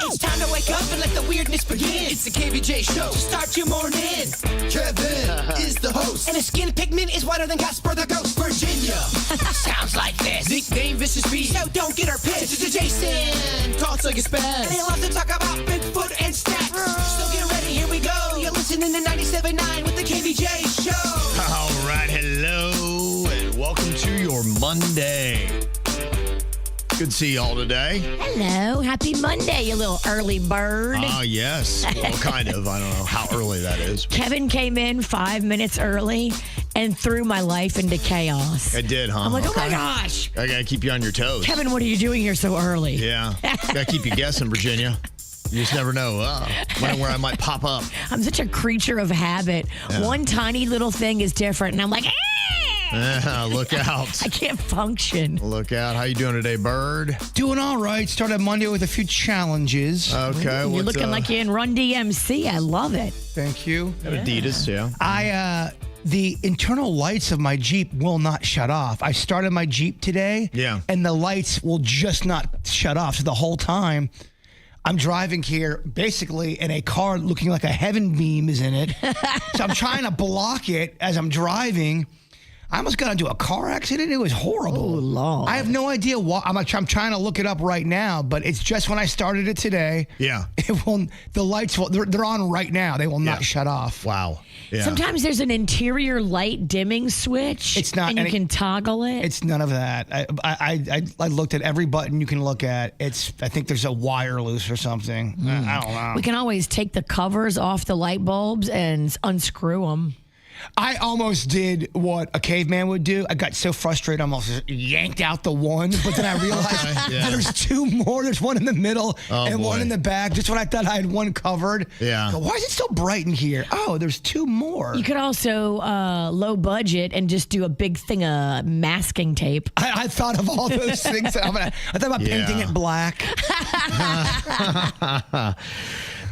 It's time to wake up and let the weirdness begin. It's the KVJ show to start your morning. Kevin is the host, and his skin pigment is whiter than Casper the Ghost. Virginia sounds like this. Nickname Vicious Beast, so don't get her pissed. It's Jason, talks like a spaz, and he loves to talk about Bigfoot and stacks. So get ready, here we go. You're listening to 97.9 with the KVJ show. All right, hello, and welcome to your Monday. Good to see you all today. Hello. Happy Monday, you little early bird. Yes. Well, kind of. I don't know how early that is. Kevin came in 5 minutes early and threw my life into chaos. I did, huh? I'm like, oh my gosh. I got to keep you on your toes. Kevin, what are you doing here so early? Yeah. Got to keep you guessing, Virginia. You just never know where I might pop up. I'm such a creature of habit. Yeah. One tiny little thing is different, and I'm like, Look out. I can't function. Look out. How you doing today, Bird? Doing all right. Started Monday with a few challenges. Okay. You're looking like you're in Run DMC. I love it. Thank you. Adidas, yeah. The internal lights of my Jeep will not shut off. I started my Jeep today. Yeah. And the lights will just not shut off. So the whole time I'm driving here basically in a car looking like a heaven beam is in it. So I'm trying to block it as I'm driving. I almost got into a car accident. It was horrible. Oh, Lord. I have no idea why. I'm trying to look it up right now, but it's just when I started it today. Yeah. The lights they're on right now. They will not shut off. Wow. Yeah. Sometimes there's an interior light dimming switch. It's not, and you can toggle it. It's none of that. I looked at every button you can look at. I think there's a wire loose or something. I don't know. We can always take the covers off the light bulbs and unscrew them. I almost did what a caveman would do. I got so frustrated, I almost yanked out the one, but then I realized there's two more. There's one in the middle and one in the back. Just when I thought I had one covered. Yeah. Why is it so bright in here? Oh, there's two more. You could also low budget and just do a big thing of masking tape. I thought of all those things. I thought about painting it black.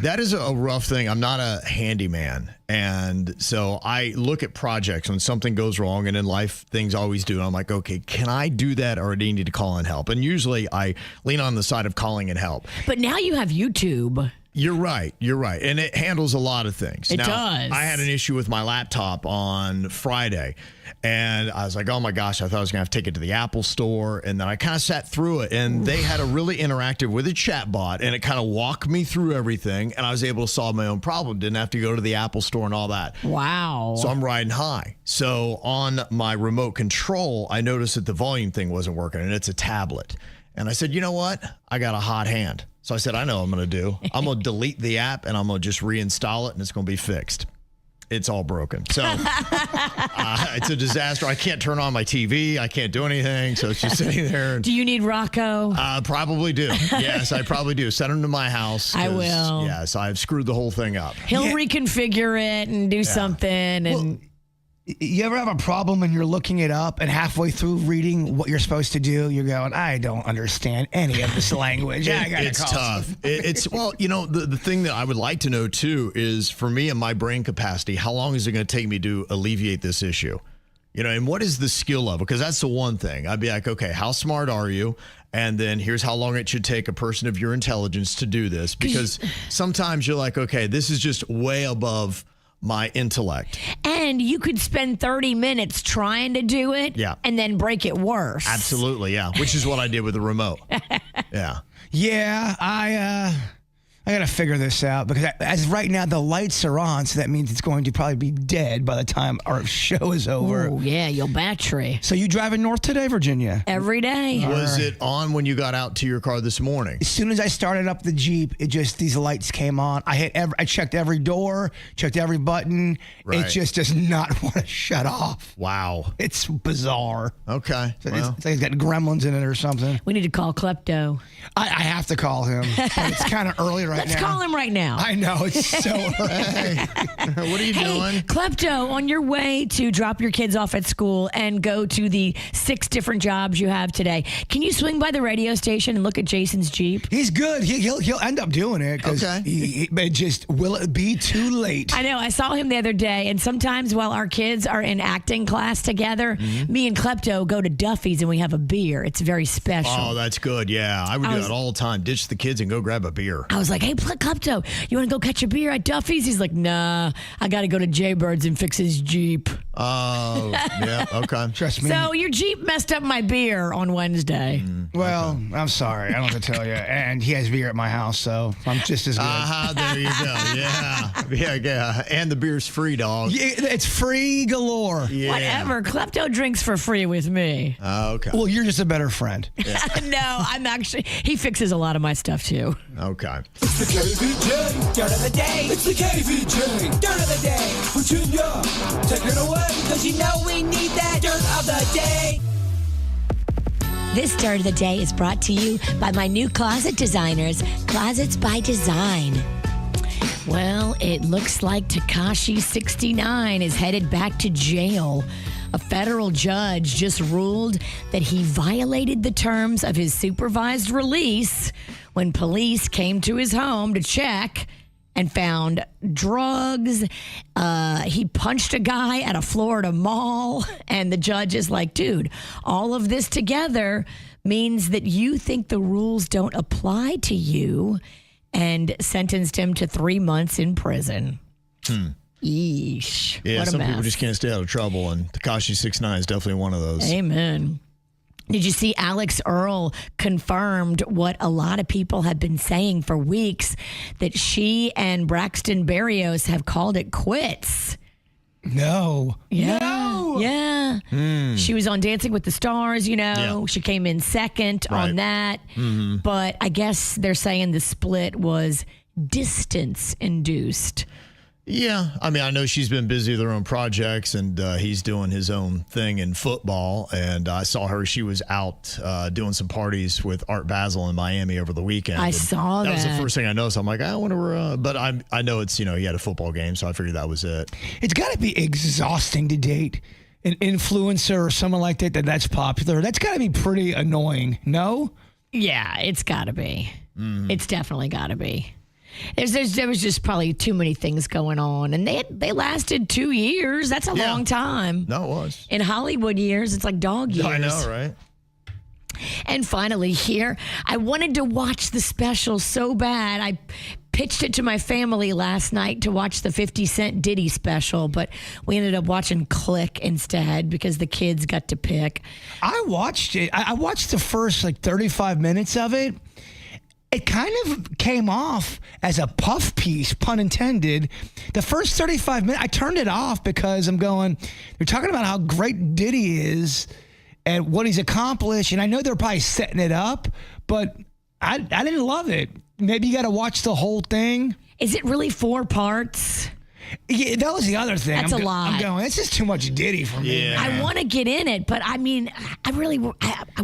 That is a rough thing. I'm not a handyman. And so I look at projects when something goes wrong, and in life, things always do. And I'm like, okay, can I do that, or do you need to call in help? And usually I lean on the side of calling in help. But now you have YouTube. You're right. And it handles a lot of things. It now, does. I had an issue with my laptop on Friday, and I was like, oh my gosh, I thought I was going to have to take it to the Apple store. And then I kind of sat through it, and they had a really interactive with a chat bot, and it kind of walked me through everything, and I was able to solve my own problem. Didn't have to go to the Apple store and all that. Wow. So I'm riding high. So on my remote control, I noticed that the volume thing wasn't working, and it's a tablet. And I said, you know what? I got a hot hand. So I said, I know what I'm going to do. I'm going to delete the app, and I'm going to just reinstall it, and it's going to be fixed. It's all broken. So it's a disaster. I can't turn on my TV. I can't do anything. So it's just sitting there. Do you need Rocco? Probably do. Yes, I probably do. Send him to my house. I will. Yes, I've screwed the whole thing up. He'll reconfigure it and do something. And You ever have a problem and you're looking it up, and halfway through reading what you're supposed to do, you're going, I don't understand any of this language. It's tough. Well, the thing that I would like to know too is, for me and my brain capacity, how long is it going to take me to alleviate this issue? And what is the skill level? Because that's the one thing. I'd be like, okay, how smart are you? And then here's how long it should take a person of your intelligence to do this. Because sometimes you're like, okay, this is just way above my intellect. And you could spend 30 minutes trying to do it and then break it worse. Absolutely, yeah. Which is what I did with the remote. Yeah. Yeah, I got to figure this out, because as right now the lights are on, so that means it's going to probably be dead by the time our show is over. Oh, yeah, your battery. So you driving north today, Virginia? Every day. Was it on when you got out to your car this morning? As soon as I started up the Jeep, these lights came on. I checked every door, checked every button. Right. It just does not want to shut off. Wow. It's bizarre. Okay. It's like it's got gremlins in it or something. We need to call Klepto. I have to call him. But it's kind of early right now. Let's call him right now. I know, it's so Hey, what are you doing? Klepto, on your way to drop your kids off at school and go to the 6 different jobs you have today, can you swing by the radio station and look at Jason's Jeep? He's good. He'll end up doing it. Okay. But just, will it be too late? I know. I saw him the other day, and sometimes while our kids are in acting class together, me and Klepto go to Duffy's and we have a beer. It's very special. Oh, that's good. Yeah, I would do that all the time. Ditch the kids and go grab a beer. I was like, hey, Klepto, you want to go catch a beer at Duffy's? He's like, nah, I got to go to Jbird's and fix his Jeep. Oh, yeah, okay. Trust me. So your Jeep messed up my beer on Wednesday. Well, I'm sorry. I don't have to tell you. And he has beer at my house, so I'm just as good. There you go. Yeah. And the beer's free, dog. Yeah, it's free galore. Yeah. Whatever. Klepto drinks for free with me. Okay. Well, you're just a better friend. No, I'm actually, he fixes a lot of my stuff too. Okay. It's the KVJ dirt of the day. It's the KVJ dirt of the day. Virginia, take it away, cause you know we need that dirt of the day. This Dirt of the Day is brought to you by my new closet designers, Closets by Design. Well, it looks like Tekashi 69 is headed back to jail. A federal judge just ruled that he violated the terms of his supervised release when police came to his home to check and found drugs. He punched a guy at a Florida mall, and the judge is like, dude, all of this together means that you think the rules don't apply to you, and sentenced him to 3 months in prison. Yeesh. Yeah, what a some mess. people just can't stay out of trouble, and Tekashi 69 is definitely one of those. Amen. Did you see Alex Earl confirmed what a lot of people have been saying for weeks, that she and Braxton Berrios have called it quits? No. Yeah. No. Yeah. She was on Dancing with the Stars, you know. Yeah. She came in second Right. on that. But I guess they're saying the split was distance induced. Yeah, I mean, I know she's been busy with her own projects, and he's doing his own thing in football. And I saw her; she was out doing some parties with Art Basel in Miami over the weekend. I And saw that. That was the that. first thing I noticed. I'm like, I wonder, but I know it's he had a football game, so I figured that was it. It's got to be exhausting to date an influencer or someone like that's popular. That's got to be pretty annoying, no? Yeah, it's got to be. It's definitely got to be. There was just probably too many things going on, and they lasted 2 years. That's a long time. No, it was. In Hollywood years, it's like dog years. I know, right? And finally, here, I wanted to watch the special so bad. I pitched it to my family last night to watch the 50 Cent Diddy special, but we ended up watching Click instead because the kids got to pick. I watched it. I watched the first 35 minutes of it. It kind of came off as a puff piece, pun intended. The first 35 minutes, I turned it off because I'm going, they're talking about how great Diddy is and what he's accomplished. And I know they're probably setting it up, but I didn't love it. Maybe you got to watch the whole thing. Is it really 4 parts? Yeah, that was the other thing. That's a lot. I'm going, it's just too much Diddy for me. Yeah. I want to get in it, but I mean, I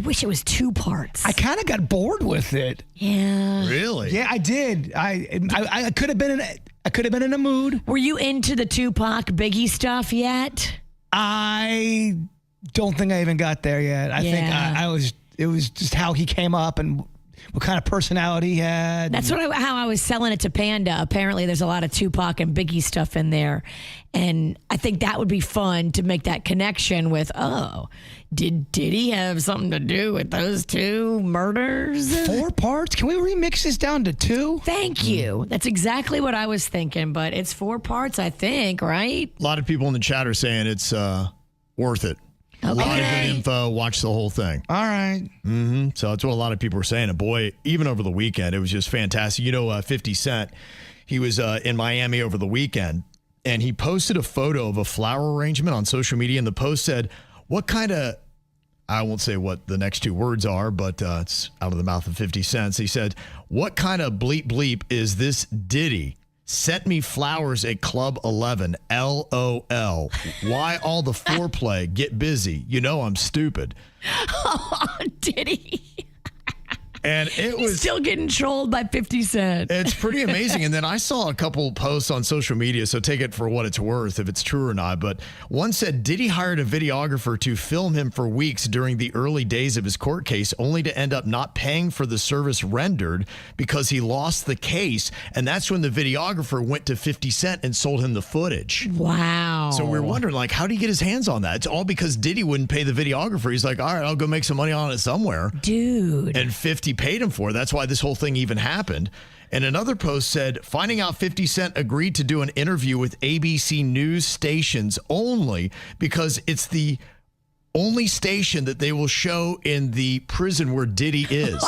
wish it was 2 parts. I kind of got bored with it. Yeah. Really? Yeah, I did. I could have been in a mood. Were you into the Tupac Biggie stuff yet? I don't think I even got there yet. I think I was. It was just how he came up and what kind of personality he had. That's how I was selling it to Panda. Apparently, there's a lot of Tupac and Biggie stuff in there. And I think that would be fun to make that connection with, did he have something to do with those 2 murders? 4 parts? Can we remix this down to 2? Thank you. That's exactly what I was thinking, but it's 4 parts, I think, right? A lot of people in the chat are saying it's worth it. A lot of good info. Watch the whole thing. All right. So that's what a lot of people were saying. And boy, even over the weekend, it was just fantastic. 50 Cent, he was in Miami over the weekend, and he posted a photo of a flower arrangement on social media. And the post said, what kind of, I won't say what the next 2 words are, but it's out of the mouth of 50 Cent. He said, what kind of bleep bleep is this Diddy? Sent me flowers at Club 11. LOL. Why all the foreplay? Get busy. You know I'm stupid. Oh, Diddy. And it was still getting trolled by 50 Cent. It's pretty amazing. And then I saw a couple posts on social media, so take it for what it's worth, if it's true or not. But one said Diddy hired a videographer to film him for weeks during the early days of his court case, only to end up not paying for the service rendered because he lost the case. And that's when the videographer went to 50 Cent and sold him the footage. Wow. So we're wondering, like, how did he get his hands on that? It's all because Diddy wouldn't pay the videographer. He's like, all right, I'll go make some money on it somewhere. Dude. And 50 paid him for it. That's why this whole thing even happened. And another post said, finding out 50 Cent agreed to do an interview with ABC News stations only because it's the only station that they will show in the prison where Diddy is.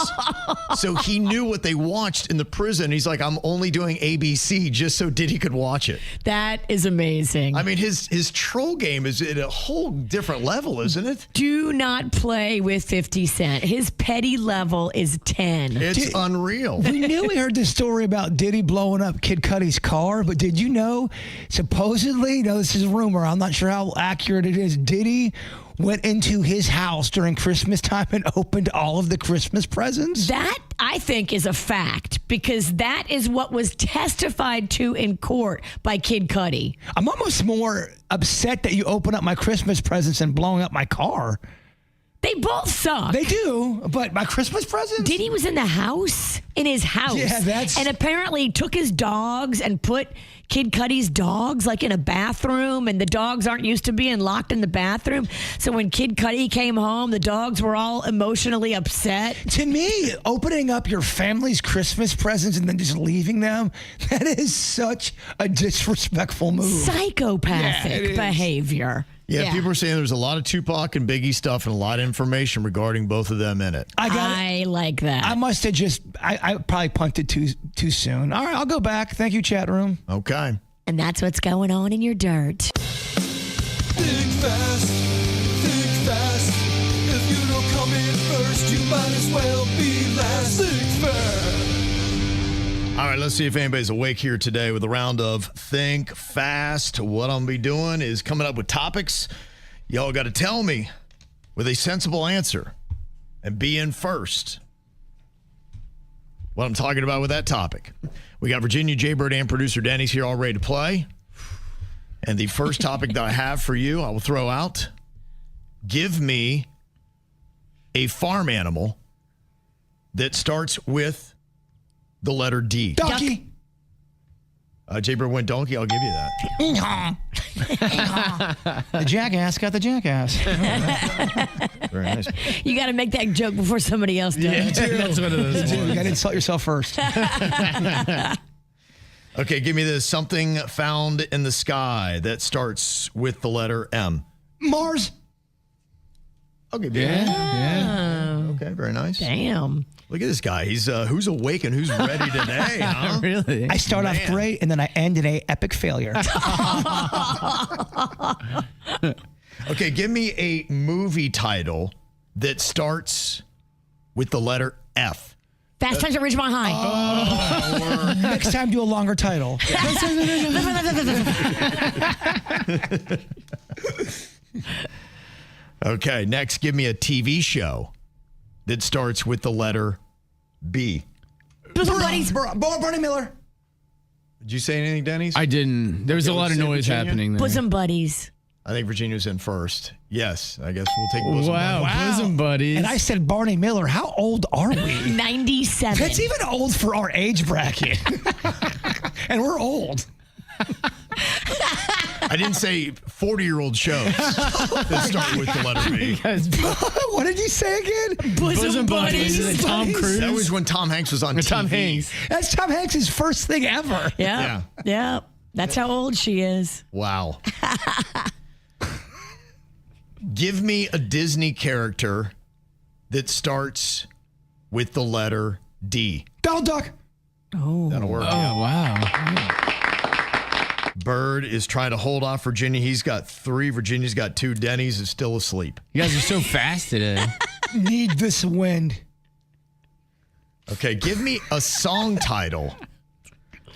So he knew what they watched in the prison. He's like, I'm only doing ABC just so Diddy could watch it. That is amazing. I mean, his troll game is at a whole different level, isn't it? Do not play with 50 Cent. His petty level is 10. It's unreal. We knew we heard this story about Diddy blowing up Kid Cudi's car, but did you know, supposedly, this is a rumor, I'm not sure how accurate it is, Diddy went into his house during Christmas time and opened all of the Christmas presents? That, I think, is a fact because that is what was testified to in court by Kid Cudi. I'm almost more upset that you open up my Christmas presents and blowing up my car. They both suck. They do, but my Christmas presents? Diddy was in his house. Yeah, that's... And apparently took his dogs and put Kid Cudi's dogs like in a bathroom, and the dogs aren't used to being locked in the bathroom. So when Kid Cudi came home, the dogs were all emotionally upset. To me, opening up your family's Christmas presents and then just leaving them, that is such a disrespectful move. Psychopathic behavior. Yeah, people are saying there's a lot of Tupac and Biggie stuff and a lot of information regarding both of them in it. I like that. I must have I probably punted too soon. All right, I'll go back. Thank you, chat room. Okay. And that's what's going on in your dirt. Think fast, think fast. If you don't come in first, you might as well be last. Think fast. All right, let's see if anybody's awake here today with a round of Think Fast. What I'm going to be doing is coming up with topics. Y'all got to tell me with a sensible answer and be in first what I'm talking about with that topic. We got Virginia, Jbird, and producer Danny's here all ready to play. And the first topic that I have for you, I will throw out. Give me a farm animal that starts with the letter D. Donkey. Jbird went donkey. I'll give you that. The jackass got the jackass. Very nice. You got to make that joke before somebody else does. Yeah, that's one of those. You got to insult yourself first. Okay, give me this. Something found in the sky that starts with the letter M. Mars. Okay, Yeah. Okay, very nice. Damn. Look at this guy. He's who's awake and who's ready today, huh? Really? I start off great, and then I end in a epic failure. Okay, give me a movie title that starts with the letter F. Fast Times at Ridgemont High. Next time, do a longer title. Okay, next, give me a TV show that starts with the letter B. Bosom Buddies. Barney Miller. Did you say anything, Denny's? I didn't. There was a lot of say noise Virginia? happening there. Bosom Buddies. I think Virginia's in first. Yes, I guess we'll take Bosom Wow, Buddies. bosom buddies. And I said Barney Miller. How old are we? 97. That's even old for our age bracket. And we're old. I didn't say 40-year-old shows that start with the letter B. What did you say again? bosom buddies. Buddies. Tom Cruise. That was when Tom Hanks was on TV. Tom Hanks. That's Tom Hanks' first thing ever. Yeah. Yeah. That's how old she is. Wow. Give me a Disney character that starts with the letter D. Donald Duck. That'll work. Oh, wow. Bird is trying to hold off Virginia. He's got 3. Virginia's got 2. Denny's is still asleep. You guys are so fast today. Need this wind. Okay, give me a song title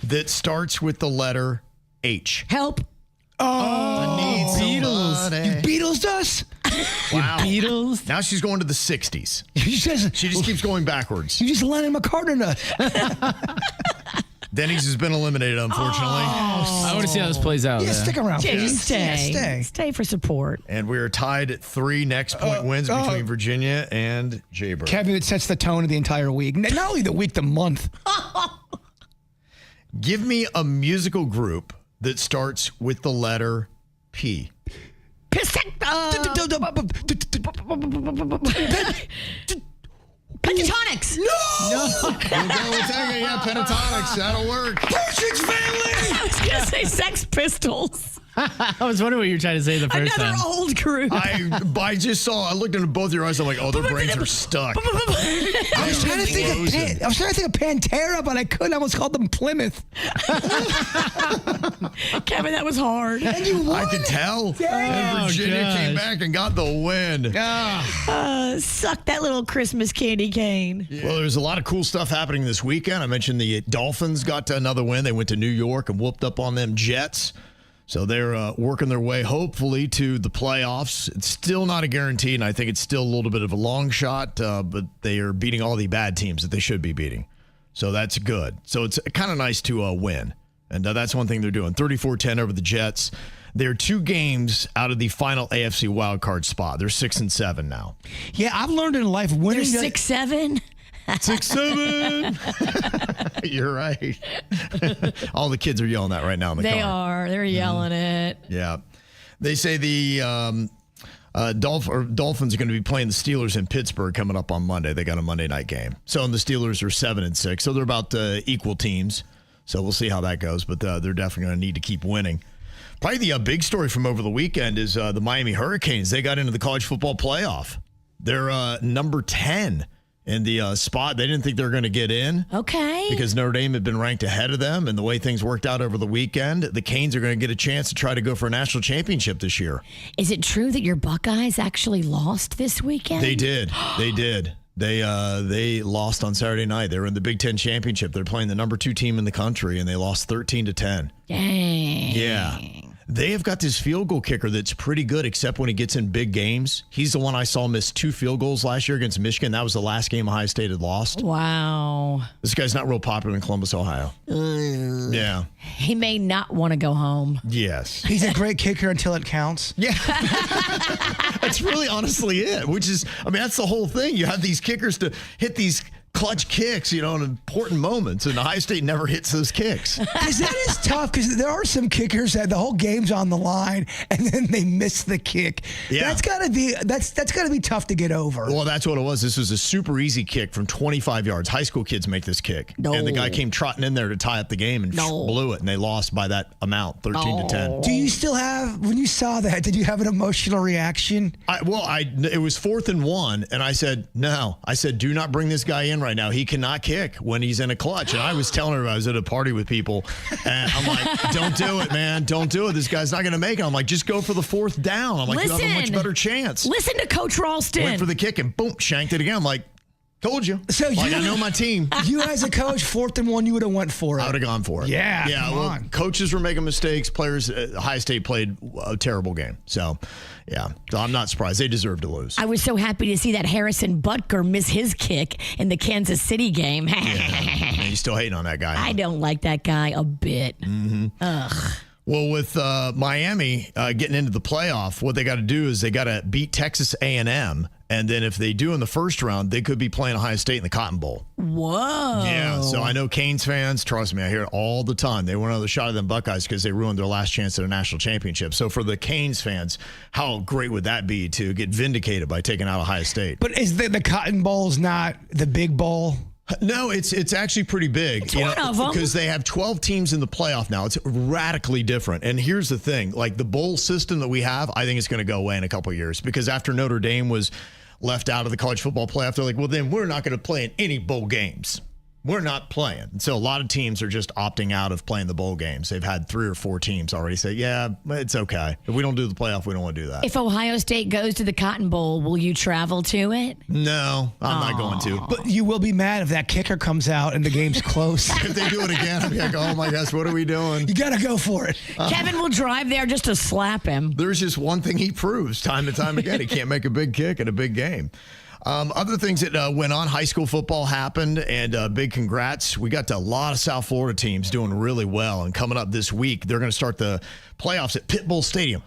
that starts with the letter H. Help. I need Beatles. somebody. Beatles us? Wow. Beatles. Now she's going to the 60s. She She just keeps going backwards. You just Lennon McCartney us. Denny's has been eliminated, unfortunately. I want to see how this plays out. Yeah, stick around. Yeah, you please. stay. Yeah, stay. Stay for support. And we are tied at 3 next point wins between Virginia and Jbird. Kevin, it sets the tone of the entire week. Not only the week, the month. Give me a musical group that starts with the letter P. Pentatonics. Yeah, pentatonics. That'll work. Perfect family. I was going to say Sex Pistols. I was wondering what you were trying to say the first Another time. old group. I looked into both your eyes. I'm like, oh, their brains are stuck. I was trying to think of Pantera, but I couldn't. I almost called them Plymouth. Kevin, that was hard. And you won. I could tell. And Virginia came back and got the win. Suck that little Christmas candy cane. Well, there's a lot of cool stuff happening this weekend. I mentioned the Dolphins got to another win. They went to New York and whooped up on them Jets. So they're working their way, hopefully, to the playoffs. It's still not a guarantee, and I think it's still a little bit of a long shot, but they are beating all the bad teams that they should be beating. So that's good. So it's kind of nice to win. And that's one thing they're doing. 34-10 over the Jets. They're 2 games out of the final AFC wildcard spot. They're 6-7 now. Yeah, I've learned in life winning. They're 6-7. 6-7. You're right. All the kids are yelling that right now in the car. They are. They're yelling it. Yeah. They say the Dolphins are going to be playing the Steelers in Pittsburgh coming up on Monday. They got a Monday night game. So the Steelers are 7-6. So they're about equal teams. So we'll see how that goes. But they're definitely going to need to keep winning. Probably the big story from over the weekend is the Miami Hurricanes. They got into the college football playoff. They're number 10. In the spot. They didn't think they were going to get in. Okay. Because Notre Dame had been ranked ahead of them, and the way things worked out over the weekend, the Canes are going to get a chance to try to go for a national championship this year. Is it true that your Buckeyes actually lost this weekend? They did. They did. They lost on Saturday night. They were in the Big Ten championship. They're playing the number 2 team in the country, and they lost 13-10. Dang. Yeah. They have got this field goal kicker that's pretty good, except when he gets in big games. He's the one I saw miss 2 field goals last year against Michigan. That was the last game Ohio State had lost. Wow. This guy's not real popular in Columbus, Ohio. Yeah. He may not want to go home. Yes. He's a great kicker until it counts. Yeah. That's really honestly it, which is, that's the whole thing. You have these kickers to hit these clutch kicks, in important moments, and Ohio State never hits those kicks. Because that is tough, because there are some kickers that the whole game's on the line, and then they miss the kick. Yeah. That's gotta be tough to get over. Well, that's what it was. This was a super easy kick from 25 yards. High school kids make this kick. No. And the guy came trotting in there to tie up the game and blew it, and they lost by that amount, 13-10. Do you still have, when you saw that, did you have an emotional reaction? It was 4th and 1, and I said, no. I said, do not bring this guy in right now. He cannot kick when he's in a clutch. And I was telling her, I was at a party with people, and I'm like, don't do it, man. Don't do it. This guy's not going to make it. I'm like, just go for the 4th down. I'm like, you have a much better chance. Listen to Coach Ralston. Went for the kick and boom, shanked it again. I'm like, told you. So I know my team. You as a coach, 4th and 1, you would have went for it. I would have gone for it. Yeah, Yeah. come on. Coaches were making mistakes. Players, Ohio State played a terrible game. So, yeah. So I'm not surprised. They deserve to lose. I was so happy to see that Harrison Butker miss his kick in the Kansas City game. And you still hating on that guy. I don't like that guy a bit. Mm-hmm. Ugh. Well, with Miami getting into the playoff, what they got to do is they got to beat Texas A&M. And then if they do in the first round, they could be playing Ohio State in the Cotton Bowl. Whoa. Yeah, so I know Canes fans, trust me, I hear it all the time. They want another shot at them Buckeyes because they ruined their last chance at a national championship. So for the Canes fans, how great would that be to get vindicated by taking out Ohio State? But is the Cotton Bowl's not the big bowl? No, it's actually pretty big. It's one of them. Because they have 12 teams in the playoff now. It's radically different. And here's the thing. Like the bowl system that we have, I think it's going to go away in a couple of years. Because after Notre Dame was left out of the college football playoff, they're like, well, then we're not going to play in any bowl games. we're not playing. So a lot of teams are just opting out of playing the bowl games. They've had 3 or 4 teams already say, yeah, it's okay. If we don't do the playoff, we don't want to do that. If Ohio State goes to the Cotton Bowl, will you travel to it? No, I'm not going to. But you will be mad if that kicker comes out and the game's close. If they do it again, I'll be like, oh my gosh, what are we doing? You got to go for it. Kevin will drive there just to slap him. There's just one thing he proves time and time again. He can't make a big kick in a big game. Other things that went on, high school football happened, and big congrats. We got a lot of South Florida teams doing really well, and coming up this week, they're going to start the playoffs at Pitbull Stadium,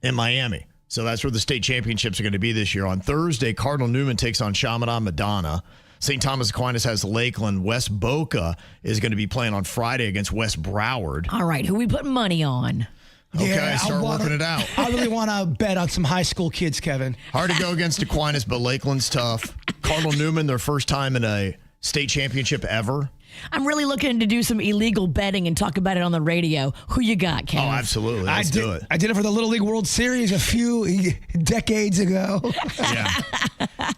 in Miami. So that's where the state championships are going to be this year. On Thursday, Cardinal Newman takes on Chaminade Madonna. St. Thomas Aquinas has Lakeland. West Boca is going to be playing on Friday against West Broward. All right, who we putting money on? Okay, start working it out. I really want to bet on some high school kids, Kevin. Hard to go against Aquinas, but Lakeland's tough. Cardinal Newman, their first time in a state championship ever. I'm really looking to do some illegal betting and talk about it on the radio. Who you got, Kev? Oh, absolutely. Let's do it. I did it for the Little League World Series a few decades ago. Yeah.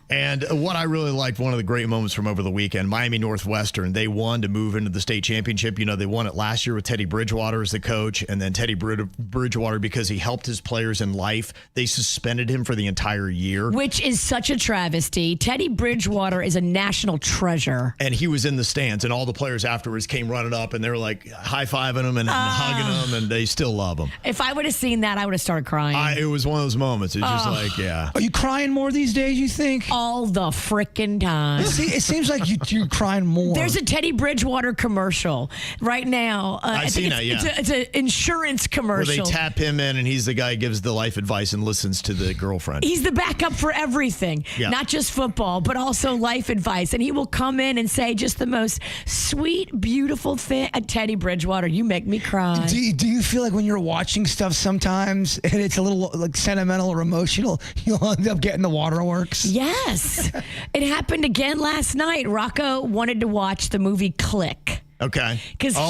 And what I really liked, one of the great moments from over the weekend, Miami Northwestern, they won to move into the state championship. You know, they won it last year with Teddy Bridgewater as the coach, and then Teddy Bridgewater, because he helped his players in life, they suspended him for the entire year. Which is such a travesty. Teddy Bridgewater is a national treasure. And he was in the stands, and all the players afterwards came running up, and they were like high-fiving him and hugging him, and they still love him. If I would have seen that, I would have started crying. It was one of those moments. It's just like, yeah. Are you crying more these days, you think? All the frickin' time. See, it seems like you're crying more. There's a Teddy Bridgewater commercial right now. I've seen that, yeah. It's an insurance commercial. Where they tap him in, and he's the guy who gives the life advice and listens to the girlfriend. He's the backup for everything, not just football, but also life advice. And he will come in and say just the most sweet, beautiful thing. Teddy Bridgewater, you make me cry. Do you feel like when you're watching stuff sometimes and it's a little like sentimental or emotional, you'll end up getting the waterworks? Yes. It happened again last night. Rocco wanted to watch the movie Click. Okay.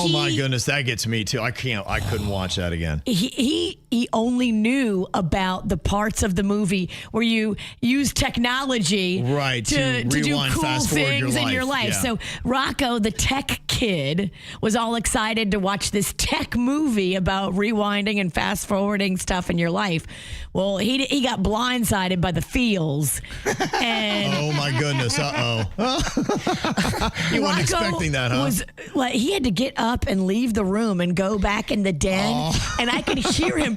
My goodness, that gets me too. I couldn't watch that again. He only knew about the parts of the movie where you use technology to do rewind, cool things in your life. Yeah. So Rocco, the tech kid, was all excited to watch this tech movie about rewinding and fast forwarding stuff in your life. Well, he got blindsided by the feels. And oh my goodness! You weren't expecting that, huh? He had to get up and leave the room and go back in the den, and I could hear him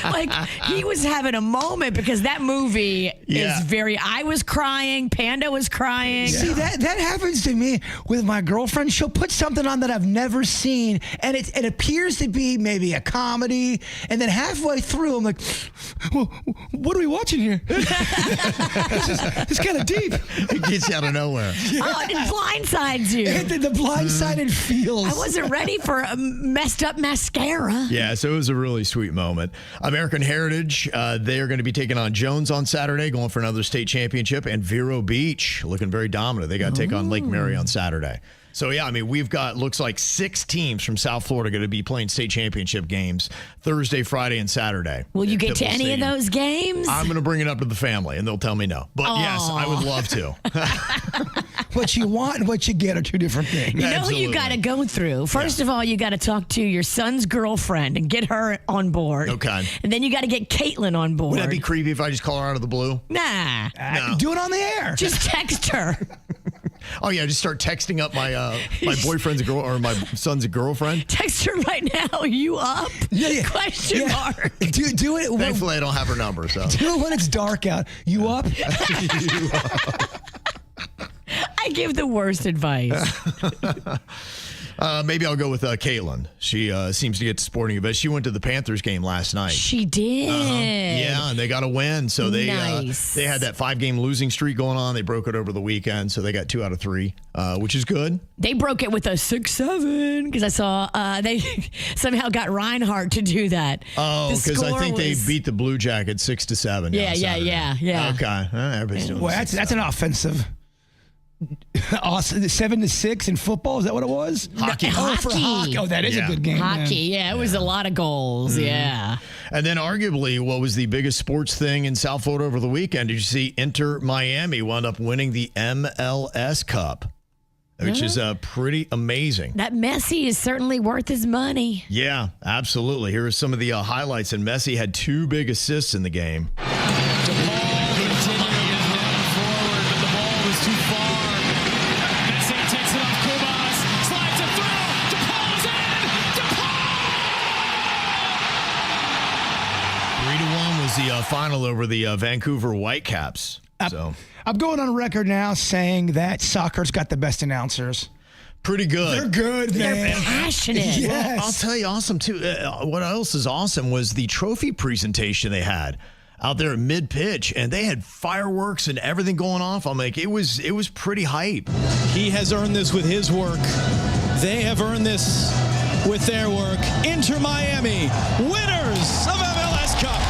like he was having a moment because that movie is very. I was crying, Panda was crying. See, that happens to me with my girlfriend. She'll put something on that I've never seen, and it appears to be maybe a comedy, and then halfway through, I'm like, well, what are we watching here? It's kind of deep. It gets you out of nowhere. Oh, it blindsides you. The blindsided feels. I wasn't ready for a messed up mascara. Yeah, so it was a really sweet moment. American Heritage, they are going to be taking on Jones on Saturday, going for another state championship, and Vero Beach looking very dominant. They got to take on Lake Mary on Saturday. So, yeah, I mean, we've got, looks like 6 teams from South Florida going to be playing state championship games Thursday, Friday, and Saturday. Will you get to any of those games? I'm going to bring it up to the family, and they'll tell me no. But, yes, I would love to. What you want and what you get are two different things. You know who you got to go through? First of all, you got to talk to your son's girlfriend and get her on board. Okay. And then you got to get Caitlin on board. Would that be creepy if I just call her out of the blue? Nah. No. Do it on the air. Just text her. Oh, yeah, just start texting up my boyfriend's girl or my son's girlfriend. Text her right now. You up? Yeah. Question mark. Do it. Thankfully, I don't have her number. So do it when it's dark out. You up? You up. I give the worst advice. Maybe I'll go with Caitlin. She seems to get to sporting events. She went to the Panthers game last night. She did. Yeah, and they got a win. So they Nice. They had that 5-game losing streak going on. They broke it over the weekend, so they got 2 out of 3, which is good. They broke it with a 6-7 because I saw they somehow got Reinhardt to do that. Oh, because I think they beat the Blue Jackets 6-7. Yeah. Okay, everybody's doing Well, that's an offensive Awesome. 7-6 in football. Is that what it was? Hockey. Oh, for hockey. Oh, that is a good game. Hockey, man. it was a lot of goals, yeah. And then arguably what was the biggest sports thing in South Florida over the weekend? Did you see Inter Miami wound up winning the MLS Cup, which is pretty amazing. That Messi is certainly worth his money. Yeah, absolutely. Here are some of the highlights, and Messi had 2 big assists in the game. The ball continuing his run forward, but the ball was too far. Messi takes it off Kubas, slides it through. DePaul's in. DePaul! 3-1 was the final over the Vancouver Whitecaps. So I'm going on record now saying that soccer's got the best announcers. pretty good. They're good, man. They're passionate. Yes. Well, I'll tell you, awesome too. What else is awesome was the trophy presentation they had out there at mid-pitch, and they had fireworks and everything going off. I'm like, it was pretty hype. He has earned this with his work. They have earned this with their work. Inter Miami, winners of MLS Cup.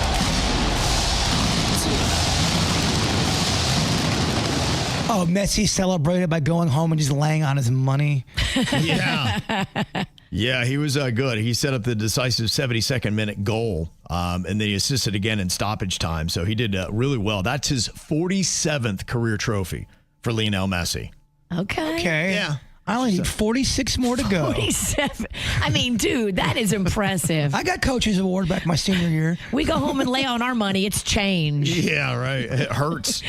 Oh, Messi celebrated by going home and just laying on his money. Yeah. Yeah, he was good. He set up the decisive 72nd minute goal, and then he assisted again in stoppage time. So he did really well. That's his 47th career trophy for Lionel Messi. Okay. Yeah. I only need 46 more to go. 47. I mean, dude, that is impressive. I got coach's award back my senior year. We go home and lay on our money. It's change. Yeah, right. It hurts.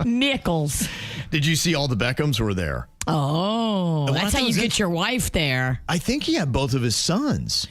Nickels. Did you see all the Beckhams were there? Oh, And what I that's how thought you was get your wife there. I think he had both of his sons.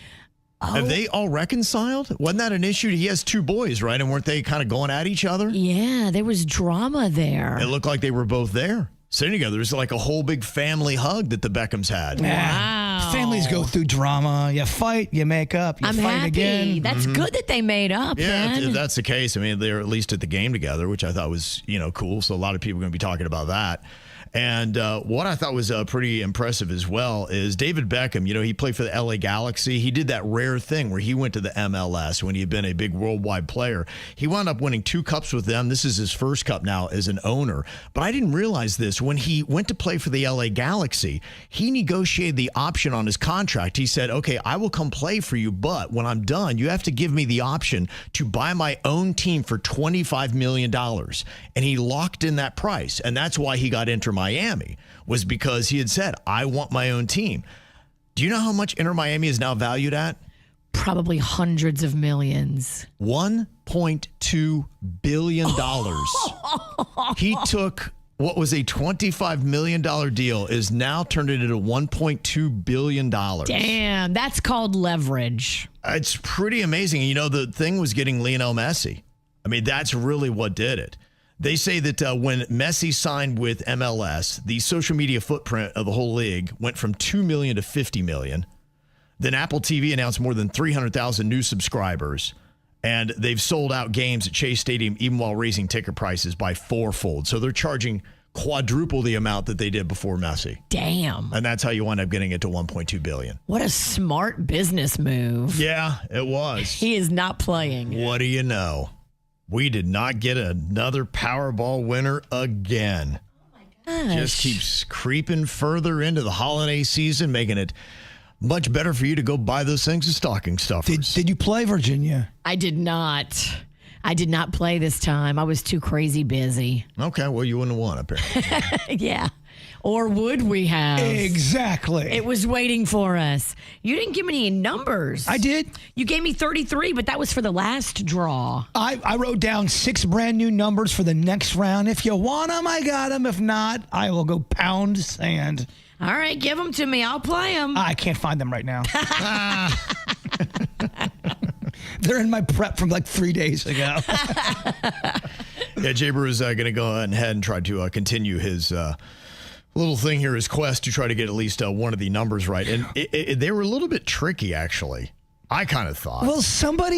Have they all reconciled? Wasn't that an issue? He has 2 boys, right? And weren't they kind of going at each other? Yeah, there was drama there. It looked like they were both there, sitting together. It was like a whole big family hug that the Beckhams had. Wow. Families go through drama. You fight, you make up, you I'm fight happy. again. That's good that they made up, Yeah, man. if that's the case, I mean, they're at least at the game together, which I thought was, cool. So a lot of people are going to be talking about that. And what I thought was pretty impressive as well is David Beckham. He played for the LA Galaxy. He did that rare thing where he went to the MLS when he had been a big worldwide player. He wound up winning 2 cups with them. This is his first cup now as an owner. But I didn't realize this. When he went to play for the LA Galaxy, he negotiated the option on his contract. He said, okay, I will come play for you, but when I'm done, you have to give me the option to buy my own team for $25 million. And he locked in that price. And that's why he got Inter Miami, was because he had said, I want my own team. Do you know how much Inter Miami is now valued at? Probably hundreds of millions. $1.2 billion. He took what was a $25 million deal, is now turned it into $1.2 billion. Damn, that's called leverage. It's pretty amazing. The thing was getting Lionel Messi. I mean, that's really what did it. They say that when Messi signed with MLS, the social media footprint of the whole league went from 2 million to 50 million. Then Apple TV announced more than 300,000 new subscribers, and they've sold out games at Chase Stadium even while raising ticket prices by 4-fold. So they're charging quadruple the amount that they did before Messi. Damn. And that's how you wind up getting it to 1.2 billion. What a smart business move. Yeah, it was. He is not playing. What do you know? We did not get another Powerball winner again. Gosh. Just keeps creeping further into the holiday season, making it much better for you to go buy those things as stocking stuffers. Did you play Virginia? I did not. I did not play this time. I was too crazy busy. Okay, well, you wouldn't have won, apparently. Yeah. Or would we have? Exactly. It was waiting for us. You didn't give me any numbers. I did. You gave me 33, but that was for the last draw. I wrote down 6 brand new numbers for the next round. If you want them, I got them. If not, I will go pound sand. All right, give them to me. I'll play them. I can't find them right now. They're in my prep from like 3 days ago. Yeah, Jbird is going to go ahead and try to continue his little thing here, his quest to try to get at least one of the numbers right. And they were a little bit tricky, actually. I kind of thought. Well, someone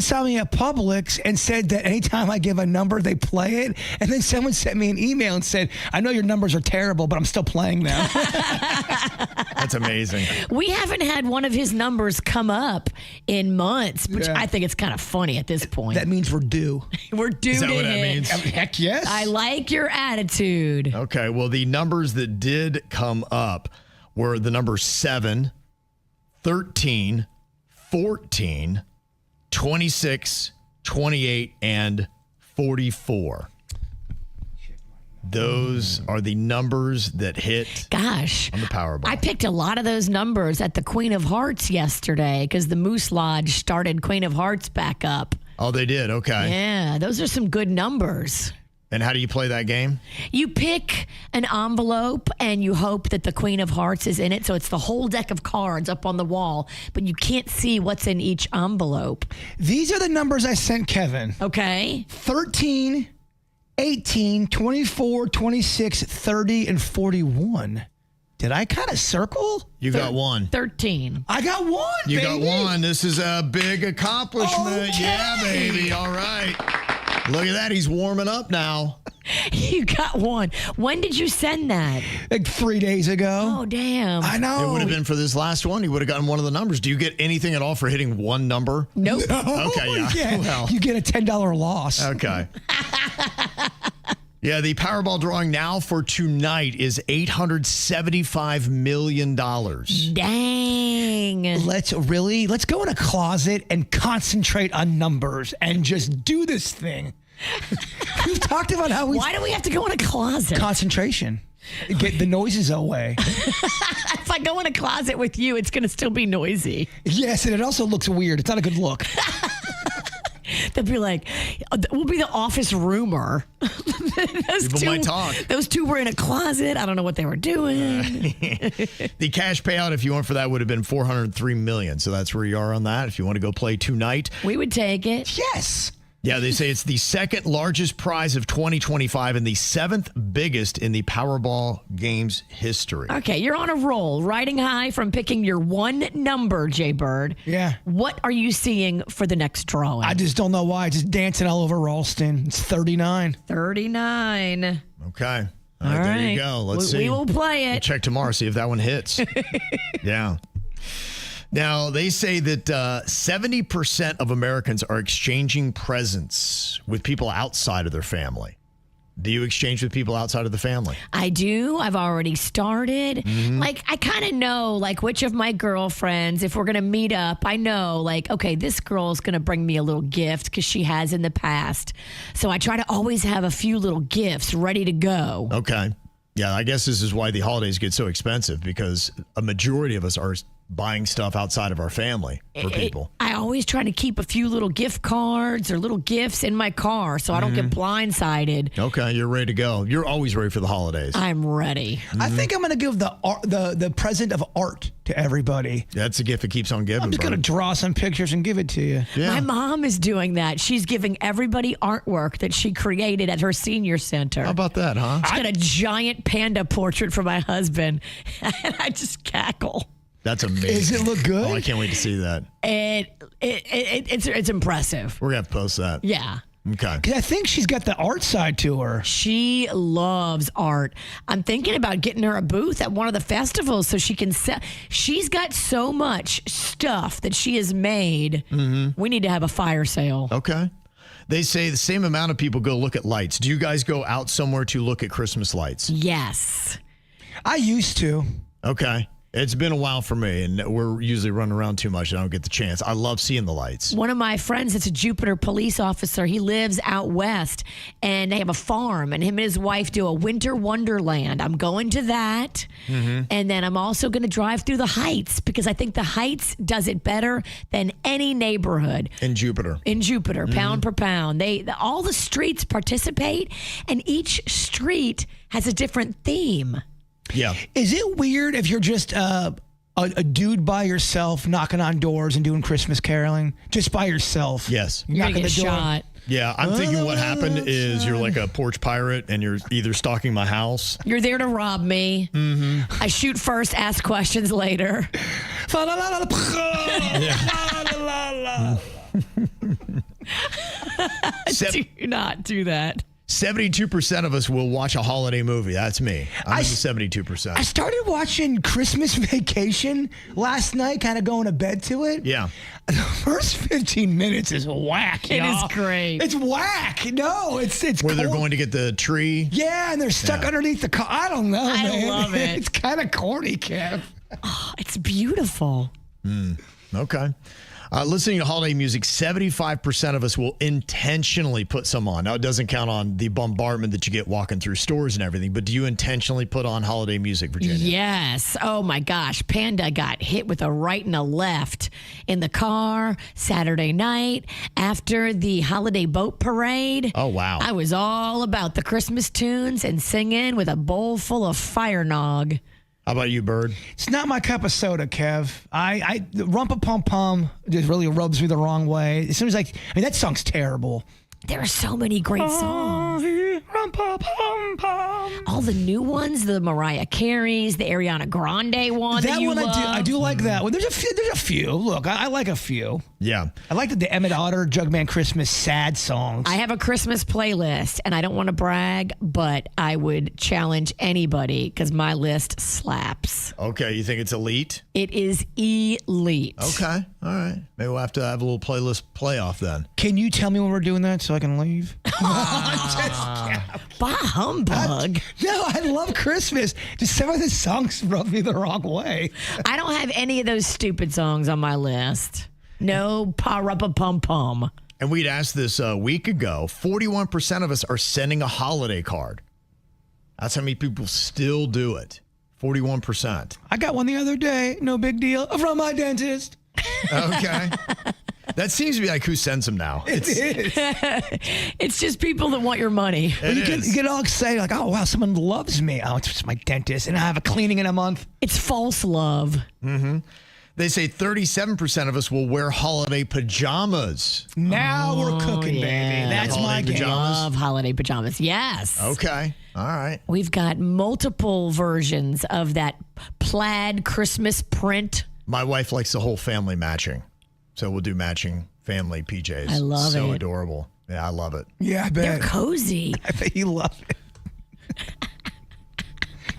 saw me at Publix and said that anytime I give a number, they play it. And then someone sent me an email and said, I know your numbers are terrible, but I'm still playing them. That's amazing. We haven't had one of his numbers come up in months, which I think it's kind of funny at this point. That means we're due. We're due Is that to what that hit. means? Heck yes. I like your attitude. Okay, well, the numbers that did come up were the numbers 7, 13, 14, 26, 28, and 44. Those are the numbers that hit Gosh, on the Powerball. I picked a lot of those numbers at the Queen of Hearts yesterday because the Moose Lodge started Queen of Hearts back up. Oh, they did? Okay. Yeah, those are some good numbers. And how do you play that game? You pick an envelope and you hope that the Queen of Hearts is in it. So it's the whole deck of cards up on the wall, but you can't see what's in each envelope. These are the numbers I sent Kevin. Okay. 13, 18, 24, 26, 30, and 41. Did I kind of circle? You got one. 13. I got one, You baby. got one. This is a big accomplishment. Okay. Yeah, baby. All right. Look at that. He's warming up now. You got one. When did you send that? Like 3 days ago. Oh, damn. I know. It would have been for this last one. He would have gotten one of the numbers. Do you get anything at all for hitting one number? Nope. Okay, yeah. Well, You get a $10 loss. okay. Yeah, the Powerball drawing now for tonight is $875 million. Dang. Let's go in a closet and concentrate on numbers and just do this thing. We've talked about how we Why do we have to go in a closet? concentration. Get the noises away. If I go in a closet with you, it's going to still be noisy. Yes, and it also looks weird. It's not a good look. They'll be like, we'll be the office rumor. People might talk. Those two were in a closet. I don't know what they were doing. The cash payout, if you went for that, would have been $403 million. So that's where you are on that. If you want to go play tonight. We would take it. Yes. Yeah, they say it's the second largest prize of 2025 and the seventh biggest in the Powerball game's history. Okay, you're on a roll, riding high from picking your one number, Jbird. Yeah. What are you seeing for the next drawing? I just don't know why. Just dancing all over Ralston. It's 39. 39. Okay. All right, there you go. Let's see. We will play We'll it. check tomorrow, see if that one hits. Yeah. Now, they say that 70% of Americans are exchanging presents with people outside of their family. Do you exchange with people outside of the family? I do. I've already started. Mm-hmm. Like, I kind of know, like, which of my girlfriends, if we're going to meet up, I know, like, okay, this girl's going to bring me a little gift because she has in the past. So I try to always have a few little gifts ready to go. Okay. Yeah, I guess this is why the holidays get so expensive, because a majority of us are buying stuff outside of our family for people. I always try to keep a few little gift cards or little gifts in my car so I don't get blindsided. Okay, you're ready to go. You're always ready for the holidays. I'm ready. I think I'm going to give the present of art to everybody. That's a gift that keeps on giving. I'm just going to draw some pictures and give it to you. Yeah. My mom is doing that. She's giving everybody artwork that she created at her senior center. How about that, huh? She's got a giant panda portrait for my husband, and I just cackle. That's amazing. Does it look good? Oh, I can't wait to see that. It's impressive. We're going to have to post that. Yeah. Okay. 'Cause I think she's got the art side to her. She loves art. I'm thinking about getting her a booth at one of the festivals so she can sell. She's got so much stuff that she has made. Mm-hmm. We need to have a fire sale. Okay. They say the same amount of people go look at lights. Do you guys go out somewhere to look at Christmas lights? Yes. I used to. Okay. It's been a while for me, and we're usually running around too much. I don't get the chance. I love seeing the lights. One of my friends that's a Jupiter police officer, he lives out west, and they have a farm, and him and his wife do a winter wonderland. I'm going to that, and then I'm also going to drive through the Heights because I think the Heights does it better than any neighborhood. In Jupiter. In Jupiter, pound per pound. All the streets participate, and each street has a different theme. Yeah. Is it weird if you're just a dude by yourself knocking on doors and doing Christmas caroling? Just by yourself? Yes. You're going to Knocking get the door. shot. Yeah, I'm thinking what happened is you're like a porch pirate and you're either stalking my house. You're there to rob me. I shoot first, ask questions later. Fa la la la la la. Do not do that. 72% of us will watch a holiday movie. That's me. I'm in the 72%. I started watching Christmas Vacation last night, kind of going to bed to it. Yeah. The first 15 minutes is whack. It y'all. is great. It's whack. No, it's Where they're cold. going to get the tree. Yeah, and they're stuck underneath the car. I don't know, I man. love it. It's kind of corny, Kev. Oh, it's beautiful. Okay. Listening to holiday music, 75% of us will intentionally put some on. Now, it doesn't count on the bombardment that you get walking through stores and everything, but do you intentionally put on holiday music, Virginia? Yes. Oh my gosh. Panda got hit with a right and a left in the car Saturday night after the holiday boat parade. Oh, wow. I was all about the Christmas tunes and singing with a bowl full of fire nog. How about you, Bird? It's not my cup of soda, Kev. The Rumpa Pum Pum just really rubs me the wrong way. As soon as that song's terrible. There are so many great songs. Rumpa Pum Pum. All the new ones, the Mariah Careys, the Ariana Grande one. That you one love. I do like that one. There's a few. Look, I like a few. Yeah. I like the Emmett Otter Jugman Christmas sad songs. I have a Christmas playlist, and I don't want to brag, but I would challenge anybody because my list slaps. Okay. You think it's elite? It is elite. Okay. All right. Maybe we'll have to have a little playlist playoff then. Can you tell me when we're doing that so I can leave? Bah humbug. No, I love Christmas. Just some of the songs rub me the wrong way. I don't have any of those stupid songs on my list. No pa-ra-pa-pum-pum. And we'd asked this a week ago. 41% of us are sending a holiday card. That's how many people still do it. 41%. I got one the other day. No big deal. From my dentist. Okay. That seems to be like who sends them now. It is. It's just people that want your money. It You is. get all excited, like, oh, wow, someone loves me. Oh, it's just my dentist, and I have a cleaning in a month. It's false love. They say 37% of us will wear holiday pajamas. Now we're cooking, yeah. baby. That's my Holiday game. pajamas. Love holiday pajamas. Yes. Okay. All right. We've got multiple versions of that plaid Christmas print. My wife likes the whole family matching. So we'll do matching family PJs. I love so it. adorable. Yeah, I love it. Yeah, I They're bet. cozy. I bet you love it.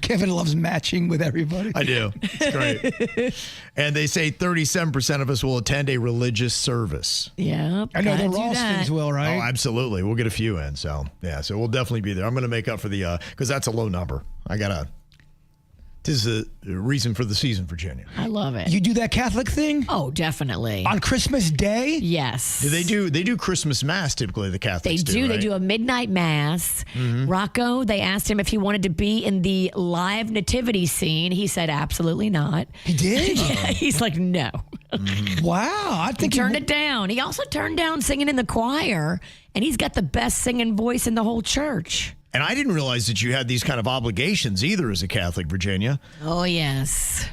Kevin loves matching with everybody. I do. It's great. And they say 37% of us will attend a religious service. Yep. I know gotta the do Ralstons that. will, right? Oh, absolutely. We'll get a few in. So, yeah. So we'll definitely be there. I'm going to make up for the, because that's a low number. This is the reason for the season, Virginia. I love it. You do that Catholic thing Oh, definitely. on Christmas Day? Yes. They do Christmas Mass typically, the They Catholics do. They right? do a midnight mass. Rocco, they asked him if he wanted to be in the live nativity scene. He said absolutely not. He did? Yeah, he's like, no. Wow. I He think turned it down. He also turned down singing in the choir, and he's got the best singing voice in the whole church. And I didn't realize that you had these kind of obligations either as a Catholic, Virginia. Oh, yes.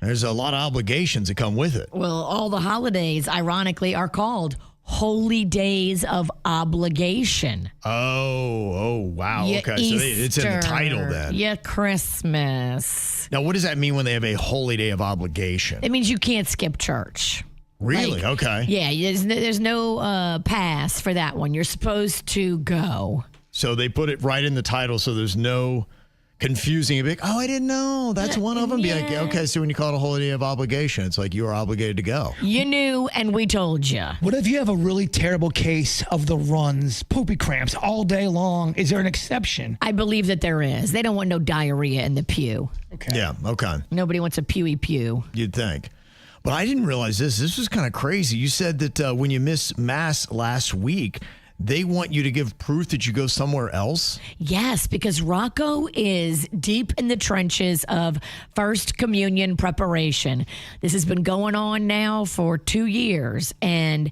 There's a lot of obligations that come with it. Well, all the holidays, ironically, are called holy days of obligation. Oh, wow. Yeah, Okay, so it's in the title Easter. then. Yeah, Christmas. Now, what does that mean when they have a holy day of obligation? It means you can't skip church. Really? like- Okay. Yeah, there's no pass for that one. You're supposed to go. So they put it right in the title so there's no confusing. Be like, oh, I didn't know. That's one of them. Be like, Yeah. okay, so when you call it a holy day of obligation, it's like you are obligated to go. You knew, and we told you. What if you have a really terrible case of the runs, poopy cramps all day long? Is there an exception? I believe that there is. They don't want no diarrhea in the pew. Okay. Yeah, okay. Nobody wants a pewy pew. You'd think. But I didn't realize this. This was kind of crazy. You said that when you missed Mass last week, they want you to give proof that you go somewhere else? Yes, because Rocco is deep in the trenches of First Communion preparation. This has been going on now for 2 years. And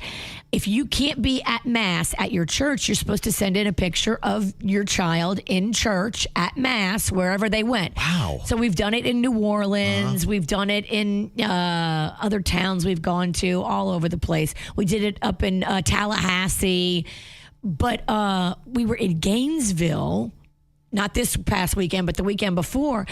if you can't be at Mass at your church, you're supposed to send in a picture of your child in church at Mass, wherever they went. Wow. So we've done it in New Orleans. We've done it in other towns we've gone to all over the place. We did it up in Tallahassee. But we were in Gainesville not this past weekend, but the weekend before,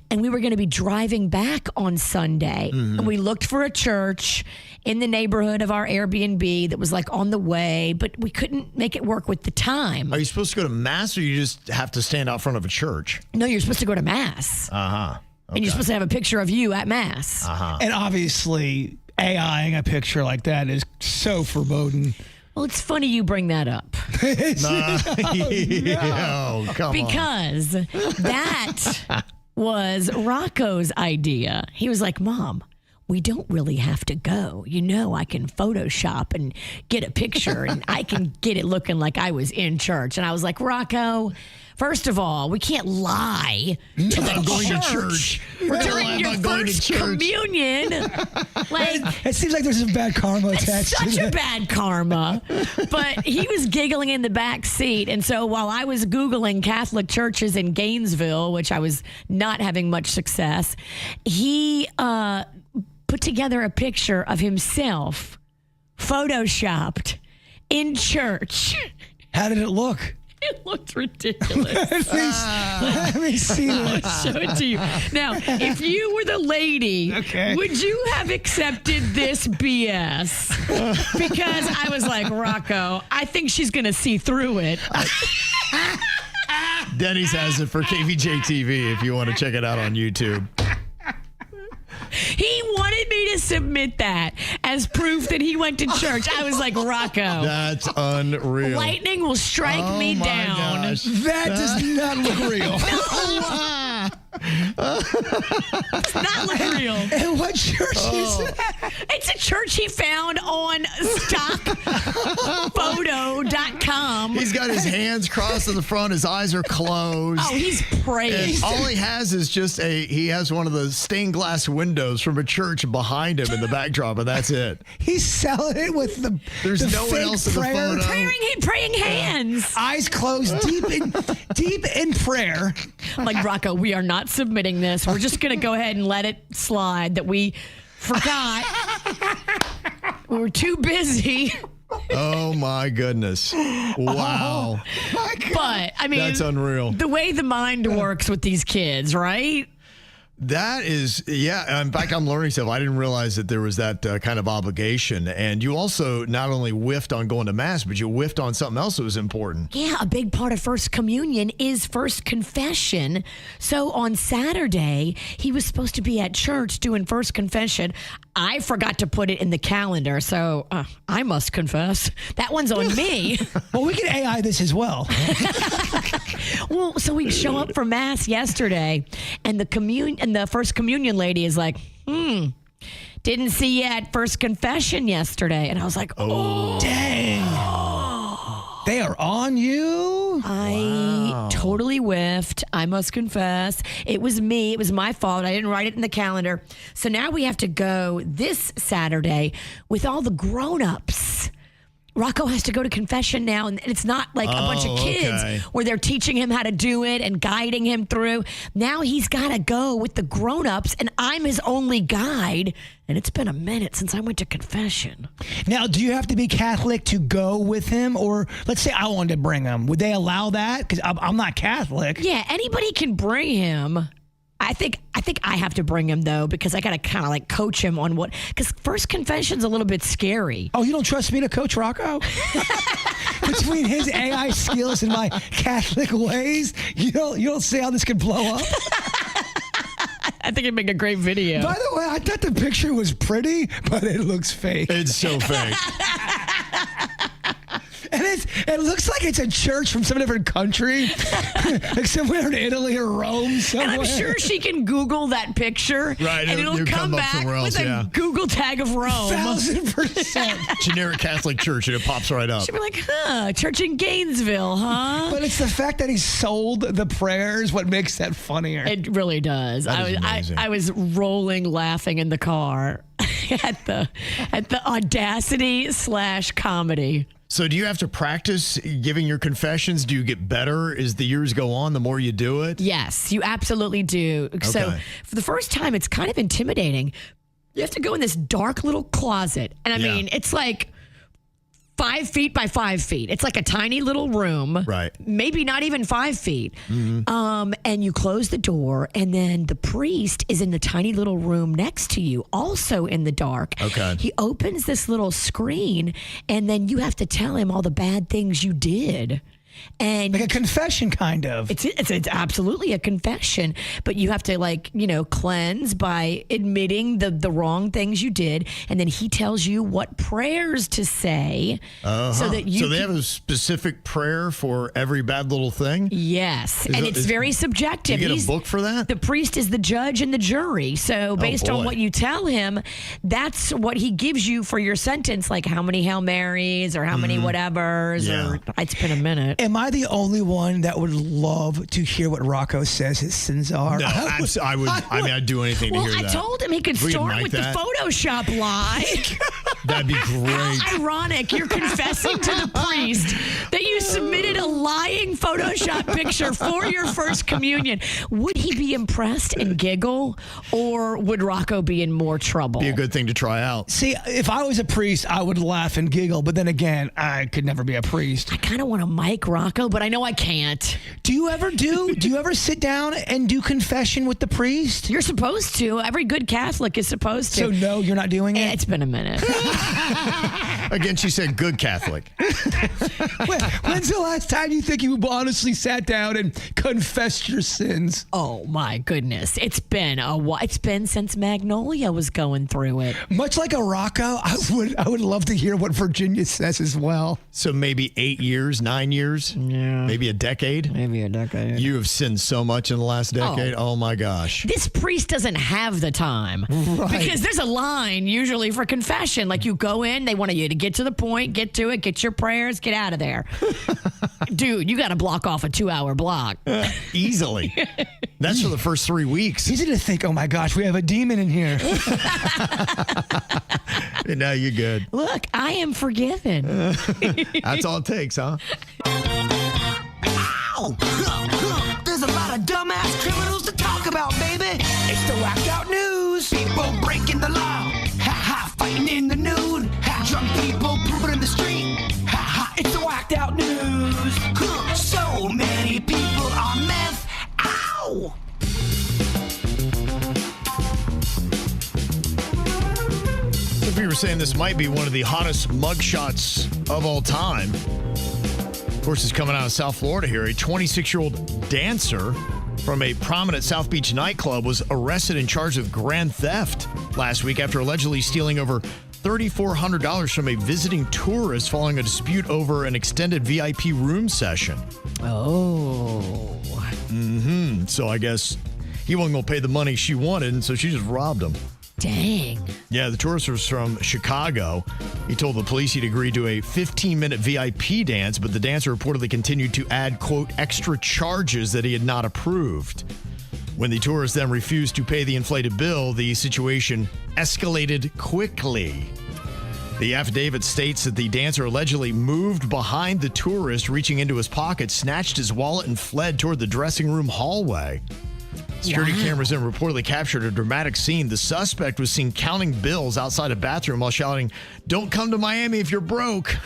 and we were going to be driving back on Sunday. And we looked for a church in the neighborhood of our Airbnb that was like on the way, but we couldn't make it work with the time. Are you supposed to go to mass, or you just have to stand out front of a church? No, you're supposed to go to mass. Okay. And you're supposed to have a picture of you at mass. And obviously, AIing a picture like that is so foreboding. Well, it's funny you bring that up. Oh, come on. Because that was Rocco's idea. He was like, Mom, we don't really have to go. You know, I can Photoshop and get a picture and I can get it looking like I was in church. And I was like, Rocco, first of all, we can't lie to the going to church. during your first communion. Like, It seems like there's some bad karma attached to such a that. bad karma. But he was giggling in the back seat. And so while I was Googling Catholic churches in Gainesville, which I was not having much success, he put together a picture of himself photoshopped in church. How did it look? It looked ridiculous. Let me see this. I'll show it to you. Now, if you were the lady, Okay. would you have accepted this BS? Because I was like, Rocco, I think she's going to see through it. Denny's has it for KVJ TV if you want to check it out on YouTube. He wanted me to submit that as proof that he went to church. I was like, Rocco, That's unreal. lightning will strike me my down. gosh. That does not look real. Does not look real. And what church is that? It's a church he found on stockphoto.com. He's got his hands crossed in the front. His eyes are closed. Oh, he's praying. And all he has is just he has one of the stained glass windows from a church behind him in the backdrop, and that's it. He's selling it with the There's the no one fake else in the prayer. photo. Praying hands. Eyes closed, deep in prayer. Like, Rocco, we are not submitting this. We're just going to go ahead and let it slide that we forgot. We were too busy. Oh, my goodness. Wow. But, I mean, That's unreal. The way the mind works with these kids, right? That is, yeah. In fact, I'm learning stuff. I didn't realize that there was that kind of obligation. And you also not only whiffed on going to mass, but you whiffed on something else that was important. Yeah, a big part of First Communion is First Confession. So on Saturday, he was supposed to be at church doing First Confession. I forgot to put it in the calendar, so I must confess. That one's on me. Well, we can AI this as well. Well, so we show up for Mass yesterday, and the First Communion lady is like, didn't see you at First Confession yesterday. And I was like, oh. Dang. They are on you? I totally whiffed. I must confess. It was me. It was my fault. I didn't write it in the calendar. So now we have to go this Saturday with all the grown-ups. Rocco has to go to confession now, and it's not like a bunch of kids where they're teaching him how to do it and guiding him through. Now he's got to go with the grown-ups, and I'm his only guide, and it's been a minute since I went to confession. Now, do you have to be Catholic to go with him? Or let's say I wanted to bring him. Would they allow that? Because I'm not Catholic. Yeah, anybody can bring him. I think I have to bring him, though, because I got to kind of like coach him on because First Confession's a little bit scary. Oh, you don't trust me to coach Rocco? Between his AI skills and my Catholic ways, you don't see how this could blow up? I think it'd make a great video. By the way, I thought the picture was pretty, but it looks fake. It's so fake. And it looks like it's a church from some different country, like somewhere in Italy or Rome somewhere. And I'm sure she can Google that picture, Right, and it'll it'll come come up back somewhere else, with a yeah. Google tag of Rome. 1,000%. Generic Catholic church, and it pops right up. She'll be like, church in Gainesville, huh? But it's the fact that he sold the prayers what makes that funnier. It really does. That is amazing. I was rolling laughing in the car at the audacity / comedy. So do you have to practice giving your confessions? Do you get better as the years go on, the more you do it? Yes, you absolutely do. So for the first time, it's kind of intimidating. You have to go in this dark little closet. And I mean, it's like 5 feet by 5 feet. It's like a tiny little room. Right. Maybe not even 5 feet. And you close the door, and then the priest is in the tiny little room next to you, also in the dark. Okay. He opens this little screen, and then you have to tell him all the bad things you did. And Like a confession, kind of. it's absolutely a confession, but you have to cleanse by admitting the wrong things you did, and then he tells you what prayers to say so that you. So they have a specific prayer for every bad little thing. Yes, and it's very subjective. You get a book for that? The priest is the judge and the jury, so based on what you tell him, that's what he gives you for your sentence, like how many Hail Marys or how many whatevers. Yeah. Or it's been a minute. Am I the only one that would love to hear what Rocco says his sins are? No, I would. I mean, I'd do anything to hear that. I told him he could We start mic with that. the Photoshop lie. That'd be great. How ironic. You're confessing to the priest that you submitted a lying Photoshop picture for your first communion. Would he be impressed and giggle, or would Rocco be in more trouble? Be a good thing to try out. See, if I was a priest, I would laugh and giggle, but then again, I could never be a priest. I kind of want to mic Rocco, but I know I can't. Do you ever sit down and do confession with the priest? You're supposed to. Every good Catholic is supposed to. So no, you're not doing it? It's been a minute. Again, she said good Catholic. When's the last time you think you honestly sat down and confessed your sins? Oh my goodness. It's been a while. It's been since Magnolia was going through it. Much like a Rocco, I would love to hear what Virginia says as well. So maybe 8 years, 9 years, maybe a decade. Maybe a decade. You have sinned so much in the last decade. Oh my gosh. This priest doesn't have the time because there's a line usually for confession. Like you go in, they want you to get to the point, get to it, get your prayers, get out of there. Dude, you got to block off a 2-hour block. Easily. That's for the first 3 weeks. Easy to think, oh my gosh, we have a demon in here. And now you're good. Look, I am forgiven. That's all it takes, huh? Ow! There's a lot of dumbass criminals to talk about, baby. It's the whacked out news. People breaking the law. Ha ha, fighting in the nude. Ha, drunk people pooping in the street. Ha ha, it's the whacked out news. So many people on meth. Ow! If we were saying this might be one of the hottest mugshots of all time. Of course, it's coming out of South Florida here. A 26-year-old dancer from a prominent South Beach nightclub was arrested and charged with grand theft last week after allegedly stealing over $3,400 from a visiting tourist following a dispute over an extended VIP room session. Oh. So I guess he wasn't going to pay the money she wanted, and so she just robbed him. Dang. Yeah, the tourist was from Chicago. He told the police he'd agreed to a 15-minute VIP dance, but the dancer reportedly continued to add, quote, extra charges that he had not approved. When the tourist then refused to pay the inflated bill, the situation escalated quickly. The affidavit states that the dancer allegedly moved behind the tourist, reaching into his pocket, snatched his wallet, and fled toward the dressing room hallway. Security cameras then reportedly captured a dramatic scene. The suspect was seen counting bills outside a bathroom while shouting, "Don't come to Miami if you're broke."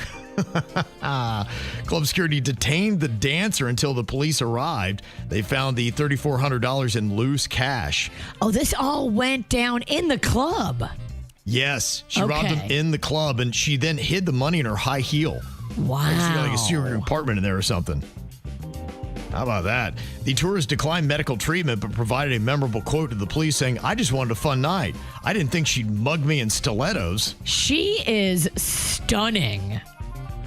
Club security detained the dancer until the police arrived. They found the $3,400 in loose cash. Oh, this all went down in the club. Yes, she robbed him in the club, and she then hid the money in her high heel. Wow. She got like a secret apartment in there or something. How about that? The tourist declined medical treatment, but provided a memorable quote to the police saying, "I just wanted a fun night. I didn't think she'd mug me in stilettos." She is stunning.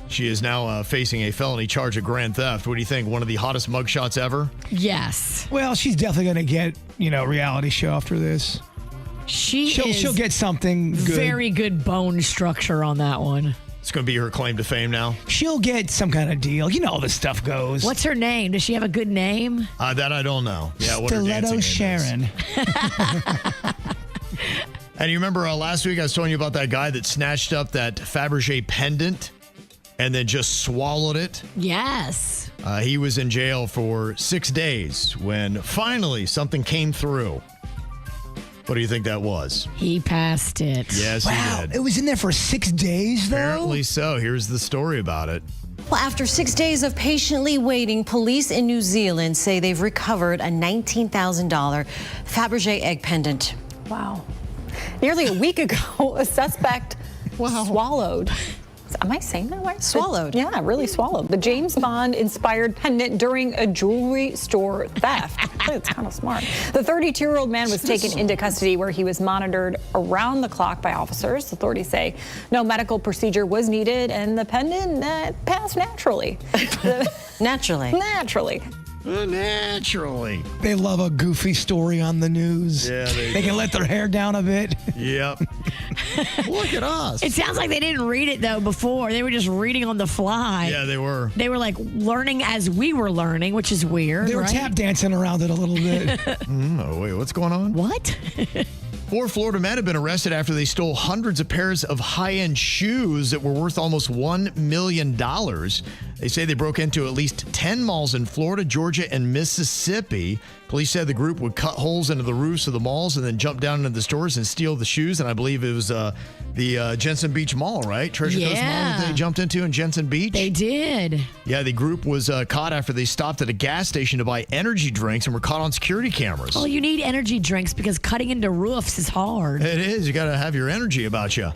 She is now facing a felony charge of grand theft. What do you think? One of the hottest mugshots ever? Yes. Well, she's definitely going to get, reality show after this. She'll get something good. Very good bone structure on that one. It's going to be her claim to fame now. She'll get some kind of deal. You know how this stuff goes. What's her name? Does she have a good name? That I don't know. Yeah, what her Stiletto dancing Sharon. name is. And you remember last week I was telling you about that guy that snatched up that Fabergé pendant and then just swallowed it? Yes. He was in jail for 6 days when finally something came through. What do you think that was? He passed it. Yes, Wow, he did. it was in there for 6 days, though? Apparently so. Here's the story about it. Well, after 6 days of patiently waiting, police in New Zealand say they've recovered a $19,000 Fabergé egg pendant. Wow. Nearly a week ago, a suspect swallowed. Am I saying that right? Swallowed. Yeah, really swallowed. The James Bond-inspired pendant during a jewelry store theft. It's kind of smart. The 32-year-old man was taken into custody where he was monitored around the clock by officers. Authorities say no medical procedure was needed and the pendant passed naturally. Naturally. Naturally. Naturally. They love a goofy story on the news. Yeah, they can let their hair down a bit. Yep. Look at us. It sounds like they didn't read it, though, before. They were just reading on the fly. Yeah, they were. They were like learning as we were learning, which is weird. They were right? tap dancing around it a little bit. Oh, wait, what's going on? What? 4 Florida men have been arrested after they stole hundreds of pairs of high-end shoes that were worth almost $1 million. They say they broke into at least 10 malls in Florida, Georgia, and Mississippi. Police said the group would cut holes into the roofs of the malls and then jump down into the stores and steal the shoes. And I believe it was the Jensen Beach Mall, right? Treasure Coast Mall that they jumped into in Jensen Beach. They did. Yeah, the group was caught after they stopped at a gas station to buy energy drinks and were caught on security cameras. Oh, you need energy drinks because cutting into roofs is hard. It is. You got to have your energy about you.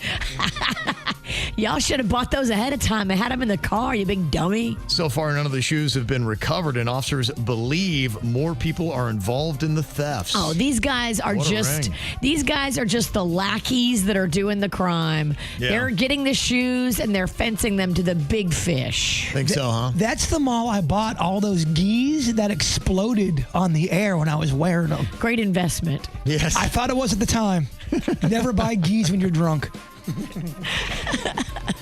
Y'all should have bought those ahead of time. They had them in the car, you big dummy. So far, none of the shoes have been recovered, and officers believe more people are involved in the thefts. Oh, these guys are What a just ring. the lackeys that are doing the crime. Yeah. They're getting the shoes and they're fencing them to the big fish. Think so, huh? That's the mall I bought all those geese that exploded on the air when I was wearing them. Great investment. Yes. I thought it was at the time. Never buy geese when you're drunk.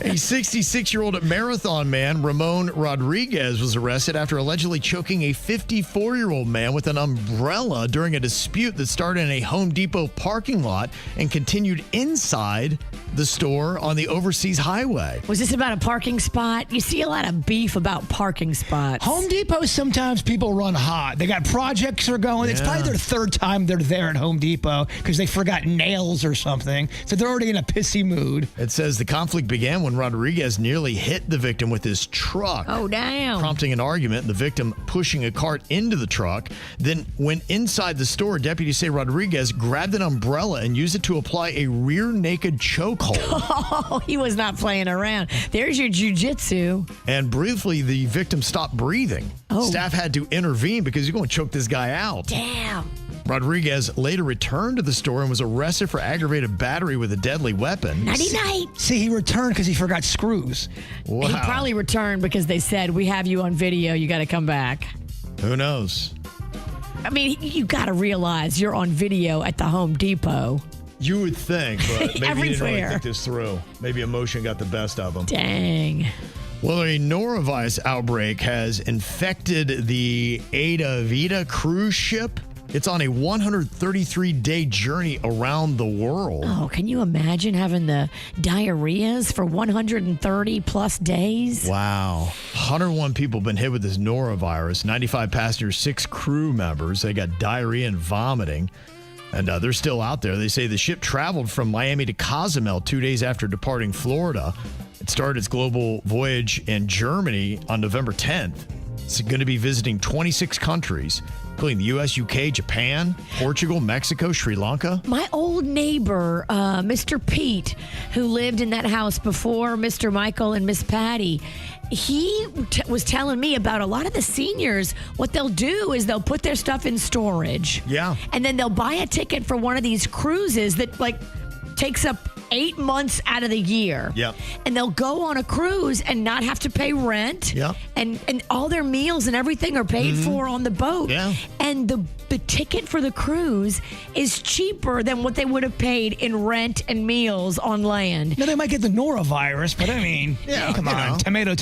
A 66-year-old marathon man, Ramon Rodriguez, was arrested after allegedly choking a 54-year-old man with an umbrella during a dispute that started in a Home Depot parking lot and continued inside the store on the overseas highway. Was this about a parking spot? You see a lot of beef about parking spots. Home Depot, sometimes people run hot. They got projects are going. It's probably their third time they're there at Home Depot because they forgot nails or something. So they're already in a pissy mood. It says the conflict began when Rodriguez nearly hit the victim with his truck. Oh, damn. Prompting an argument, the victim pushing a cart into the truck. Then when inside the store, deputies say Rodriguez grabbed an umbrella and used it to apply a rear naked chokehold. Oh, he was not playing around. There's your jujitsu. And briefly, the victim stopped breathing. Oh. Staff had to intervene because you're going to choke this guy out. Damn. Rodriguez later returned to the store and was arrested for aggravated battery with a deadly weapon. Nighty-night. See, he returned because he forgot screws. Wow. He probably returned because they said, we have you on video. You got to come back. Who knows? I mean, you got to realize you're on video at the Home Depot. You would think, but maybe he didn't really Everywhere. think this through. Maybe emotion got the best of him. Dang. Well, a norovirus outbreak has infected the Eataly cruise ship. It's on a 133-day journey around the world. Oh, can you imagine having the diarrheas for 130 plus days? Wow. 101 people have been hit with this norovirus. 95 passengers, 6 crew members. They got diarrhea and vomiting. And they're still out there. They say the ship traveled from Miami to Cozumel 2 days after departing Florida. It started its global voyage in Germany on November 10th. It's going to be visiting 26 countries, including the U.S., U.K., Japan, Portugal, Mexico, Sri Lanka. My old neighbor, Mr. Pete, who lived in that house before Mr. Michael and Miss Patty, he was telling me about a lot of the seniors. What they'll do is they'll put their stuff in storage. Yeah. And then they'll buy a ticket for one of these cruises that takes up 8 months out of the year. Yep. And they'll go on a cruise and not have to pay rent. Yep. And all their meals and everything are paid for on the boat. Yeah. And the ticket for the cruise is cheaper than what they would have paid in rent and meals on land. Now, they might get the norovirus, but I mean, come on, tomato.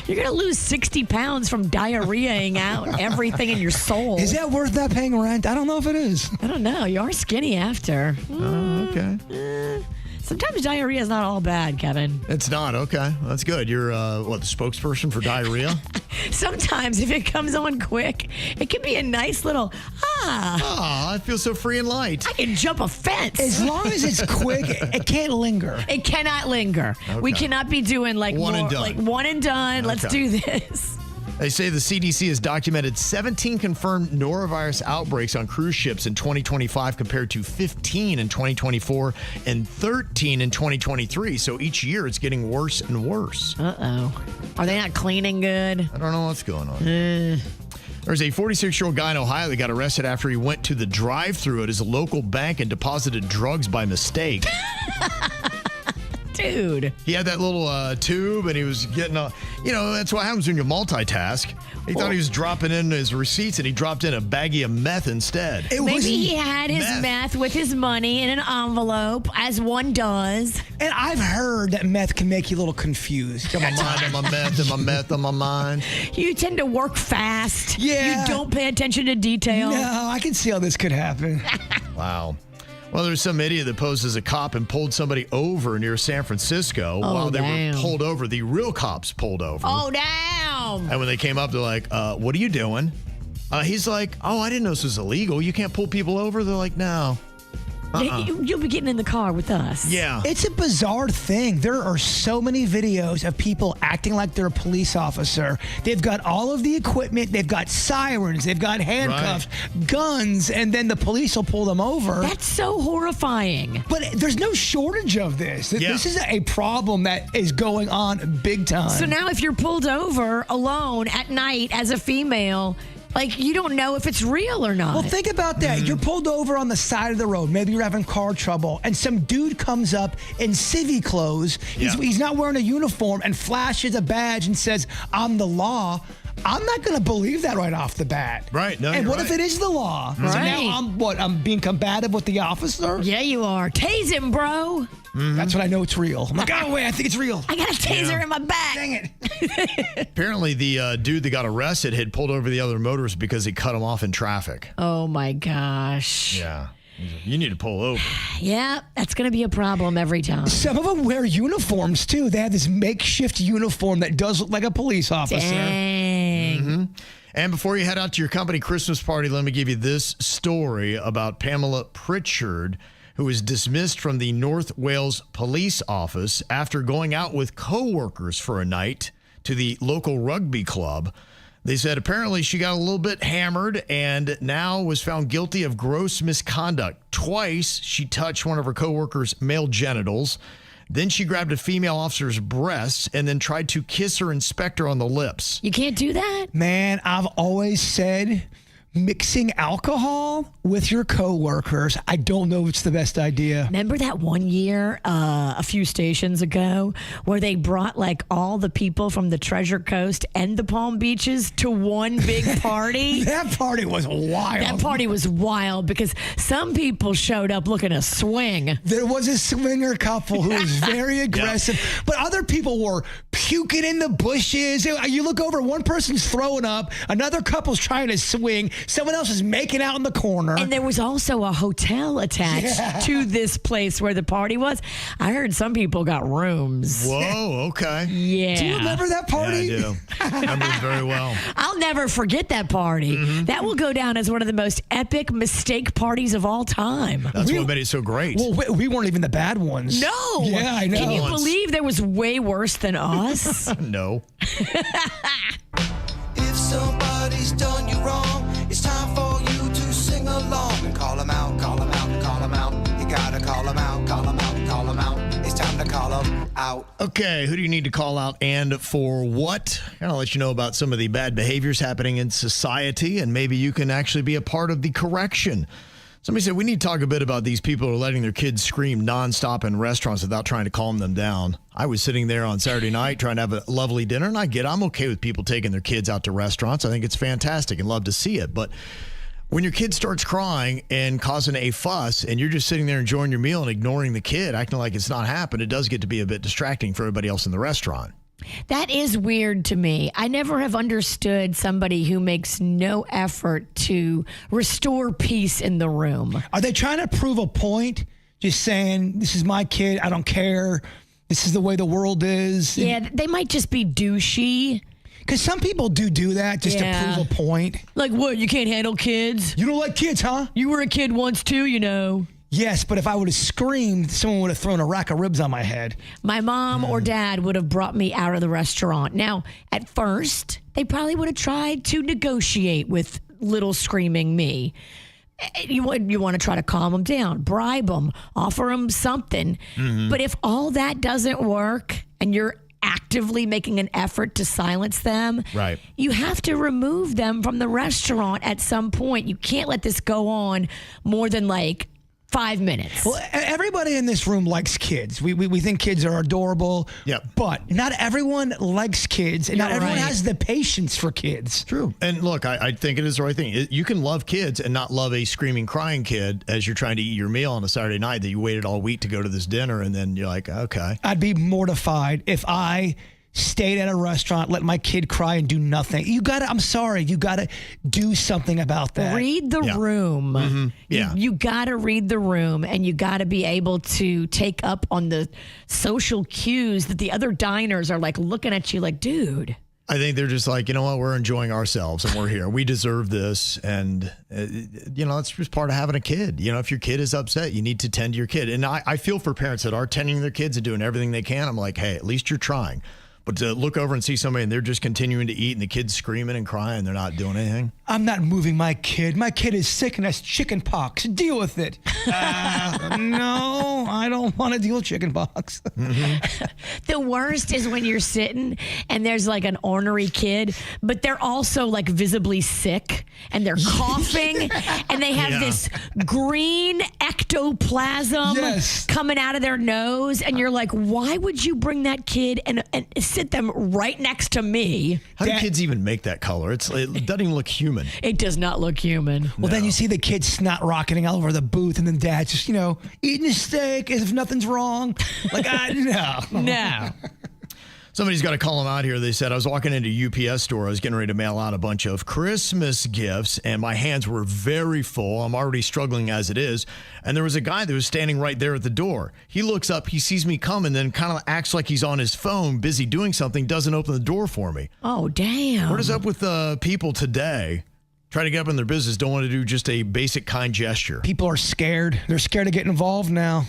You're going to lose 60 pounds from diarrheaing out everything in your soul. Is that worth that paying rent? I don't know if it is. I don't know. You are skinny after. Oh, okay. Sometimes diarrhea is not all bad, Kevin. It's not. Okay. That's good. You're, the spokesperson for diarrhea? Sometimes if it comes on quick, it can be a nice little, I feel so free and light. I can jump a fence. As long as it's quick, it can't linger. It cannot linger. We cannot be doing like One and done. like one and done. Let's do this. They say the CDC has documented 17 confirmed norovirus outbreaks on cruise ships in 2025 compared to 15 in 2024 and 13 in 2023. So each year it's getting worse and worse. Uh-oh. Are they not cleaning good? I don't know what's going on. There's a 46-year-old guy in Ohio that got arrested after he went to the drive-thru at his local bank and deposited drugs by mistake. Dude. He had that little tube, and he was getting that's what happens when you multitask. He thought he was dropping in his receipts, and he dropped in a baggie of meth instead. Maybe he had his meth with his money in an envelope, as one does. And I've heard that meth can make you a little confused. Am I mind? Am I meth? Am I meth? Am I mind? You tend to work fast. Yeah. You don't pay attention to detail. No, I can see how this could happen. Wow. Well, there's some idiot that posed as a cop and pulled somebody over near San Francisco while they were pulled over. The real cops pulled over. Oh, damn. And when they came up, they're like, what are you doing? He's like, I didn't know this was illegal. You can't pull people over. They're like, no. You'll be getting in the car with us. Yeah. It's a bizarre thing. There are so many videos of people acting like they're a police officer. They've got all of the equipment. They've got sirens. They've got handcuffs, guns, and then the police will pull them over. That's so horrifying. But there's no shortage of this. Yeah. This is a problem that is going on big time. So now if you're pulled over alone at night as a female, like, you don't know if it's real or not. Well, think about that. You're pulled over on the side of the road. Maybe you're having car trouble, and some dude comes up in civvy clothes. He's not wearing a uniform and flashes a badge and says, "I'm the law." I'm not going to believe that right off the bat. Right. No, and what if it is the law? So now I'm being combative with the officer? Yeah, you are. Tase him, bro. That's when I know it's real. I'm like, oh, wait, I think it's real. I got a taser in my back. Dang it. Apparently, the dude that got arrested had pulled over the other motorist because he cut him off in traffic. Oh, my gosh. Yeah. You need to pull over. Yeah, that's going to be a problem every time. Some of them wear uniforms, too. They have this makeshift uniform that does look like a police officer. Dang. And before you head out to your company Christmas party, let me give you this story about Pamela Pritchard, who was dismissed from the North Wales Police Office after going out with co-workers for a night to the local rugby club. They said apparently she got a little bit hammered and now was found guilty of gross misconduct. Twice, she touched one of her co-workers' male genitals. Then she grabbed a female officer's breasts and then tried to kiss her inspector on the lips. You can't do that? Man, I've always said mixing alcohol with your coworkers, I don't know if it's the best idea. Remember that one year, a few stations ago, where they brought like all the people from the Treasure Coast and the Palm Beaches to one big party? That party was wild. That party was wild because some people showed up looking to swing. There was a swinger couple who was very aggressive, but other people were puking in the bushes. You look over, one person's throwing up, another couple's trying to swing, someone else is making out in the corner. And there was also a hotel attached to this place where the party was. I heard some people got rooms. Whoa, okay. Yeah. Do you remember that party? Yeah, I do. I remember it very well. I'll never forget that party. That will go down as one of the most epic mistake parties of all time. That's what made it so great. Well, we weren't even the bad ones. No. Yeah, I know. Can you believe there was way worse than us? No. If somebody's done you wrong, it's time for you to sing along and call them out, call them out, call them out. You gotta call them out, call them out, call them out. It's time to call them out. Okay, who do you need to call out and for what? I'll let you know about some of the bad behaviors happening in society, and maybe you can actually be a part of the correction. Somebody said we need to talk a bit about these people who are letting their kids scream nonstop in restaurants without trying to calm them down. I was sitting there on Saturday night trying to have a lovely dinner, and I'm okay with people taking their kids out to restaurants. I think it's fantastic and love to see it. But when your kid starts crying and causing a fuss and you're just sitting there enjoying your meal and ignoring the kid, acting like it's not happened, it does get to be a bit distracting for everybody else in the restaurant. That is weird to me. I never have understood somebody who makes no effort to restore peace in the room. Are they trying to prove a point just saying, this is my kid. I don't care. This is the way the world is. Yeah, they might just be douchey. Because some people do that just to prove a point. Like, what, you can't handle kids? You don't like kids, huh? You were a kid once too, you know. Yes, but if I would have screamed, someone would have thrown a rack of ribs on my head. My mom or dad would have brought me out of the restaurant. Now, at first, they probably would have tried to negotiate with little screaming me. You want to try to calm them down, bribe them, offer them something. But if all that doesn't work and you're actively making an effort to silence them, right, you have to remove them from the restaurant at some point. You can't let this go on more than like 5 minutes. Well, everybody in this room likes kids. We think kids are adorable. Yep. But not everyone likes kids, and not everyone has the patience for kids. True. And look, I think it is the right thing. You can love kids and not love a screaming, crying kid as you're trying to eat your meal on a Saturday night that you waited all week to go to this dinner, and then you're like, okay. I'd be mortified if I stayed at a restaurant, let my kid cry and do nothing. I'm sorry, you gotta do something about that. Read the room. Yeah. You gotta read the room, and you gotta be able to take up on the social cues that the other diners are like looking at you like, dude. I think they're just like, you know what, we're enjoying ourselves and we're here. We deserve this. And, it's just part of having a kid. If your kid is upset, you need to tend to your kid. And I feel for parents that are tending their kids and doing everything they can. I'm like, hey, at least you're trying. But to look over and see somebody and they're just continuing to eat and the kid's screaming and crying, they're not doing anything. I'm not moving my kid. My kid is sick and has chicken pox. Deal with it. No, I don't want to deal with chicken pox. The worst is when you're sitting and there's like an ornery kid, but they're also like visibly sick and they're coughing and they have this green ectoplasm coming out of their nose. And you're like, why would you bring that kid and sit them right next to me? How do kids even make that color? It doesn't even look human. It does not look human. Well, then you see the kid snot rocketing all over the booth, and then dad's just, eating his steak as if nothing's wrong. Like, no. Somebody's got to call them out here. They said, I was walking into a UPS store. I was getting ready to mail out a bunch of Christmas gifts, and my hands were very full. I'm already struggling as it is. And there was a guy that was standing right there at the door. He looks up, he sees me come, and then kind of acts like he's on his phone, busy doing something, doesn't open the door for me. Oh, damn. What is up with people today? Try to get up in their business, don't want to do just a basic kind gesture. People are scared. They're scared to get involved now.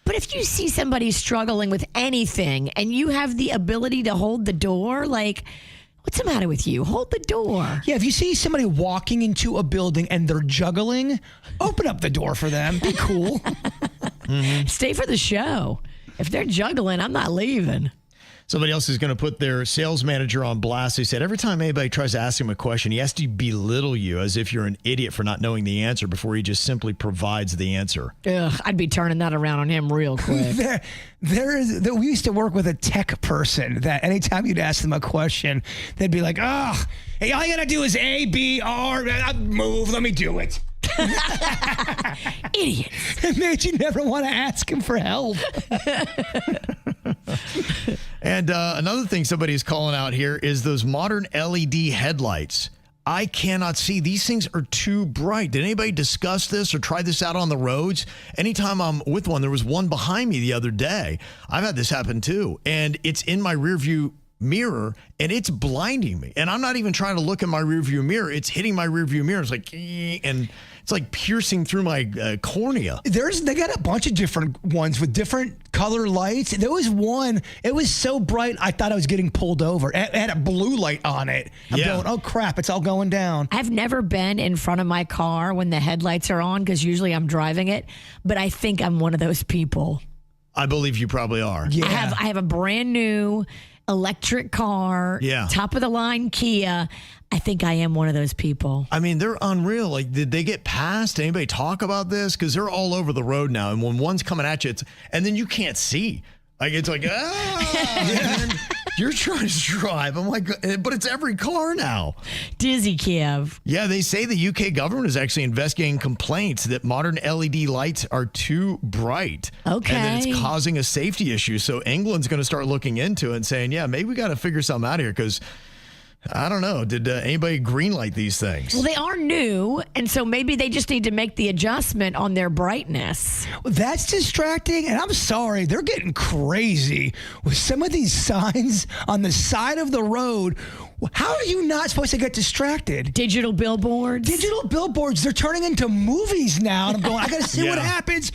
But if you see somebody struggling with anything and you have the ability to hold the door, like, what's the matter with you? Hold the door. Yeah, if you see somebody walking into a building and they're juggling, open up the door for them. Be cool. Stay for the show. If they're juggling, I'm not leaving. Somebody else is going to put their sales manager on blast. They said every time anybody tries to ask him a question, he has to belittle you as if you're an idiot for not knowing the answer before he just simply provides the answer. Ugh, I'd be turning that around on him real quick. We used to work with a tech person that anytime you'd ask them a question, they'd be like, hey, all you got to do is A, B, R, move, let me do it. Idiots. It made you never want to ask him for help. And another thing somebody's calling out here is those modern LED headlights. I cannot see. These things are too bright. Did anybody discuss this or try this out on the roads? Anytime I'm with one, there was one behind me the other day. I've had this happen too. And it's in my rearview mirror and it's blinding me. And I'm not even trying to look in my rearview mirror. It's hitting my rearview mirror. It's like, and it's like piercing through my cornea. They got a bunch of different ones with different color lights. There was one, it was so bright, I thought I was getting pulled over. It had a blue light on it. I'm going, oh crap, it's all going down. I've never been in front of my car when the headlights are on because usually I'm driving it, but I think I'm one of those people. I believe you probably are. Yeah. I have a brand new electric car, top of the line Kia. I think I am one of those people. I mean, they're unreal. Like, did they get past? Anybody talk about this? Because they're all over the road now. And when one's coming at you, and then you can't see. Like, it's like, you're trying to drive. I'm like, but it's every car now. Dizzy, Kiev. Yeah, they say the UK government is actually investigating complaints that modern LED lights are too bright. Okay. And that it's causing a safety issue. So England's going to start looking into it and saying, yeah, maybe we got to figure something out here because I don't know. Did anybody greenlight these things? Well, they are new, and so maybe they just need to make the adjustment on their brightness. That's distracting, and I'm sorry, they're getting crazy with some of these signs on the side of the road. How are you not supposed to get distracted? Digital billboards. Digital billboards, they're turning into movies now. And I'm going, I got to see what happens.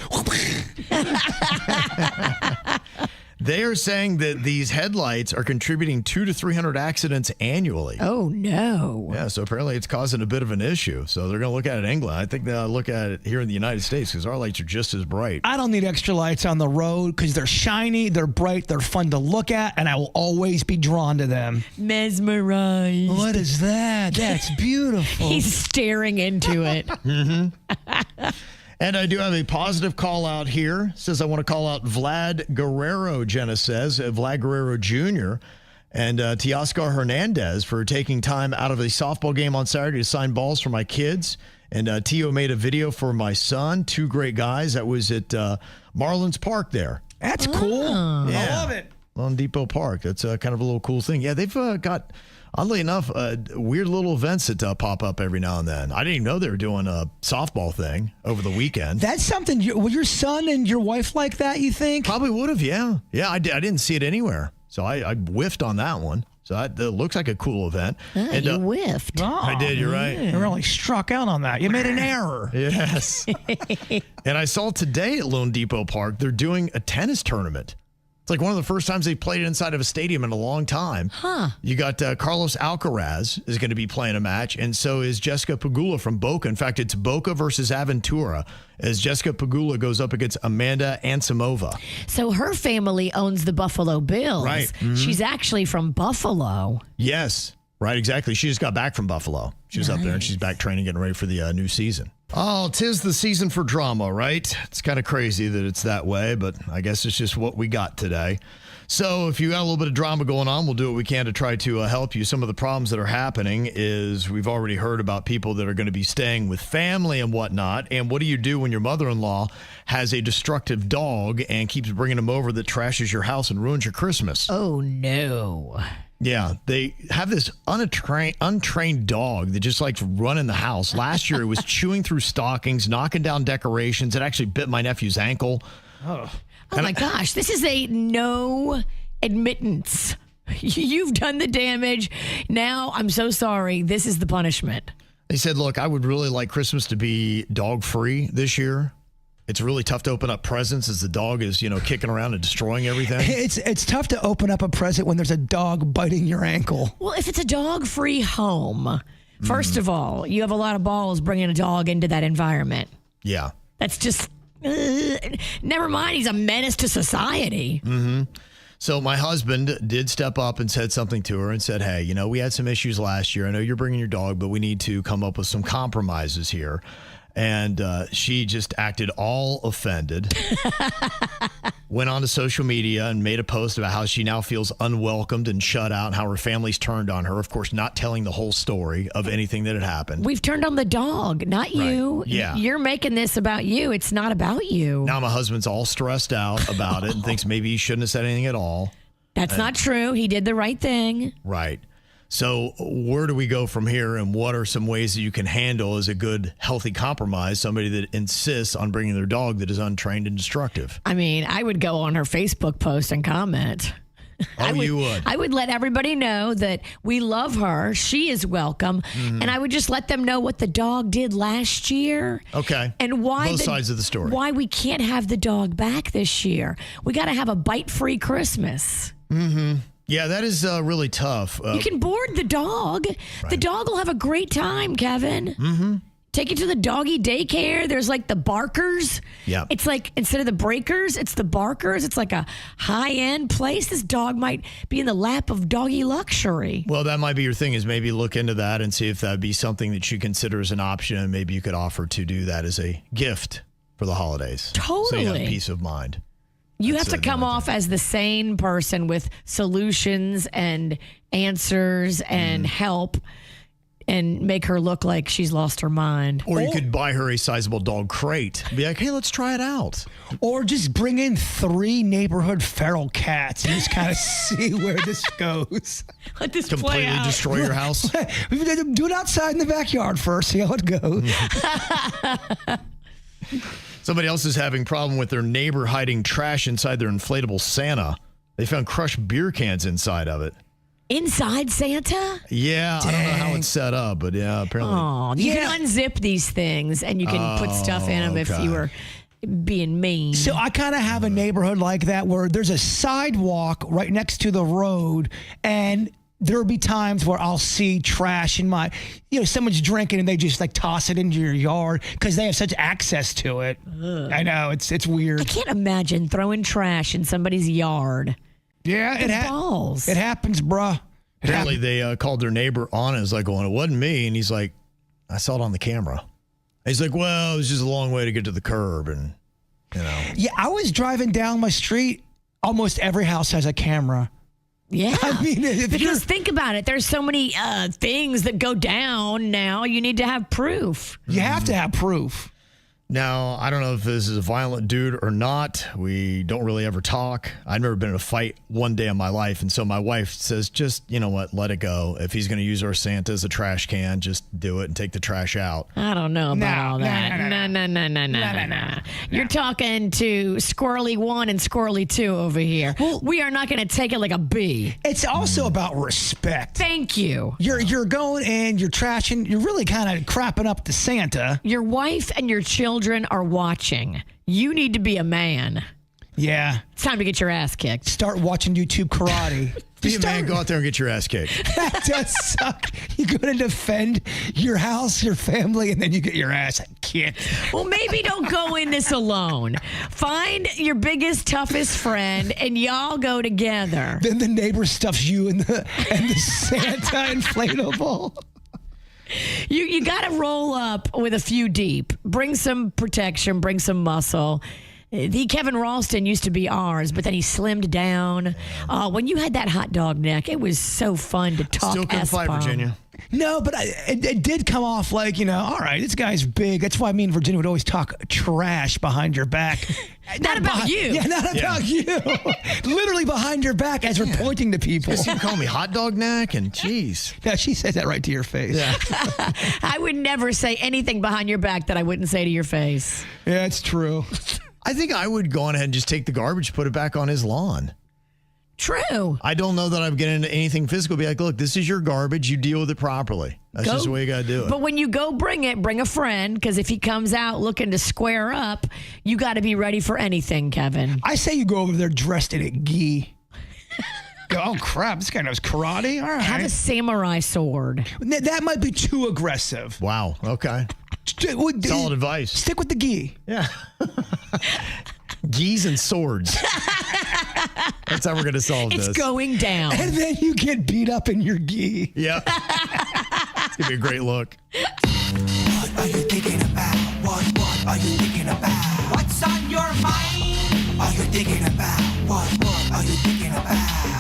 They are saying that these headlights are contributing 200 to 300 accidents annually. Oh, no. Yeah, so apparently it's causing a bit of an issue. So they're going to look at it in England. I think they'll look at it here in the United States because our lights are just as bright. I don't need extra lights on the road because they're shiny, they're bright, they're fun to look at, and I will always be drawn to them. Mesmerized. What is that? That's beautiful. He's staring into it. And I do have a positive call out here. It says I want to call out Vlad Guerrero, Jenna says, Vlad Guerrero Jr. and Teoscar Hernandez for taking time out of a softball game on Saturday to sign balls for my kids. And Tio made a video for my son. 2 great guys. That was at Marlins Park there. That's cool. Yeah. I love it. On Depot Park. That's kind of a little cool thing. Yeah, they've got, oddly enough, weird little events that pop up every now and then. I didn't even know they were doing a softball thing over the weekend. That's something. Will your son and your wife like that, you think? Probably would have, yeah. Yeah, I didn't see it anywhere. So I whiffed on that one. So that looks like a cool event. And, you whiffed. Oh, I did, you're right. You really struck out on that. You made an error. Yes. And I saw today at Lone Depot Park, they're doing a tennis tournament. It's like one of the first times they played inside of a stadium in a long time. Huh. You got Carlos Alcaraz is going to be playing a match, and so is Jessica Pegula from Boca. In fact, it's Boca versus Aventura as Jessica Pegula goes up against Amanda Anisimova. So her family owns the Buffalo Bills. Right. Mm-hmm. She's actually from Buffalo. Yes, right, exactly. She just got back from Buffalo. She was up there, and she's back training, getting ready for the new season. Oh, 'tis the season for drama, right? It's kind of crazy that it's that way, but I guess it's just what we got today. So if you got a little bit of drama going on, we'll do what we can to try to help you. Some of the problems that are happening is we've already heard about people that are going to be staying with family and whatnot. And what do you do when your mother-in-law has a destructive dog and keeps bringing them over that trashes your house and ruins your Christmas? Oh, no. Yeah, they have this untrained dog that just likes running the house. Last year, it was chewing through stockings, knocking down decorations. It actually bit my nephew's ankle. Oh my gosh, this is a no admittance. You've done the damage. Now, I'm so sorry. This is the punishment. They said, look, I would really like Christmas to be dog-free this year. It's really tough to open up presents as the dog is, kicking around and destroying everything. It's tough to open up a present when there's a dog biting your ankle. Well, if it's a dog-free home, first of all, you have a lot of balls bringing a dog into that environment. Yeah. That's just, never mind, he's a menace to society. Mm-hmm. So my husband did step up and said something to her and said, hey, we had some issues last year. I know you're bringing your dog, but we need to come up with some compromises here. And she just acted all offended, went on to social media and made a post about how she now feels unwelcomed and shut out and how her family's turned on her, of course, not telling the whole story of anything that had happened. We've turned on the dog, not you. Right. Yeah. You're making this about you. It's not about you. Now my husband's all stressed out about it and thinks maybe he shouldn't have said anything at all. That's not true. He did the right thing. Right. So where do we go from here, and what are some ways that you can handle as a good, healthy compromise somebody that insists on bringing their dog that is untrained and destructive? I mean, I would go on her Facebook post and comment. Oh, you would? I would let everybody know that we love her. She is welcome. Mm-hmm. And I would just let them know what the dog did last year. Okay. And why both sides of the story. Why we can't have the dog back this year. We got to have a bite-free Christmas. Mm-hmm. Yeah, that is really tough. You can board the dog. Right. The dog will have a great time, Kevin. Mm-hmm. Take it to the doggy daycare. There's like the barkers. Yeah. It's like, instead of the breakers, it's the barkers. It's like a high-end place. This dog might be in the lap of doggy luxury. Well, that might be your thing, is maybe look into that and see if that'd be something that you consider as an option. And maybe you could offer to do that as a gift for the holidays. Totally. So you have peace of mind. You have to come off as the sane person with solutions and answers and help. and make her look like she's lost her mind. Or you could buy her a sizable dog crate. Be like, hey, let's try it out. Or just bring in 3 neighborhood feral cats and just kind of see where this goes. Let this play Completely out. destroy your house. Do it outside in the backyard first, see how it goes. Somebody else is having problem with their neighbor hiding trash inside their inflatable Santa. They found crushed beer cans inside of it. Inside Santa? Yeah, I don't know how it's set up, but yeah, apparently. Oh, you can unzip these things and you can put stuff in them if you were being mean. So I kind of have a neighborhood like that where there's a sidewalk right next to the road, and there'll be times where I'll see trash in my, someone's drinking and they just like toss it into your yard because they have such access to it. Ugh. I know, it's weird. I can't imagine throwing trash in somebody's yard. Yeah, it happens, bruh. Apparently, they called their neighbor on it. It's like, well, it wasn't me. And he's like, I saw it on the camera. And he's like, well, it was just a long way to get to the curb. And, Yeah, I was driving down my street. Almost every house has a camera. Yeah. I mean, because think about it. There's so many things that go down now. You need to have proof. You have to have proof. Now, I don't know if this is a violent dude or not. We don't really ever talk. I've never been in a fight one day in my life. And so my wife says, just, you know what, let it go. If he's going to use our Santa as a trash can, just do it and take the trash out. I don't know about all that. No. You're talking to Squirrely 1 and Squirrely 2 over here. Well, we are not going to take it like a bee. It's also about respect. Thank you. You're going and you're trashing. You're really kind of crapping up to Santa. Your wife and your children are watching. You need to be a man. Yeah. It's time to get your ass kicked. Start watching YouTube karate. Be a man, go out there and get your ass kicked. That does suck. You go to defend your house, your family, and then you get your ass kicked. Well, maybe don't go in this alone. Find your biggest, toughest friend, and y'all go together. Then the neighbor stuffs you in the Santa inflatable. You got to roll up with a few deep. Bring some protection. Bring some muscle. Kevin Ralston used to be ours, but then he slimmed down. When you had that hot dog neck, it was so fun to talk. Still couldn't fight, Virginia. No, but it did come off like, all right, this guy's big. That's why me and Virginia would always talk trash behind your back. Not about you. Yeah, not about you. Literally behind your back as we're pointing to people. You call me hot dog neck and jeez. Yeah, she says that right to your face. Yeah. I would never say anything behind your back that I wouldn't say to your face. Yeah, it's true. I think I would go on ahead and just take the garbage, put it back on his lawn. True. I don't know that I'd get into anything physical. Be like, look, this is your garbage. You deal with it properly. That's just the way you got to do it. But when you go bring a friend, because if he comes out looking to square up, you got to be ready for anything, Kevin. I say you go over there dressed in a gi. Oh, crap. This guy knows karate? All right. Have a samurai sword. That might be too aggressive. Wow. Okay. Solid advice. Stick with the gi. Yeah. Gis and swords. That's how we're going to solve this. It's going down. And then you get beat up in your gi. Yeah. It's going to be a great look. What are you thinking about? What are you thinking about? What's on your mind? Are you thinking about? What are you thinking about?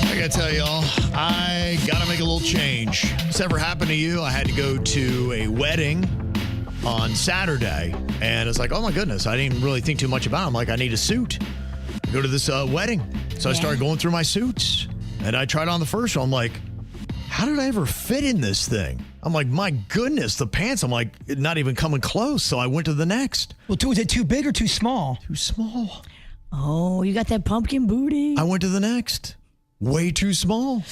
I got to tell y'all, I got to make a little change. This ever happened to you? I had to go to a wedding on Saturday, and it's like, oh my goodness, I didn't really think too much about it. I'm like, I need a suit. Go to this wedding. So I started going through my suits, and I tried on the first one. I'm like, how did I ever fit in this thing? I'm like, my goodness, the pants, I'm like, not even coming close. So I went to the next. Well, was it too big or too small? Too small. Oh, you got that pumpkin booty. I went to the next. Way too small.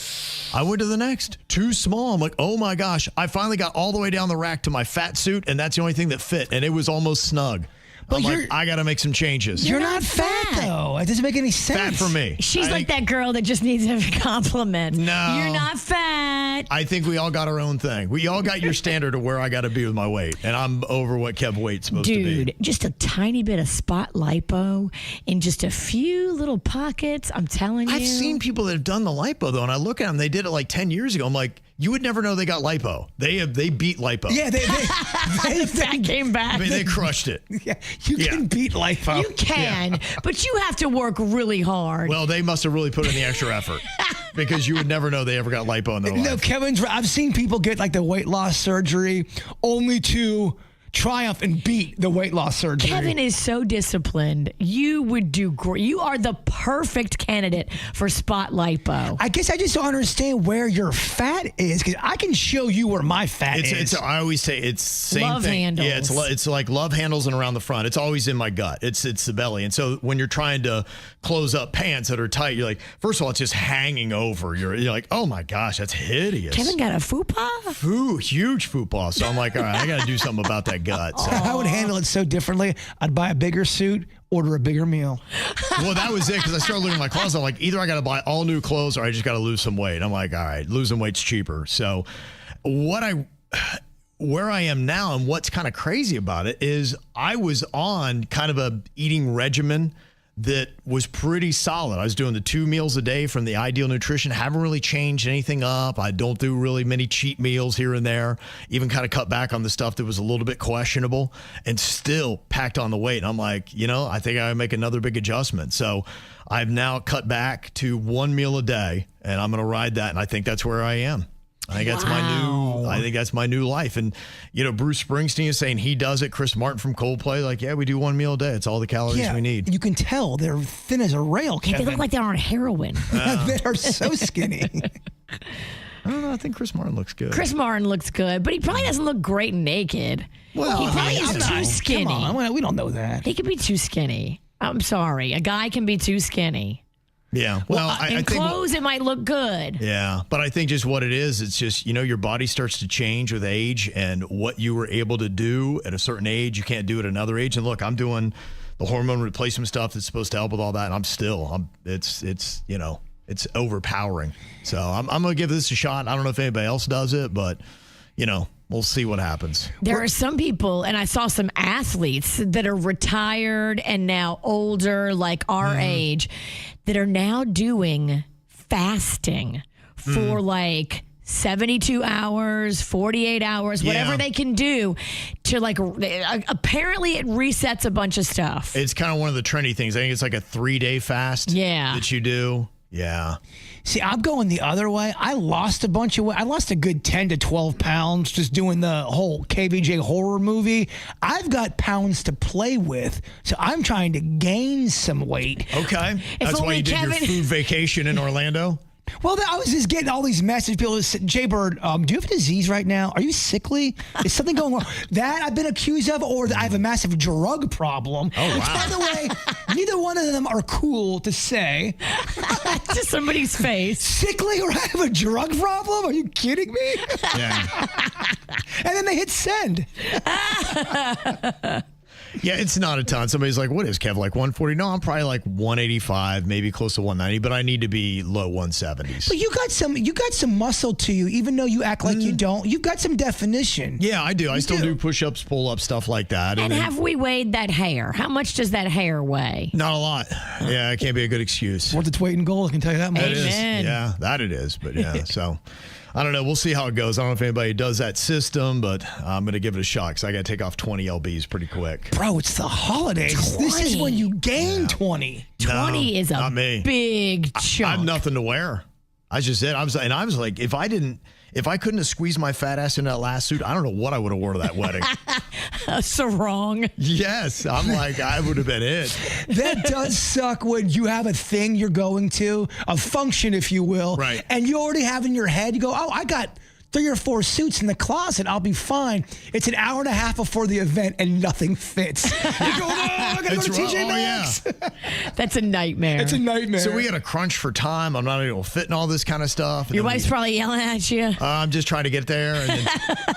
I went to the next. Too small. I'm like, oh my gosh. I finally got all the way down the rack to my fat suit, and that's the only thing that fit, and it was almost snug. But I'm like, I got to make some changes. You're not fat, though. It doesn't make any sense. Fat for me. She's like that girl that just needs a compliment. No. You're not fat. I think we all got our own thing. We all got your standard of where I got to be with my weight, and I'm over what Kev weight's supposed to be. Dude, just a tiny bit of spot lipo in just a few little pockets. I'm telling you. I've seen people that have done the lipo, though, and I look at them, they did it like 10 years ago. I'm like, you would never know they got lipo. They beat lipo. Yeah, That came back. I mean, they crushed it. Yeah, you can beat lipo. You can, but you have to work really hard. Well, they must have really put in the extra effort because you would never know they ever got lipo in their life. No, Kevin's right. I've seen people get like the weight loss surgery only to triumph and beat the weight loss surgery. Kevin is so disciplined. You would do great. You are the perfect candidate for spot lipo. I guess I just don't understand where your fat is, because I can show you where my fat is. I always say it's same Love thing. handles. Yeah, it's like love handles and around the front. It's always in my gut. It's the belly. And so when you're trying to close up pants that are tight, you're like, first of all, it's just hanging over. You're like, oh my gosh, that's hideous. Kevin got a fupa? Huge fupa. So I'm like, all right, I got to do something about that gut. So. I would handle it so differently. I'd buy a bigger suit, order a bigger meal. Well, that was it, because I started looking at my closet. I'm like, either I got to buy all new clothes or I just got to lose some weight. I'm like, all right, losing weight's cheaper. So where I am now and what's kind of crazy about it is I was on kind of a eating regimen that was pretty solid. I was doing the 2 meals a day from the Ideal Nutrition. Haven't really changed anything up. I don't do really many cheat meals here and there. Even kind of cut back on the stuff that was a little bit questionable and still packed on the weight. And I'm like, I think I would make another big adjustment. So I've now cut back to 1 meal a day, and I'm going to ride that. And I think that's where I am. I think that's my new life. And, Bruce Springsteen is saying he does it. Chris Martin from Coldplay, like, yeah, we do 1 meal a day. It's all the calories we need. You can tell they're thin as a rail, Kevin. They look like they're on heroin. They are so skinny. I don't know. I think Chris Martin looks good. Chris Martin looks good, but he probably doesn't look great naked. Well, he probably is too skinny. Come on, we don't know that. He could be too skinny. I'm sorry. A guy can be too skinny. Yeah. Well, I think clothes, it might look good. Yeah. But I think just what it is, it's just, your body starts to change with age, and what you were able to do at a certain age, you can't do at another age. And look, I'm doing the hormone replacement stuff that's supposed to help with all that. And it's overpowering. So I'm going to give this a shot. I don't know if anybody else does it, but, we'll see what happens. There are some people, and I saw some athletes that are retired and now older, like our age, that are now doing fasting for like 72 hours, 48 hours, whatever they can do to apparently it resets a bunch of stuff. It's kind of one of the trendy things. I think it's like a 3-day fast that you do. Yeah. See, I'm going the other way. I lost a bunch of weight. I lost a good 10 to 12 pounds just doing the whole KVJ horror movie. I've got pounds to play with, so I'm trying to gain some weight. Okay. That's why you did your food vacation in Orlando? Well, I was just getting all these messages. People just said, Jbird, do you have a disease right now? Are you sickly? Is something going on? That I've been accused of, or I have a massive drug problem. Oh, wow. Which, by the way, neither one of them are cool to say. To somebody's face. Sickly or I have a drug problem? Are you kidding me? Yeah. And then they hit send. Yeah, it's not a ton. Somebody's like, what is Kev, like 140? No, I'm probably like 185, maybe close to 190, but I need to be low 170s. But you got some muscle to you, even though you act like you don't. You've got some definition. Yeah, I do. I still do push-ups, pull-ups, stuff like that. And have we weighed that hair? How much does that hair weigh? Not a lot. Yeah, it can't be a good excuse. Worth its weight in gold, I can tell you that much. It is. Yeah, that it is. But yeah, so I don't know. We'll see how it goes. I don't know if anybody does that system, but I'm going to give it a shot because I got to take off 20 lbs pretty quick. Bro, it's the holidays. 20. This is when you gain 20. 20 is a big chunk. I have nothing to wear. I just said, I was like, if I couldn't have squeezed my fat ass in that last suit, I don't know what I would have worn to that wedding. A sarong. Yes. I'm like, I would have been it. That does suck when you have a thing you're going to, a function, if you will. Right. And you already have in your head, you go, oh, I got 3 or 4 suits in the closet. I'll be fine. It's an hour and a half before the event and nothing fits. You go, oh, I got to go to TJ Maxx. Yeah. That's a nightmare. It's a nightmare. So we got to crunch for time. I'm not able to fit in all this kind of stuff. Your wife's probably yelling at you. I'm just trying to get there.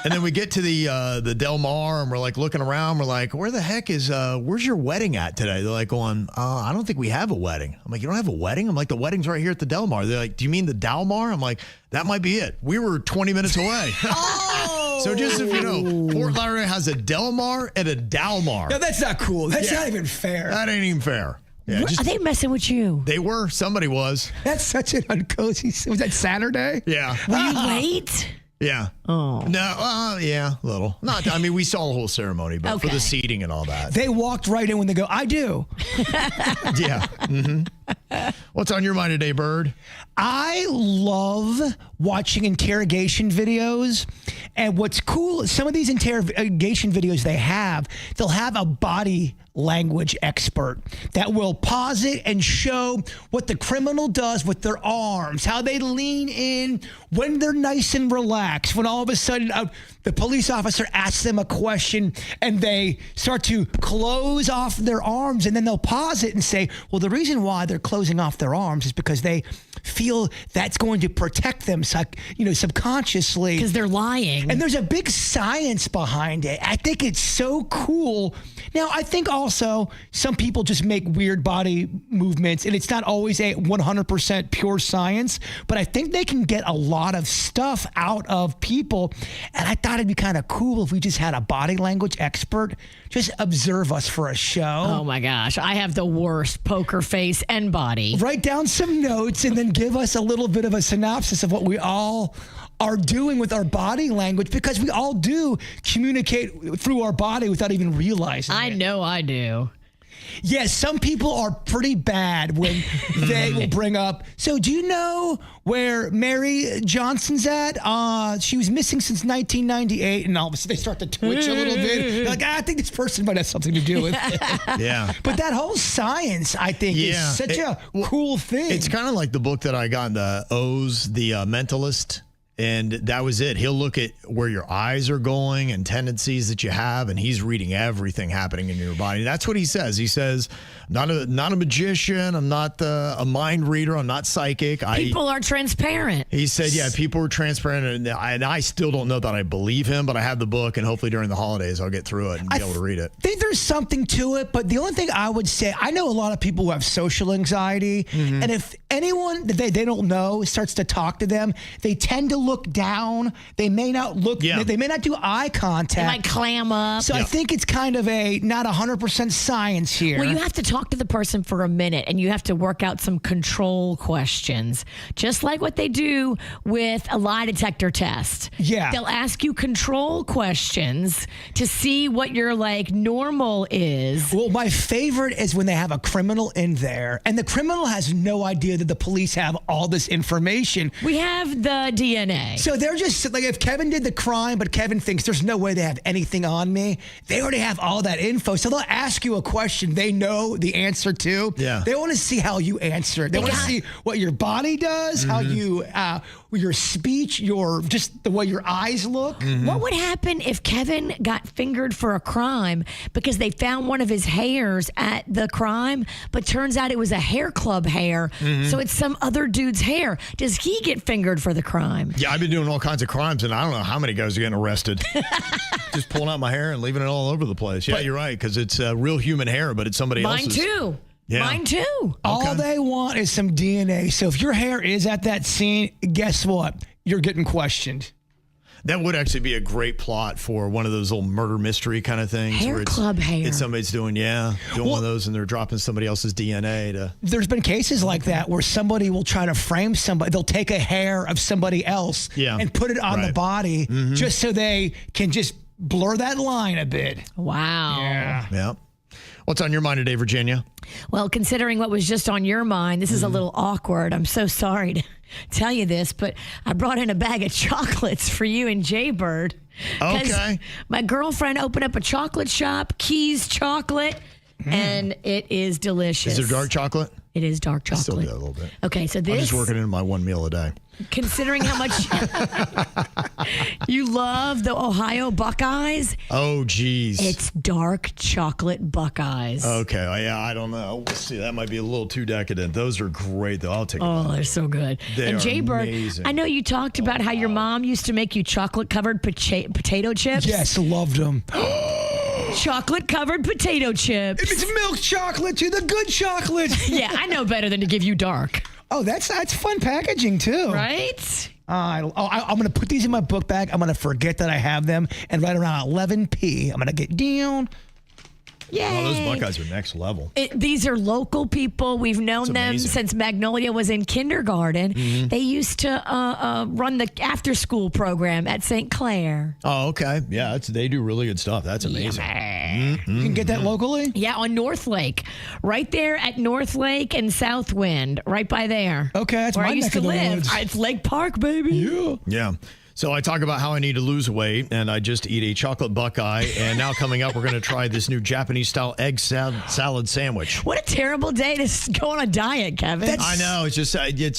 And then we get to the Del Mar and we're like looking around. We're like, where the heck is, where's your wedding at today? They're like going, I don't think we have a wedding. I'm like, you don't have a wedding? I'm like, the wedding's right here at the Del Mar. They're like, do you mean the Del Mar? I'm like, that might be it. We were 20 minutes away. Oh! So just if you know, Fort Lauderdale has a Del Mar and a Dalmar. No, that's not cool. That's not even fair. That ain't even fair. Yeah, Are they messing with you? They were. Somebody was. That's such an uncozy. Was that Saturday? Yeah. Were you late? Yeah. Oh. No, yeah, a little. Not. I mean, we saw the whole ceremony, but for the seating and all that. They walked right in when they go, I do. Yeah. Mm-hmm. What's on your mind today, Bird? I love watching interrogation videos. And what's cool is some of these interrogation videos they'll have a body language expert that will pause it and show what the criminal does with their arms, how they lean in, when they're nice and relaxed, when all of a sudden the police officer asks them a question and they start to close off their arms, and then they'll pause it and say, well, the reason why they're closing off their arms is because they feel that's going to protect them, subconsciously. Because they're lying. And there's a big science behind it. I think it's so cool. Now, I think also some people just make weird body movements, and it's not always a 100% pure science, but I think they can get a lot of stuff out of people. And I thought it'd be kind of cool if we just had a body language expert just observe us for a show. Oh my gosh, I have the worst poker face and body. Write down some notes and then give us a little bit of a synopsis of what we all are doing with our body language, because we all do communicate through our body without even realizing it. I know I do. Yes, some people are pretty bad when they will bring up, so do you know where Mary Johnson's at? She was missing since 1998, and all of a sudden they start to twitch a little bit. They're like, I think this person might have something to do with it. Yeah. But that whole science, I think, is such a cool thing. It's kind of like the book that I got, the O's, the Mentalist. And that was it. He'll look at where your eyes are going and tendencies that you have, and he's reading everything happening in your body. That's what he says. He says, not a magician. I'm not a mind reader. I'm not psychic. People are transparent. He said, yeah, people are transparent. And I still don't know that I believe him, but I have the book, and hopefully during the holidays I'll get through it and be able to read it. I think there's something to it, but the only thing I would say, I know a lot of people who have social anxiety, and if anyone that they don't know starts to talk to them, they tend to look down. They may not look, they may not do eye contact. They might clam up. So I think it's kind of not 100% science here. Well, you have to talk to the person for a minute, and you have to work out some control questions, just like what they do with a lie detector test. Yeah. They'll ask you control questions to see what your normal is. Well, my favorite is when they have a criminal in there, and the criminal has no idea that the police have all this information. We have the DNA. So they're just like, if Kevin did the crime, but Kevin thinks there's no way they have anything on me, they already have all that info. So they'll ask you a question they know the answer to. Yeah. They want to see how you answer it. They want to see what your body does, how you, your speech, just the way your eyes look. What would happen if Kevin got fingered for a crime because they found one of his hairs at the crime, but turns out it was a hair club hair, so it's some other dude's hair? Does he get fingered for the crime? Yeah, I've been doing all kinds of crimes, and I don't know how many guys are getting arrested. Just pulling out my hair and leaving it all over the place. Yeah, you're right, because it's real human hair, but it's somebody else's. Mine too. Yeah. Mine too. All they want is some DNA. So if your hair is at that scene, guess what? You're getting questioned. That would actually be a great plot for one of those little murder mystery kind of things. Hair club hair. It's somebody's doing one of those, and they're dropping somebody else's DNA to. There's been cases like that where somebody will try to frame somebody. They'll take a hair of somebody else and put it on the body just so they can just blur that line a bit. Wow. Yeah. What's on your mind today, Virginia? Well, considering what was just on your mind, this is a little awkward. I'm so sorry to tell you this, but I brought in a bag of chocolates for you and Jbird. Okay. My girlfriend opened up a chocolate shop, Keys Chocolate, and it is delicious. Is there dark chocolate? It is dark chocolate. I still do that a little bit. Okay, so this... I'm just working into my one meal a day. Considering how much you love the Ohio Buckeyes. Oh, geez. It's dark chocolate Buckeyes. Okay. Yeah, I don't know. We'll see. That might be a little too decadent. Those are great, though. I'll take them. Oh, they're so good. They and are Jbird, amazing. I know you talked about how your mom used to make you chocolate-covered potato chips. Yes, loved them. Chocolate-covered potato chips. If it's milk chocolate to the good chocolate. Yeah, I know better than to give you dark. Oh, that's fun packaging, too. Right? I'm going to put these in my book bag. I'm going to forget that I have them. And right around 11 p, I'm going to get down. Yay. Oh, those Buckeyes are next level. These are local people. We've known That's them amazing. since Magnolia was in kindergarten. They used to run the after-school program at St. Clair. Oh, okay. Yeah, they do really good stuff. That's amazing. You can get that locally? Yeah, on North Lake. Right there at North Lake and Southwind. Right by there. Okay, that's where my I used neck to of the live. woods. It's Lake Park, baby. Yeah. Yeah. So I talk about how I need to lose weight, and I just eat a chocolate Buckeye. And now coming up, we're going to try this new Japanese-style egg salad sandwich. What a terrible day to go on a diet, Kevin. I know. It's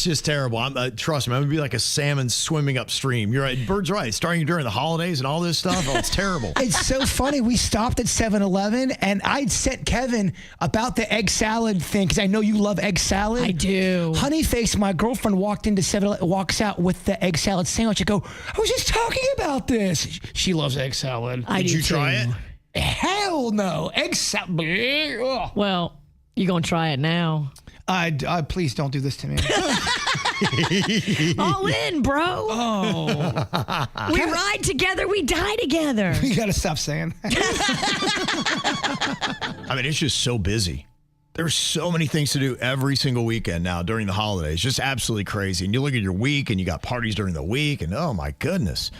just terrible. Trust me, I'm going to be like a salmon swimming upstream. You're right. Bird's right. Starting during the holidays and all this stuff. Oh, it's terrible. It's so funny. We stopped at 7-Eleven, and I'd sent Kevin about the egg salad thing because I know you love egg salad. I do. Honeyface, my girlfriend, walked into 7-Eleven, walks out with the egg salad sandwich. I go, I was just talking about this. She loves egg salad. Did you try it? Hell no. Egg salad. Well, you going to try it now. Please don't do this to me. All in, bro. Oh. We ride together, we die together. You got to stop saying that. I mean, it's just so busy. There's so many things to do every single weekend now during the holidays. Just absolutely crazy. And you look at your week and you got parties during the week and oh my goodness.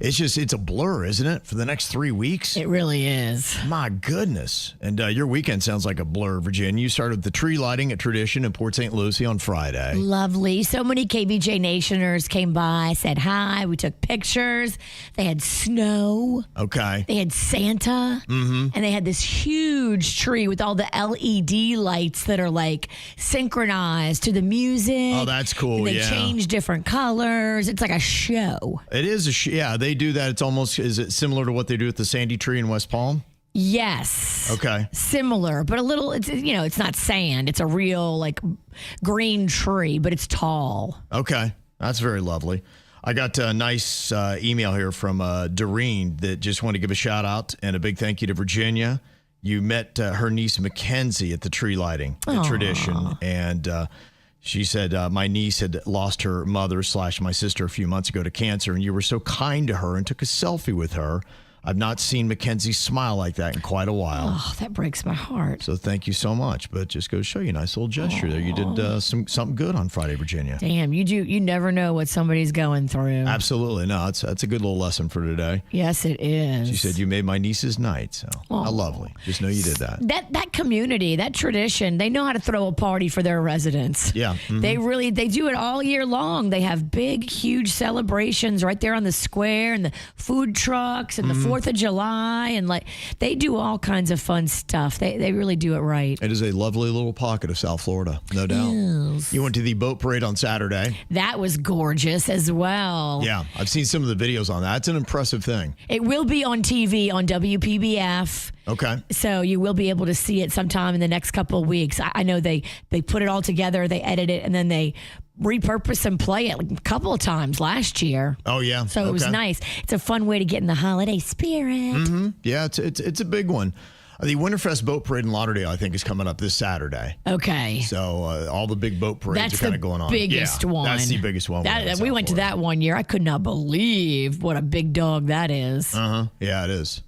It's a blur, isn't it? For the next 3 weeks. It really is. My goodness. And your weekend sounds like a blur, Virginia. You started with the tree lighting at Tradition in Port St. Lucie on Friday. Lovely. So many KVJ Nationers came by, said hi. We took pictures. They had snow. Okay. They had Santa. And they had this huge tree with all the LED lights that are like synchronized to the music. Oh, that's cool. And they yeah. change different colors. It's like a show. It is yeah, they do that. It's almost, is it similar to what they do at the Sandy Tree in West Palm? Yes. Okay. Similar, but a little, it's not sand. It's a real like green tree, but it's tall. Okay. That's very lovely. I got a nice email here from Doreen that just wanted to give a shout out and a big thank you to Virginia. You met her niece Mackenzie at the tree lighting at Tradition, and she said, my niece had lost her mother / my sister a few months ago to cancer, and you were so kind to her and took a selfie with her. I've not seen Mackenzie smile like that in quite a while. Oh, that breaks my heart. So thank you so much. But just goes to show you, nice little gesture there. You did something good on Friday, Virginia. Damn, you never know what somebody's going through. Absolutely. No, that's a good little lesson for today. Yes, it is. She said, you made my niece's night. So how lovely. Just know you did that. That community, that tradition, they know how to throw a party for their residents. Yeah. Mm-hmm. They do it all year long. They have big, huge celebrations right there on the square and the food trucks and the 4th of July. And like they do all kinds of fun stuff. They really do it right. It is a lovely little pocket of South Florida, no doubt. Yes. You went to the boat parade on Saturday. That was gorgeous as well. Yeah. I've seen some of the videos on that. It's an impressive thing. It will be on TV on WPBF. Okay. So you will be able to see it sometime in the next couple of weeks. I know they put it all together, they edit it, and then they repurpose and play it like a couple of times last year. Oh, yeah. So it was nice. It's a fun way to get in the holiday spirit. Mm-hmm. Yeah, it's a big one. The Winterfest Boat Parade in Lauderdale, I think, is coming up this Saturday. Okay. So all the big boat parades are kind of going on. Biggest one. That's the biggest one. We went to that one year. I could not believe what a big dog that is. Uh-huh. Yeah, it is.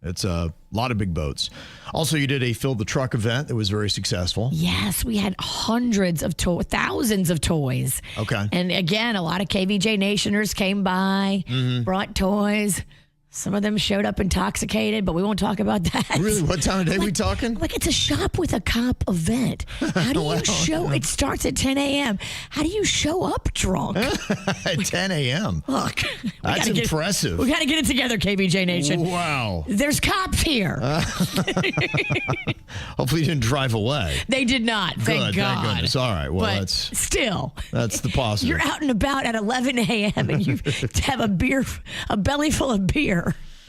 It's a lot of big boats. Also, you did a Fill the Truck event that was very successful. Yes, we had hundreds of thousands of toys. Okay. And again, a lot of KVJ Nationers came by, brought toys. Some of them showed up intoxicated, but we won't talk about that. Really? What time of day are we talking? Like it's a shop with a cop event. How do you show? It starts at 10 a.m. How do you show up drunk? At 10 a.m. Look. That's impressive. We got to get it together, KVJ Nation. Wow. There's cops here. Hopefully you didn't drive away. They did not. Thank God. Thank goodness. All right. Well, but still. That's the positive. You're out and about at 11 a.m. and you have a belly full of beer.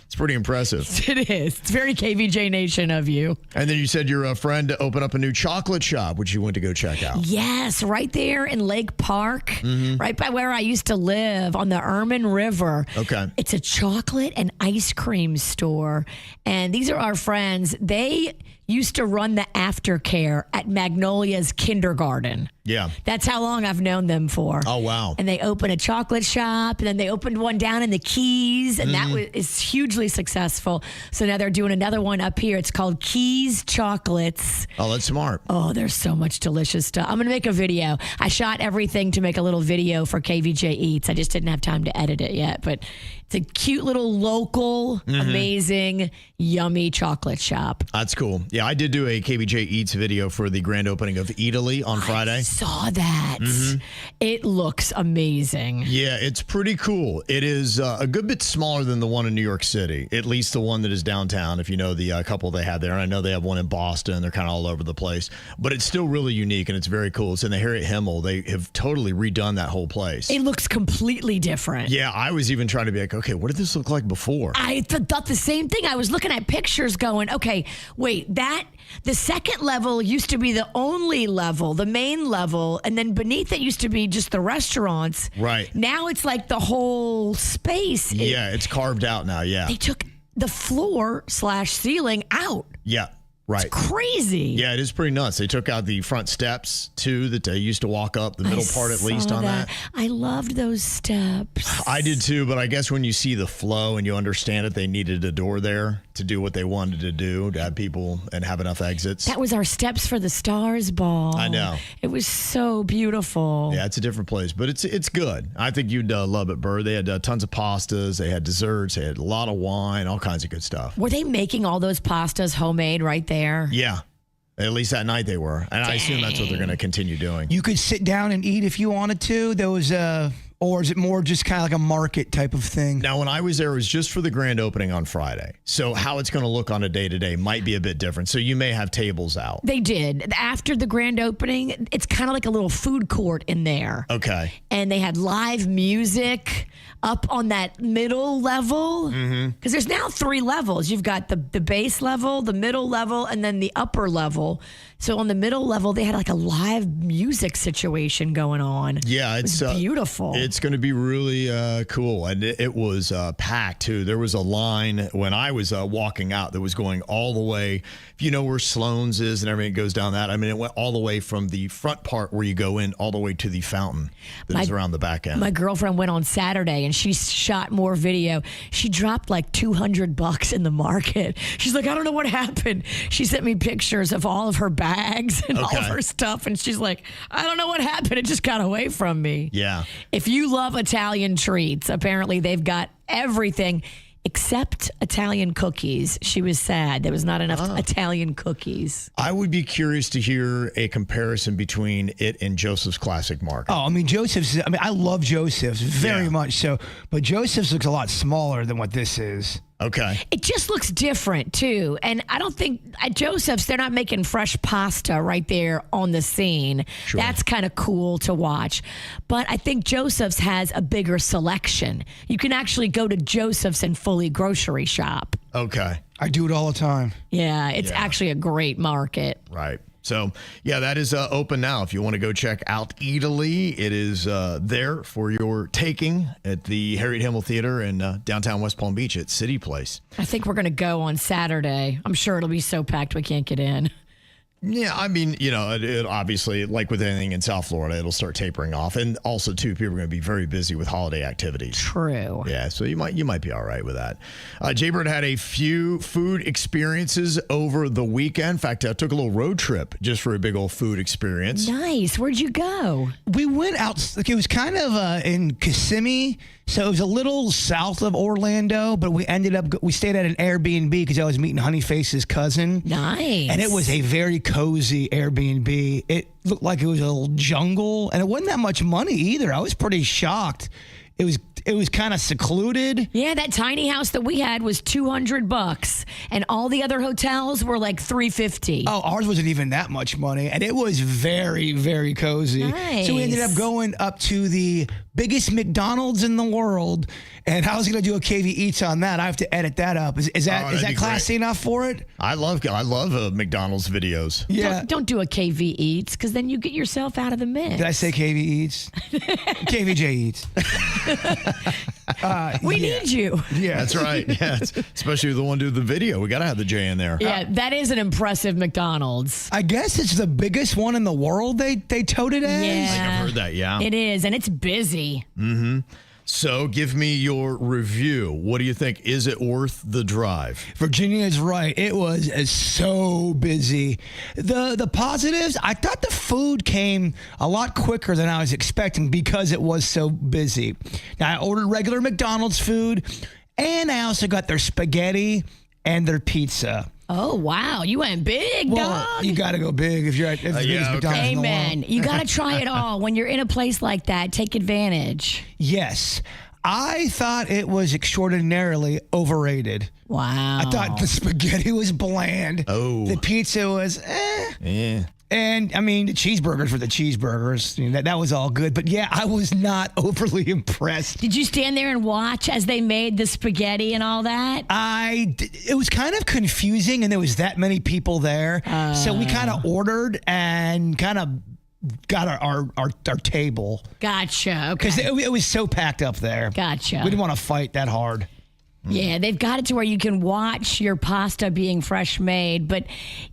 It's pretty impressive. It is. It's very KVJ Nation of you. And then you said your friend opened up a new chocolate shop, which you went to go check out. Yes, right there in Lake Park, right by where I used to live on the Ermine River. Okay. It's a chocolate and ice cream store. And these are our friends. They used to run the aftercare at Magnolia's kindergarten. Yeah. That's how long I've known them for. Oh, wow. And they opened a chocolate shop, and then they opened one down in the Keys, and that is hugely successful. So now they're doing another one up here. It's called Keys Chocolates. Oh, that's smart. Oh, there's so much delicious stuff. I'm going to make a video. I shot everything to make a little video for KVJ Eats. I just didn't have time to edit it yet, but it's a cute little local, amazing, yummy chocolate shop. That's cool. Yeah, I did do a KVJ Eats video for the grand opening of Eataly on Friday. Saw that. It looks amazing. Yeah, it's pretty cool. It is a good bit smaller than the one in New York City, at least the one that is downtown, if you know the couple they had there. And I know they have one in Boston. They're kind of all over the place. But it's still really unique, and it's very cool. It's in the Harriet Himmel. They have totally redone that whole place. It looks completely different. Yeah, I was even trying to be like, okay, what did this look like before? I thought the same thing. I was looking at pictures going, okay, wait, the second level used to be the only level, the main level, and then beneath it used to be just the restaurants. Right. Now it's like the whole space. Yeah, it's carved out now, yeah. They took the floor/ceiling out. Yeah. Right. Crazy. Yeah, it is pretty nuts. They took out the front steps, too, that they used to walk up, the middle part at least on that. I loved those steps. I did, too, but I guess when you see the flow and you understand it, they needed a door there to do what they wanted to do, to have people and have enough exits. That was our Steps for the Stars ball. I know. It was so beautiful. Yeah, it's a different place, but it's good. I think you'd love it, Bird. They had tons of pastas. They had desserts. They had a lot of wine, all kinds of good stuff. Were they making all those pastas homemade right there? Yeah. At least that night they were. And I assume that's what they're going to continue doing. You could sit down and eat if you wanted to. There was or is it more just kind of like a market type of thing? Now, when I was there, it was just for the grand opening on Friday. So how it's going to look on a day-to-day might be a bit different. So you may have tables out. They did. After the grand opening, it's kind of like a little food court in there. Okay. And they had live music up on that middle level. Because there's now 3 levels. You've got the base level, the middle level, and then the upper level. So on the middle level, they had like a live music situation going on. Yeah, it's beautiful. It's going to be really cool. And it was packed, too. There was a line when I was walking out that was going all the way. If you know where Sloan's is and everything goes down that, I mean, it went all the way from the front part where you go in all the way to the fountain that is around the back end. My girlfriend went on Saturday and she shot more video. She dropped like $200 in the market. She's like, I don't know what happened. She sent me pictures of all of her bags and all of her stuff. And she's like, I don't know what happened. It just got away from me. Yeah. If you love Italian treats, apparently they've got everything except Italian cookies. She was sad. There was not enough Italian cookies. I would be curious to hear a comparison between it and Joseph's Classic Market. Oh, I mean, I love Joseph's very much so, but Joseph's looks a lot smaller than what this is. Okay. It just looks different, too. And I don't think at Joseph's, they're not making fresh pasta right there on the scene. Sure. That's kind of cool to watch. But I think Joseph's has a bigger selection. You can actually go to Joseph's and fully grocery shop. Okay. I do it all the time. Yeah, it's actually a great market. Right. So, yeah, that is open now. If you want to go check out Eataly, it is there for your taking at the Harriet Himmel Theater in downtown West Palm Beach at City Place. I think we're going to go on Saturday. I'm sure it'll be so packed we can't get in. Yeah, I mean, you know, it obviously, like with anything in South Florida, it'll start tapering off. And also, too, people are going to be very busy with holiday activities. True. Yeah, so you might be all right with that. Jbird had a few food experiences over the weekend. In fact, I took a little road trip just for a big old food experience. Nice. Where'd you go? We went out, like, it was kind of in Kissimmee, so it was a little south of Orlando, but we stayed at an Airbnb because I was meeting Honeyface's cousin. Nice. And it was a very cozy Airbnb. It looked like it was a little jungle, and it wasn't that much money either. I was pretty shocked. It was kind of secluded. Yeah, that tiny house that we had was $200, and all the other hotels were like $350. Oh, ours wasn't even that much money, and it was very, very cozy. Nice. So we ended up going up to the biggest McDonald's in the world, and I was going to do a KV Eats on that. I have to edit that up. Is that classy enough for it? I love McDonald's videos. Yeah. Don't do a KV Eats, because then you get yourself out of the mix. Did I say KV Eats? KVJ Eats. We need you. Yeah, That's right. Yeah, especially the one doing the video. We got to have the J in there. Yeah, that is an impressive McDonald's. I guess it's the biggest one in the world. They tote it as. I think Yeah. I've heard that. Yeah. It is, and it's busy. So give me your review. What do you think? Is it worth the drive? Virginia is right. It was so busy. The positives, I thought the food came a lot quicker than I was expecting because it was so busy. Now, I ordered regular McDonald's food, and I also got their spaghetti and their pizza. Oh, wow. You went big, dog. You got to go big if you're at the biggest yeah, okay. McDonald's in the world. Amen. You got to try it all. When you're in a place like that, take advantage. Yes. I thought it was extraordinarily overrated. Wow. I thought the spaghetti was bland. Oh. The pizza was Yeah. And, I mean, the cheeseburgers were the cheeseburgers. I mean, that was all good. But, yeah, I was not overly impressed. Did you stand there and watch as they made the spaghetti and all that? It was kind of confusing, and there was that many people there. So we kind of ordered and kind of got our table. Gotcha. Okay. Because it was so packed up there. Gotcha. We didn't want to fight that hard. Yeah, they've got it to where you can watch your pasta being fresh made, but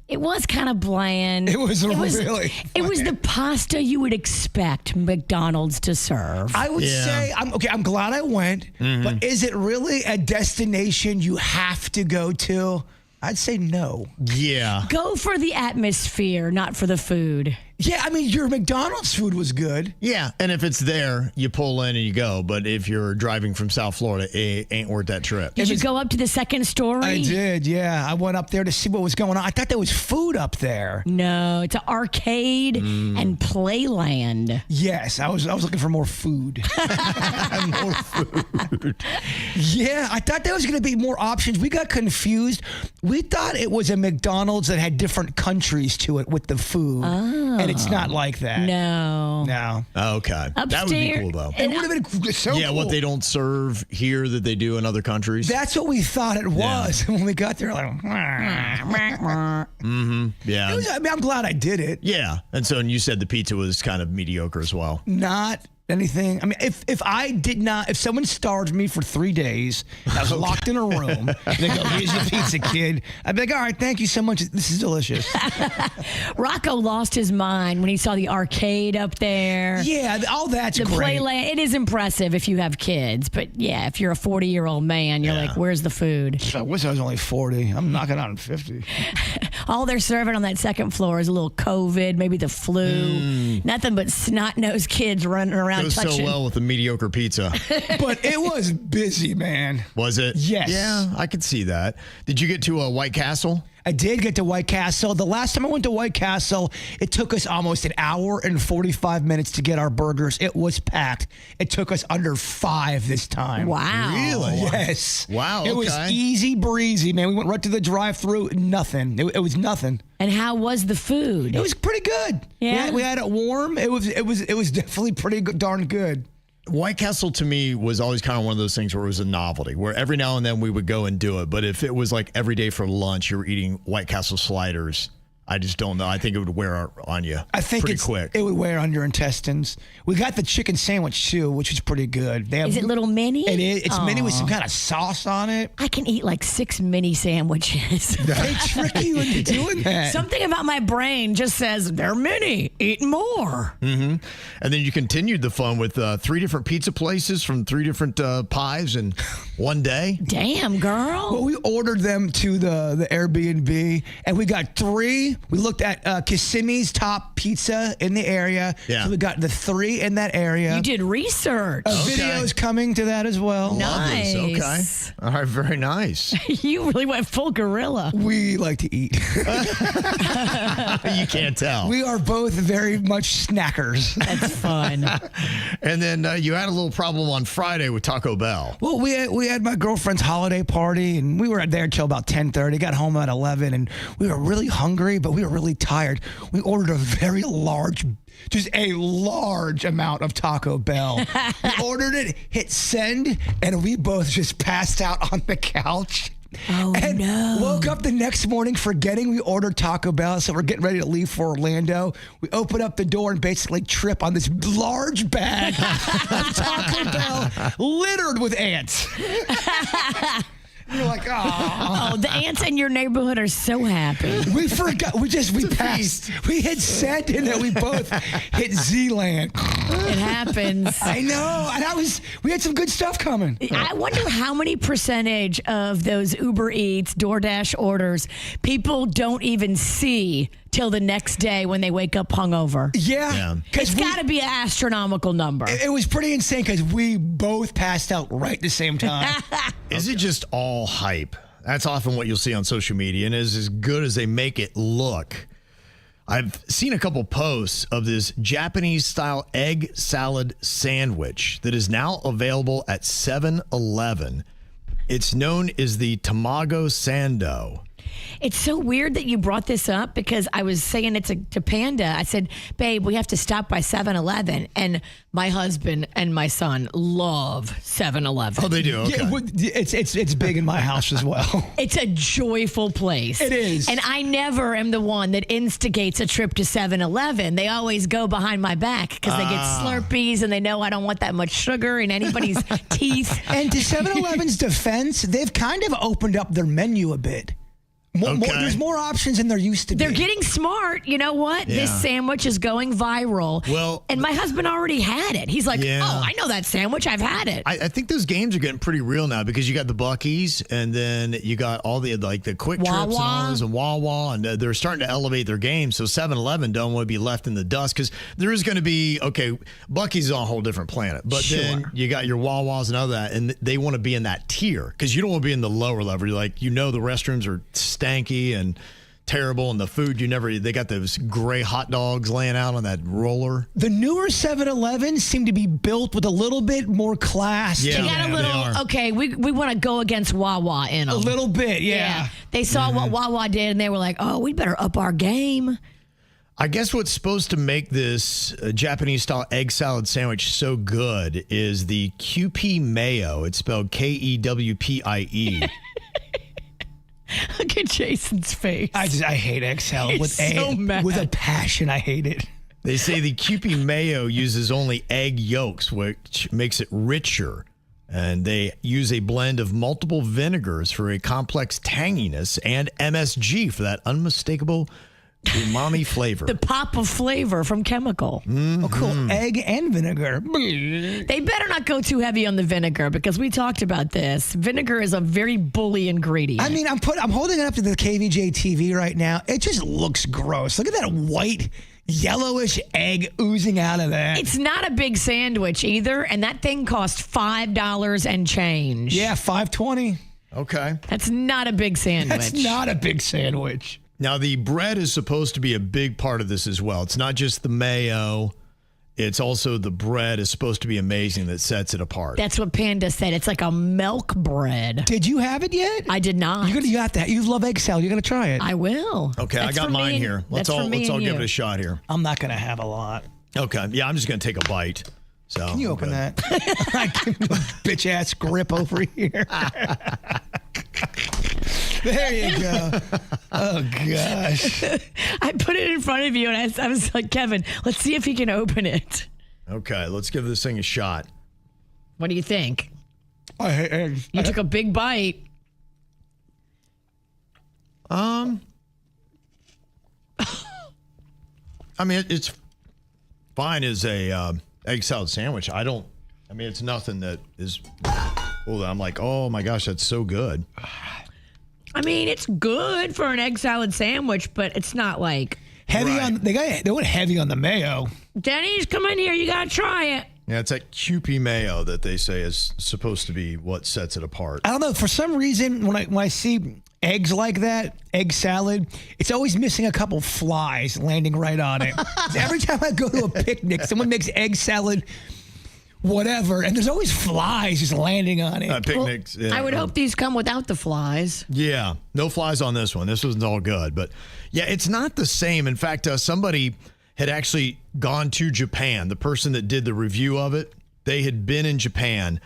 it was kind of bland. It was really It was the pasta you would expect McDonald's to serve. I would say, I'm glad I went, but is it really a destination you have to go to? I'd say no. Yeah. Go for the atmosphere, not for the food. Yeah, I mean, your McDonald's food was good. Yeah. And if it's there, you pull in and you go. But if you're driving from South Florida, it ain't worth that trip. Did you go up to the second story? I did, yeah. I went up there to see what was going on. I thought there was food up there. No, it's an arcade and playland. Yes, I was looking for more food. More food. Yeah, I thought there was going to be more options. We got confused. We thought it was a McDonald's that had different countries to it with the food. And it's not like that. No. No. Okay. That would be cool, though. It would have been so Yeah, cool. what they don't serve here that they do in other countries. That's what we thought it was. And when we got there, like, Yeah. I'm glad I did it. Yeah. And so, and you said the pizza was kind of mediocre as well. Not anything. I mean, if someone starved me for 3 days, I was locked in a room, and they go, here's your pizza, kid. I'd be like, all right, thank you so much. This is delicious. Rocco lost his mind when he saw the arcade up there. Yeah, all that's The great. playland, it is impressive if you have kids, but yeah, if you're a 40-year-old man, you're like, where's the food? I wish I was only 40. I'm knocking on 50. All they're serving on that second floor is a little COVID, maybe the flu. Nothing but snot-nosed kids running around Goes touching. so well with the mediocre pizza. But it was busy, man. Was it? Yes. Yeah, I could see that. Did you get to a White Castle? I did get to White Castle. The last time I went to White Castle, it took us almost an hour and 45 minutes to get our burgers. It was packed. It took us under 5 this time. Wow. Really? Yes. Wow, It was okay. easy breezy, man. We went right to the drive-thru. Nothing. It was nothing. And how was the food? It was pretty good. Yeah. We had it warm. It was definitely pretty good, darn good. White Castle to me was always kind of one of those things where it was a novelty, where every now and then we would go and do it. But if it was like every day for lunch, you were eating White Castle sliders, I just don't know. I think it would wear on you I think pretty quick. It would wear on your intestines. We got the chicken sandwich too, which was pretty good. They have, Is it little mini? It is. It's mini with Aw. some kind of sauce on it. I can eat like 6 mini sandwiches. They trick you into doing that. Something about my brain just says, they're mini, eat more. And then you continued the fun with 3 different pizza places from 3 different pies in one day. Damn, girl. Well, we ordered them to the Airbnb, and we got 3. We looked at Kissimmee's top pizza in the area. Yeah. So we got the 3 in that area. You did research. A video is coming to that as well. Love this. Okay. Nice. All right. Very nice. You really went full gorilla. We like to eat. You can't tell. We are both very much snackers. That's fun. And then you had a little problem on Friday with Taco Bell. Well, we had my girlfriend's holiday party, and we were there until about 10:30. Got home at 11, and we were really hungry, but we were really tired. We ordered a very large, just a large amount of Taco Bell. We ordered it, hit send, and we both just passed out on the couch. Oh, and no. woke up the next morning forgetting we ordered Taco Bell, so we're getting ready to leave for Orlando. We open up the door and basically trip on this large bag of Taco Bell littered with ants. You're like, Oh, the ants in your neighborhood are so happy. we forgot. We passed. We hit send and then we both hit Z-Land. It happens. I know. And we had some good stuff coming. I wonder how many percentage of those Uber Eats, DoorDash orders people don't even see till the next day when they wake up hungover. Yeah. It's got to be an astronomical number. It was pretty insane because we both passed out right at the same time. Is it just all hype? That's often what you'll see on social media, and is as good as they make it look. I've seen a couple posts of this Japanese-style egg salad sandwich that is now available at 7-Eleven. It's known as the Tamago Sando. It's so weird that you brought this up because I was saying it to Panda. I said, babe, we have to stop by 7-Eleven. And my husband and my son love 7-Eleven. Oh, they do? Okay. Yeah, it's big in my house as well. It's a joyful place. It is. And I never am the one that instigates a trip to 7-Eleven. They always go behind my back because they get Slurpees and they know I don't want that much sugar in anybody's teeth. And to 7-Eleven's defense, they've kind of opened up their menu a bit. There's more options than there used to be. They're getting smart. You know what? Yeah. This sandwich is going viral. Well, and my husband already had it. He's like, Yeah. oh, I know that sandwich. I've had it. I think those games are getting pretty real now because you got the Buc-ee's and then you got all the Quick Trips and all those and Wawa, and they're starting to elevate their game. So 7-Eleven don't want to be left in the dust because there is going to be, Buc-ee's is on a whole different planet. But then you got your Wawas and all that, and they want to be in that tier because you don't want to be in the lower level. You're like, the restrooms are stanky and terrible, and the food they got those gray hot dogs laying out on that roller. The newer 7-Elevens seem to be built with a little bit more class. Yeah. They got a little, we want to go against Wawa in them. A little bit, yeah. They saw what Wawa did, and they were like, oh, we better up our game. I guess what's supposed to make this Japanese-style egg salad sandwich so good is the QP mayo. It's spelled Kewpie. Look at Jason's face. I hate egg salad with a passion. I hate it. They say the Kewpie mayo uses only egg yolks, which makes it richer. And they use a blend of multiple vinegars for a complex tanginess and MSG for that unmistakable umami flavor. The pop of flavor from chemical. Oh, cool. Egg and vinegar. They better not go too heavy on the vinegar because we talked about this. Vinegar is a very bully ingredient. I mean, I'm holding it up to the KVJ TV right now. It just looks gross. Look at that white, yellowish egg oozing out of that. It's not a big sandwich either, and that thing cost $5 and change. Yeah, $5.20. Okay. That's not a big sandwich. That's not a big sandwich. Now, the bread is supposed to be a big part of this as well. It's not just the mayo. It's also the bread is supposed to be amazing that sets it apart. That's what Panda said. It's like a milk bread. Did you have it yet? I did not. You got that. You love egg salad. You're going to try it. I will. Okay, I got mine here. Let's all give it a shot here. I'm not going to have a lot. Okay. Yeah, I'm just going to take a bite. So Can you open that? I give him a bitch-ass grip over here. There you go. Oh, gosh. I put it in front of you, and I was like, Kevin, let's see if he can open it. Okay, let's give this thing a shot. What do you think? I hate eggs. You took a big bite. I mean, it's fine as a egg salad sandwich. It's nothing that is, I'm like, oh my gosh, that's so good. I mean, it's good for an egg salad sandwich, but it's not like heavy on. They went heavy on the mayo. Denny's, come in here. You got to try it. Yeah, it's that Kewpie mayo that they say is supposed to be what sets it apart. I don't know. For some reason, when I see eggs like that, egg salad, it's always missing a couple flies landing right on it. Every time I go to a picnic, someone makes egg salad, whatever, and there's always flies just landing on it. Picnics. Well, I would hope these come without the flies. Yeah, no flies on this one. This one's all good. But yeah, it's not the same. In fact, somebody had actually gone to Japan. The person that did the review of it, they had been in Japan,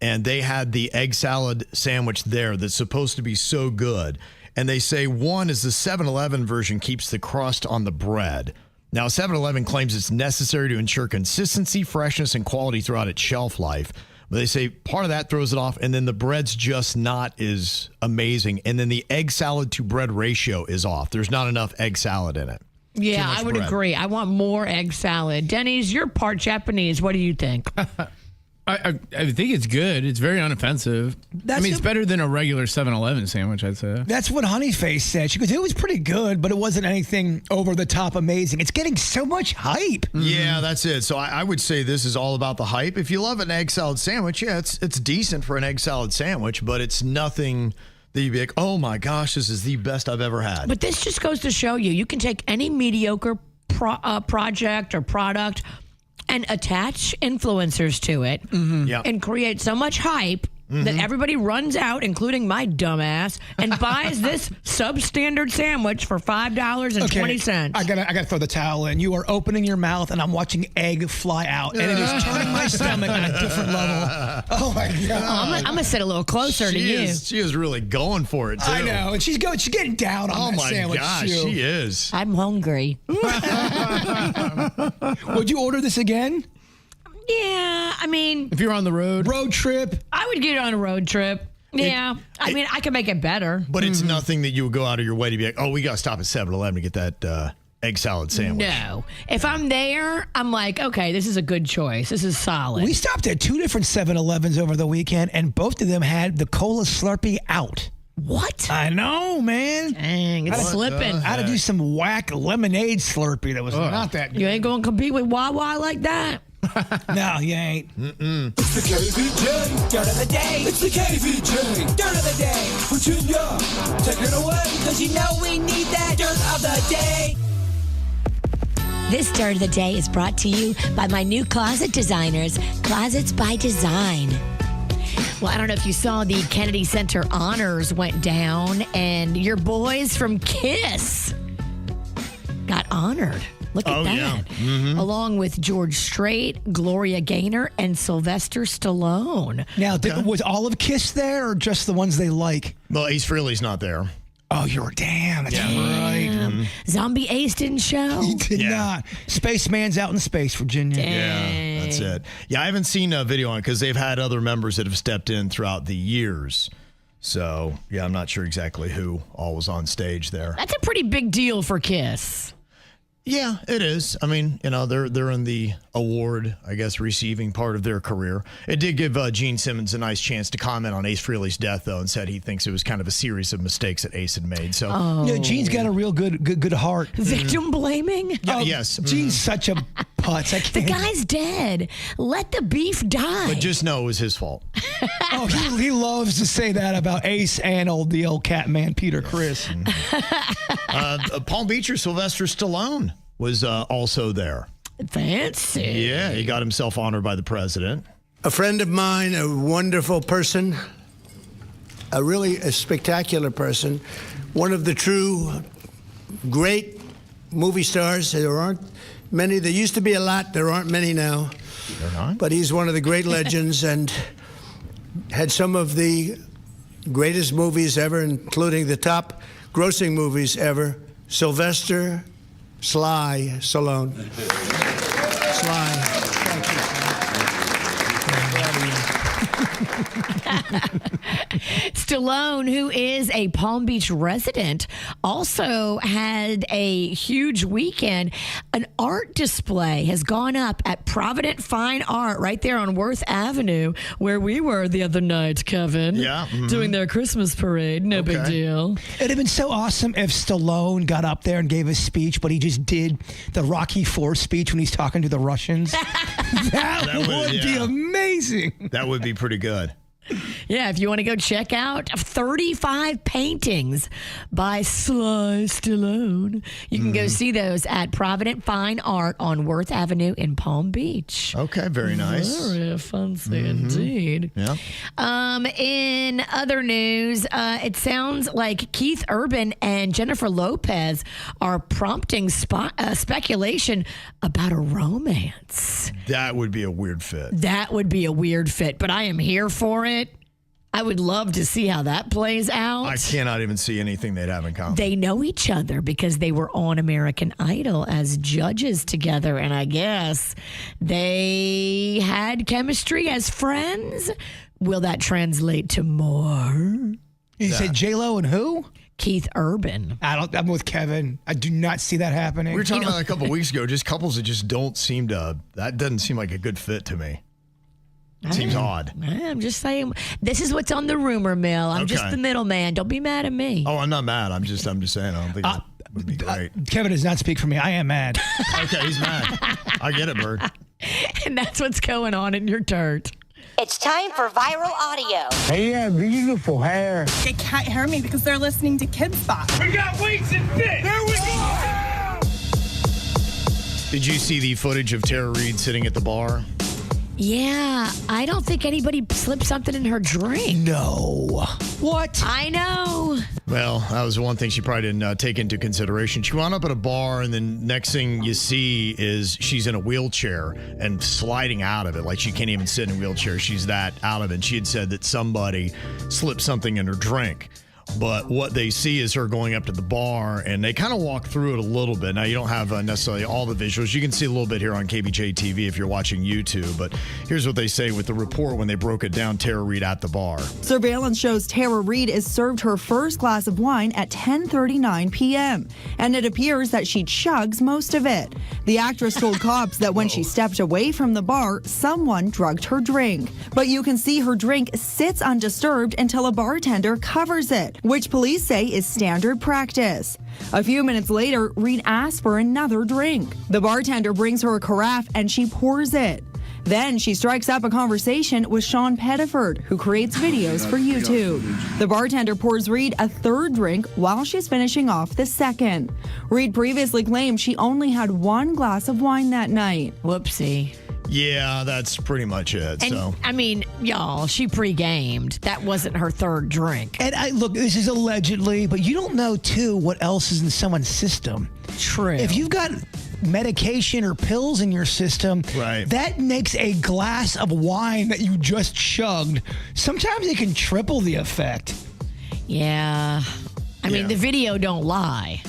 and they had the egg salad sandwich there that's supposed to be so good. And they say one is the 7-Eleven version keeps the crust on the bread. Now, 7-Eleven claims it's necessary to ensure consistency, freshness, and quality throughout its shelf life. But they say part of that throws it off, and then the bread's just not as amazing. And then the egg salad to bread ratio is off. There's not enough egg salad in it. Yeah, I would agree. I want more egg salad. Denny's, you're part Japanese. What do you think? I think it's good. It's very unoffensive. It's better than a regular 7-Eleven sandwich, I'd say. That's what Honeyface said. She goes, it was pretty good, but it wasn't anything over the top amazing. It's getting so much hype. Yeah, that's it. So I would say this is all about the hype. If you love an egg salad sandwich, yeah, it's decent for an egg salad sandwich, but it's nothing that you'd be like, oh my gosh, this is the best I've ever had. But this just goes to show you can take any mediocre project or product and attach influencers to it and create so much hype that everybody runs out, including my dumbass, and buys this substandard sandwich for $5.20. I gotta throw the towel in. You are opening your mouth, and I'm watching egg fly out, and it is turning my stomach on a different level. Oh my god! I'm gonna sit a little closer to you. She is really going for it too. I know, and she's getting down on that sandwich. Oh my gosh, she is. I'm hungry. Would you order this again? Yeah, I mean, if you're on the road trip, I would get on a road trip. Yeah, I mean, I could make it better. But it's nothing that you would go out of your way to be like, oh, we got to stop at 7-Eleven to get that egg salad sandwich. No. If I'm there, I'm like, okay, this is a good choice. This is solid. We stopped at 2 different 7-Elevens over the weekend, and both of them had the Cola Slurpee out. What? I know, man. Dang, it's slipping. I had to do some whack lemonade Slurpee that was not that good. You ain't going to compete with Wawa like that? No, you ain't. It's the KVJ dirt of the day. It's the KVJ dirt of the day. Virginia, take it away, because you know we need that dirt of the day. This Dirt of the Day is brought to you by my new closet designers, Closets by Design. Well, I don't know if you saw the Kennedy Center honors went down, and your boys from KISS got honored. Look at that. Yeah. Along with George Strait, Gloria Gaynor, and Sylvester Stallone. Now, was all of KISS there or just the ones they like? Well, Ace Frehley's not there. Oh, you're damn. That's right. Zombie Ace didn't show. He did not. Spaceman's out in space, Virginia. Dang. Yeah, that's it. Yeah, I haven't seen a video on it because they've had other members that have stepped in throughout the years. So, yeah, I'm not sure exactly who all was on stage there. That's a pretty big deal for KISS. Yeah, it is. I mean, you know, they're in the award, I guess, receiving part of their career. It did give Gene Simmons a nice chance to comment on Ace Frehley's death, though, and said he thinks it was kind of a series of mistakes that Ace had made. So, yeah, Gene's got a real good heart. Victim blaming? Yeah, yes. Gene's such a putz. I The can't. guy's dead. Let the beef die. But just know it was his fault. Oh, he loves to say that about Ace and the old cat man, Peter Criss. Palm Beacher Sylvester Stallone was also there. Fancy. Yeah, he got himself honored by the president. A friend of mine, a wonderful person, a spectacular person, one of the true great movie stars. There aren't many. There used to be a lot. There aren't many now. They're not? But he's one of the great legends and had some of the greatest movies ever, including the top grossing movies ever. Sylvester Sly Stallone. Sly. Stallone, who is a Palm Beach resident, also had a huge weekend. An art display has gone up at Provident Fine Art right there on Worth Avenue, where we were the other night, Kevin. Yeah. Doing their Christmas parade. No big deal. It'd have been so awesome if Stallone got up there and gave a speech, but he just did the Rocky IV speech when he's talking to the Russians. that would be amazing. That would be pretty good. Yeah, if you want to go check out 35 paintings by Sly Stallone, you can go see those at Provident Fine Art on Worth Avenue in Palm Beach. Okay, very nice. Very fancy indeed. Yeah. In other news, it sounds like Keith Urban and Jennifer Lopez are prompting speculation about a romance. That would be a weird fit. That would be a weird fit, but I am here for it. I would love to see how that plays out. I cannot even see anything they'd have in common. They know each other because they were on American Idol as judges together, and I guess they had chemistry as friends. Will that translate to more? You said J-Lo and who? Keith Urban. I'm with Kevin. I do not see that happening. We were talking about it a couple weeks ago, just couples that just don't seem to, that doesn't seem like a good fit to me. It seems odd. I'm just saying, this is what's on the rumor mill. I'm just the middleman. Don't be mad at me. Oh, I'm not mad. I'm just saying I don't think that would be great. Kevin does not speak for me. I am mad. Okay, he's mad. I get it, Bird. And that's what's going on in your dirt. It's time for viral audio. Hey, yeah, beautiful hair. They can't hear me because they're listening to Kids Bop. We got weights and fit. There we go. Did you see the footage of Tara Reid sitting at the bar? Yeah, I don't think anybody slipped something in her drink. No. What? I know. Well, that was one thing she probably didn't take into consideration. She wound up at a bar, and then next thing you see is she's in a wheelchair and sliding out of it. Like she can't even sit in a wheelchair. She's that out of it. And she had said that somebody slipped something in her drink. But what they see is her going up to the bar, and they kind of walk through it a little bit. Now, you don't have necessarily all the visuals. You can see a little bit here on KBJ TV if you're watching YouTube. But here's what they say with the report when they broke it down, Tara Reid at the bar. Surveillance shows Tara Reid is served her first glass of wine at 10:39 p.m. And it appears that she chugs most of it. The actress told cops that when she stepped away from the bar, someone drugged her drink. But you can see her drink sits undisturbed until a bartender covers it, which police say is standard practice. A few minutes later, Reid asks for another drink. The bartender brings her a carafe and she pours it. Then she strikes up a conversation with Sean Pettiford, who creates videos for YouTube. The bartender pours Reid a third drink while she's finishing off the second. Reid previously claimed she only had one glass of wine that night. Whoopsie. Yeah, that's pretty much it. And, I mean, y'all, she pre-gamed. That wasn't her third drink. And look, this is allegedly, but you don't know, too, what else is in someone's system. True. If you've got medication or pills in your system, right, that makes a glass of wine that you just chugged. Sometimes it can triple the effect. Yeah. I mean, the video don't lie.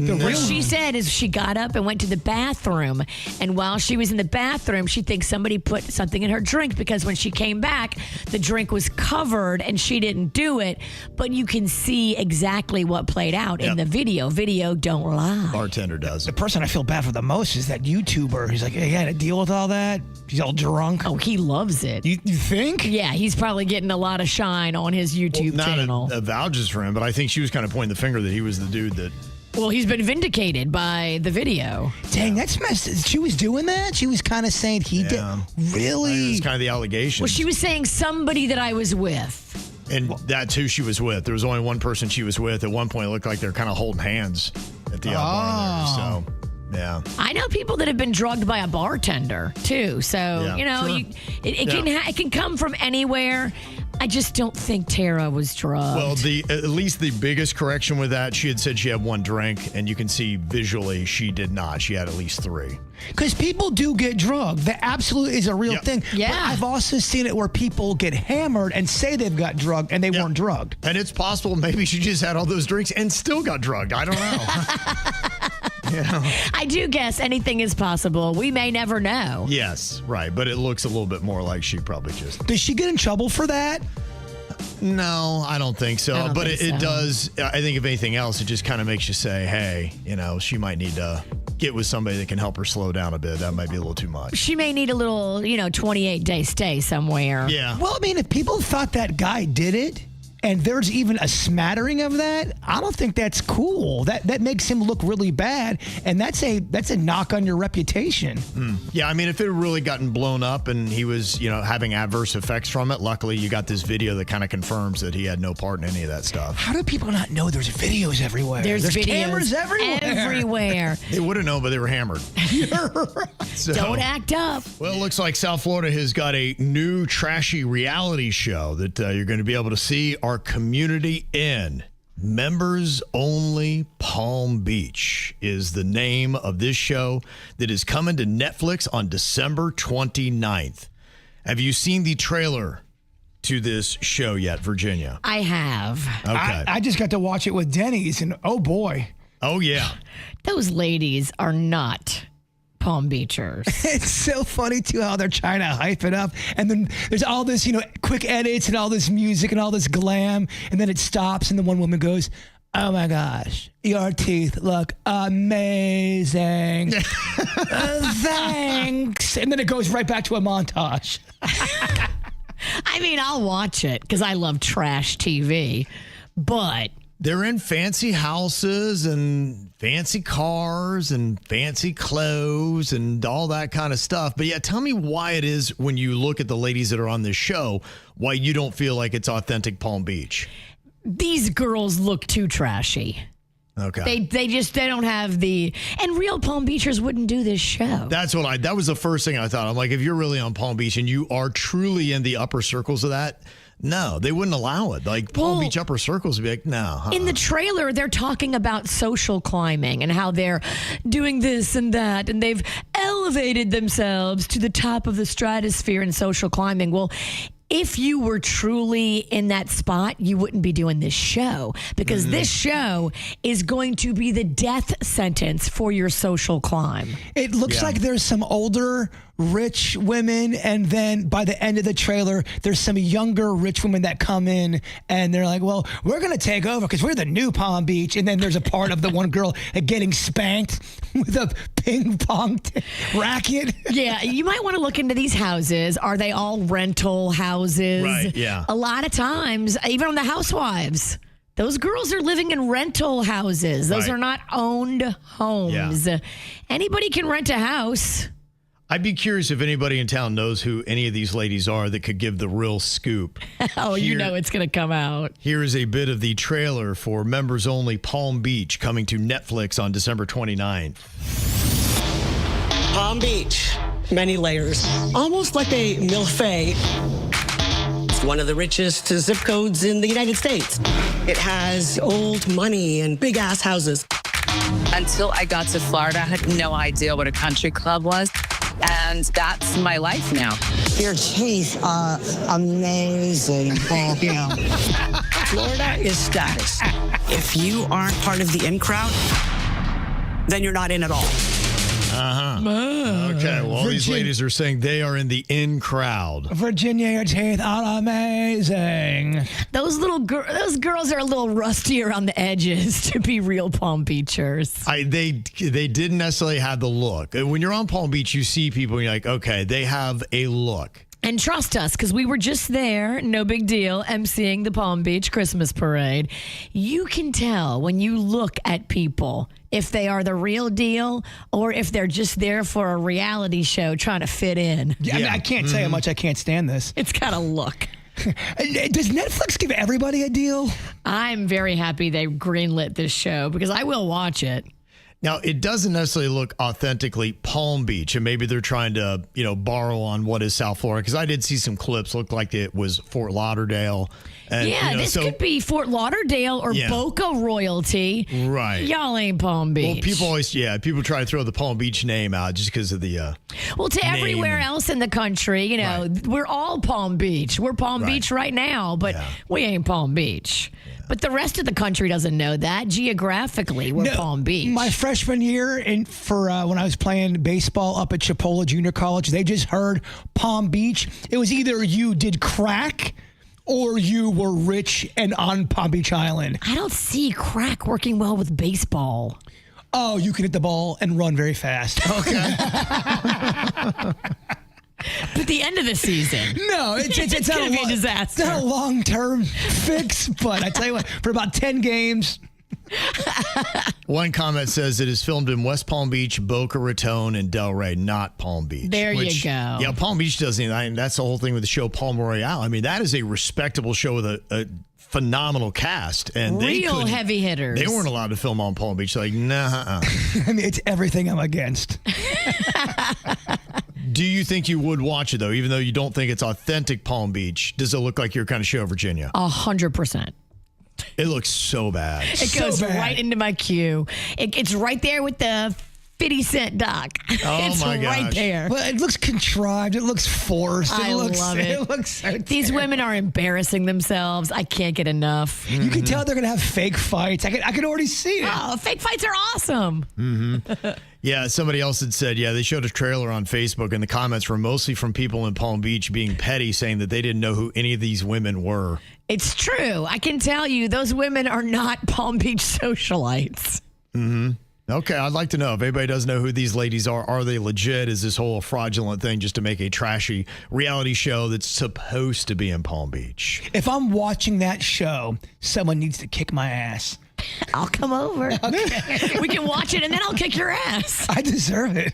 What she said is she got up and went to the bathroom, and while she was in the bathroom, she thinks somebody put something in her drink because when she came back, the drink was covered and she didn't do it. But you can see exactly what played out in the video. Video don't lie. Bartender does. The person I feel bad for the most is that YouTuber. He's like, hey, I had to deal with all that. He's all drunk. Oh, he loves it. You think? Yeah, he's probably getting a lot of shine on his YouTube channel. Not vouches for him, but I think she was kind of pointing the finger that he was the dude that... Well, he's been vindicated by the video. Dang, that's messed. She was doing that? She was kind of saying he did. Really? It's kind of the allegation. Well, she was saying somebody that I was with. And that's who she was with. There was only one person she was with. At one point, it looked like they're kind of holding hands at the bar there. So, yeah. I know people that have been drugged by a bartender, too. So, you know, Sure. it can come from anywhere. I just don't think Tara was drugged. Well, at least the biggest correction with that, she had said she had one drink, and you can see visually she did not. She had at least three. Because people do get drugged. That absolutely is a real thing. Yeah. But I've also seen it where people get hammered and say they've got drugged and they weren't drugged. And it's possible maybe she just had all those drinks and still got drugged. I don't know. I do guess anything is possible. We may never know. Yes, right. But it looks a little bit more like she probably just... Does she get in trouble for that? No, I don't think so. But it does, I think if anything else, it just kind of makes you say, hey, you know, she might need to get with somebody that can help her slow down a bit. That might be a little too much. She may need a little, 28-day stay somewhere. Yeah. Well, I mean, if people thought that guy did it, and there's even a smattering of that, I don't think that's cool. That makes him look really bad, and that's a knock on your reputation. Yeah, I mean, if it had really gotten blown up and he was, having adverse effects from it, luckily you got this video that kind of confirms that he had no part in any of that stuff. How do people not know there's videos everywhere? There's videos cameras everywhere. They would have known, but they were hammered. So, don't act up. Well, it looks like South Florida has got a new trashy reality show that you're going to be able to see our community in. Members Only Palm Beach is the name of this show that is coming to Netflix on December 29th. Have you seen the trailer to this show yet, Virginia? I have. Okay. I just got to watch it with Denny's, and oh boy. Oh, yeah. Those ladies are not Palm Beachers. It's so funny, too, how they're trying to hype it up. And then there's all this, quick edits and all this music and all this glam. And then it stops, and the one woman goes, "Oh, my gosh, your teeth look amazing. Thanks." And then it goes right back to a montage. I mean, I'll watch it because I love trash TV, but... They're in fancy houses and fancy cars and fancy clothes and all that kind of stuff. But yeah, tell me why it is when you look at the ladies that are on this show, why you don't feel like it's authentic Palm Beach. These girls look too trashy. Okay. They don't have and real Palm Beachers wouldn't do this show. That was the first thing I thought. I'm like, if you're really on Palm Beach and you are truly in the upper circles of that, no, they wouldn't allow it. Like Palm Beach upper circles would be like, no. In the trailer, they're talking about social climbing and how they're doing this and that, and they've elevated themselves to the top of the stratosphere in social climbing. Well, if you were truly in that spot, you wouldn't be doing this show, because this show is going to be the death sentence for your social climb. It looks like there's some older rich women, and then by the end of the trailer, there's some younger rich women that come in, and they're like, well, we're going to take over because we're the new Palm Beach. And then there's a part of the one girl getting spanked with a ping pong racket. Yeah, you might want to look into these houses. Are they all rental houses? Right, yeah. A lot of times, even on the Housewives, those girls are living in rental houses. Those are not owned homes. Yeah. Anybody can rent a house. I'd be curious if anybody in town knows who any of these ladies are that could give the real scoop. You know it's going to come out. Here is a bit of the trailer for Members Only Palm Beach coming to Netflix on December 29th. Palm Beach, many layers, almost like a milfay. It's one of the richest zip codes in the United States. It has old money and big-ass houses. Until I got to Florida, I had no idea what a country club was. And that's my life now. Your teeth are amazing. Florida is status. If you aren't part of the in crowd, then you're not in at all. Okay, well, all these ladies are saying they are in the in crowd. Virginia, your teeth are amazing. Those girls are a little rusty around the edges to be real Palm Beachers. They didn't necessarily have the look. When you're on Palm Beach, you see people and you're like, okay, they have a look. And trust us, because we were just there, no big deal, emceeing the Palm Beach Christmas parade. You can tell when you look at people if they are the real deal or if they're just there for a reality show trying to fit in. Yeah. I mean, I can't tell you how much I can't stand this. It's got a look. Does Netflix give everybody a deal? I'm very happy they greenlit this show because I will watch it. Now, it doesn't necessarily look authentically Palm Beach, and maybe they're trying to, borrow on what is South Florida, because I did see some clips, looked like it was Fort Lauderdale. And, this could be Fort Lauderdale or Boca royalty. Right. Y'all ain't Palm Beach. Well, people try to throw the Palm Beach name out just because of the Well, to everywhere else in the country, we're all Palm Beach. We're Palm Beach right now, but we ain't Palm Beach. Yeah. But the rest of the country doesn't know that. Geographically, we're Palm Beach. My freshman year, when I was playing baseball up at Chipola Junior College, they just heard Palm Beach. It was either you did crack or you were rich and on Palm Beach Island. I don't see crack working well with baseball. Oh, you can hit the ball and run very fast. Okay. But the end of the season. No, it's going to be a disaster. It's not a long-term fix, but I tell you what, for about 10 games, One comment says it is filmed in West Palm Beach, Boca Raton, and Delray, not Palm Beach. There you go. Yeah, Palm Beach doesn't. I mean, that's the whole thing with the show Palm Royale. I mean, that is a respectable show with a phenomenal cast. And real heavy hitters. They weren't allowed to film on Palm Beach. Like, nah. I mean, it's everything I'm against. Do you think you would watch it, though, even though you don't think it's authentic Palm Beach? Does it look like your kind of show, Virginia? 100%. It looks so bad. It goes right into my queue. It's right there with the 50 Cent doc. Oh, it's my gosh. right there. Well, it looks contrived. It looks forced. I love it. It looks so These terrible. women are embarrassing themselves. I can't get enough. You can tell they're going to have fake fights. I can already see it. Oh, fake fights are awesome. Mm-hmm. Yeah, somebody else had said, they showed a trailer on Facebook, and the comments were mostly from people in Palm Beach being petty, saying that they didn't know who any of these women were. It's true. I can tell you those women are not Palm Beach socialites. Mm-hmm. Okay, I'd like to know if anybody does know who these ladies are. Are they legit? Is this whole fraudulent thing just to make a trashy reality show that's supposed to be in Palm Beach? If I'm watching that show, someone needs to kick my ass. I'll come over. Okay. We can watch it, and then I'll kick your ass. I deserve it.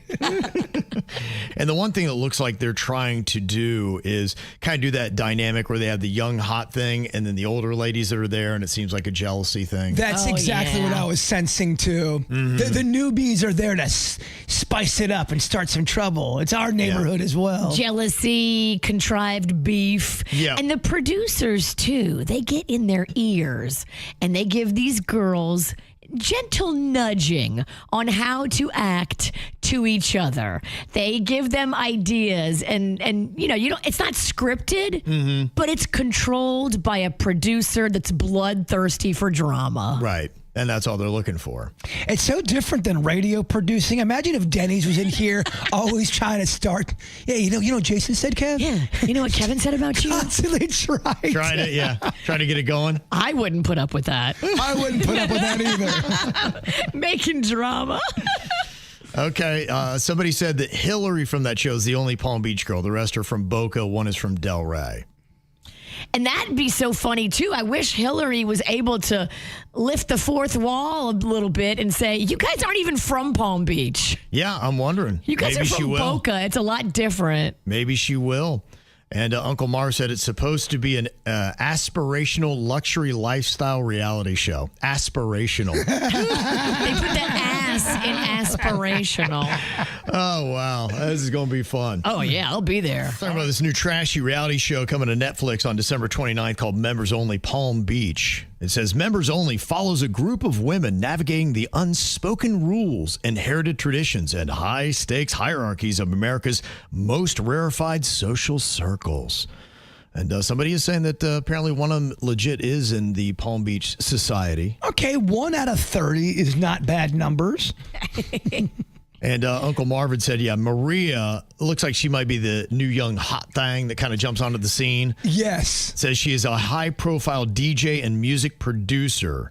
And the one thing that looks like they're trying to do is kind of do that dynamic where they have the young, hot thing, and then the older ladies that are there, and it seems like a jealousy thing. That's exactly what I was sensing, too. Mm-hmm. The newbies are there to spice it up and start some trouble. It's our neighborhood as well. Jealousy, contrived beef. Yeah. And the producers, too, they get in their ears, and they give these girls gentle nudging on how to act to each other. They give them ideas and you know, it's not scripted, but it's controlled by a producer that's bloodthirsty for drama. Right. And that's all they're looking for. It's so different than radio producing. Imagine if Denny's was in here always trying to start. Yeah, you know what Jason said, Kev? Yeah. You know what Kevin said about you? Constantly Trying to get it going. I wouldn't put up with that. I wouldn't put up with that either. Making drama. Okay, somebody said that Hillary from that show is the only Palm Beach girl. The rest are from Boca. One is from Delray. And that'd be so funny, too. I wish Hillary was able to lift the fourth wall a little bit and say, you guys aren't even from Palm Beach. Yeah, I'm wondering. You guys Maybe are from Boca. It's a lot different. Maybe she will. And Uncle Mar said it's supposed to be an aspirational luxury lifestyle reality show. Aspirational. They put that ass in aspirational. Oh, wow. This is going to be fun. Oh, yeah, I'll be there. Talking about this new trashy reality show coming to Netflix on December 29th called Members Only Palm Beach. It says Members Only follows a group of women navigating the unspoken rules, inherited traditions, and high-stakes hierarchies of America's most rarefied social circles. And somebody is saying that apparently one of them legit is in the Palm Beach society. Okay, 1 out of 30 is not bad numbers. And Uncle Marvin said, Maria looks like she might be the new young hot thing that kind of jumps onto the scene. Yes. Says she is a high-profile DJ and music producer.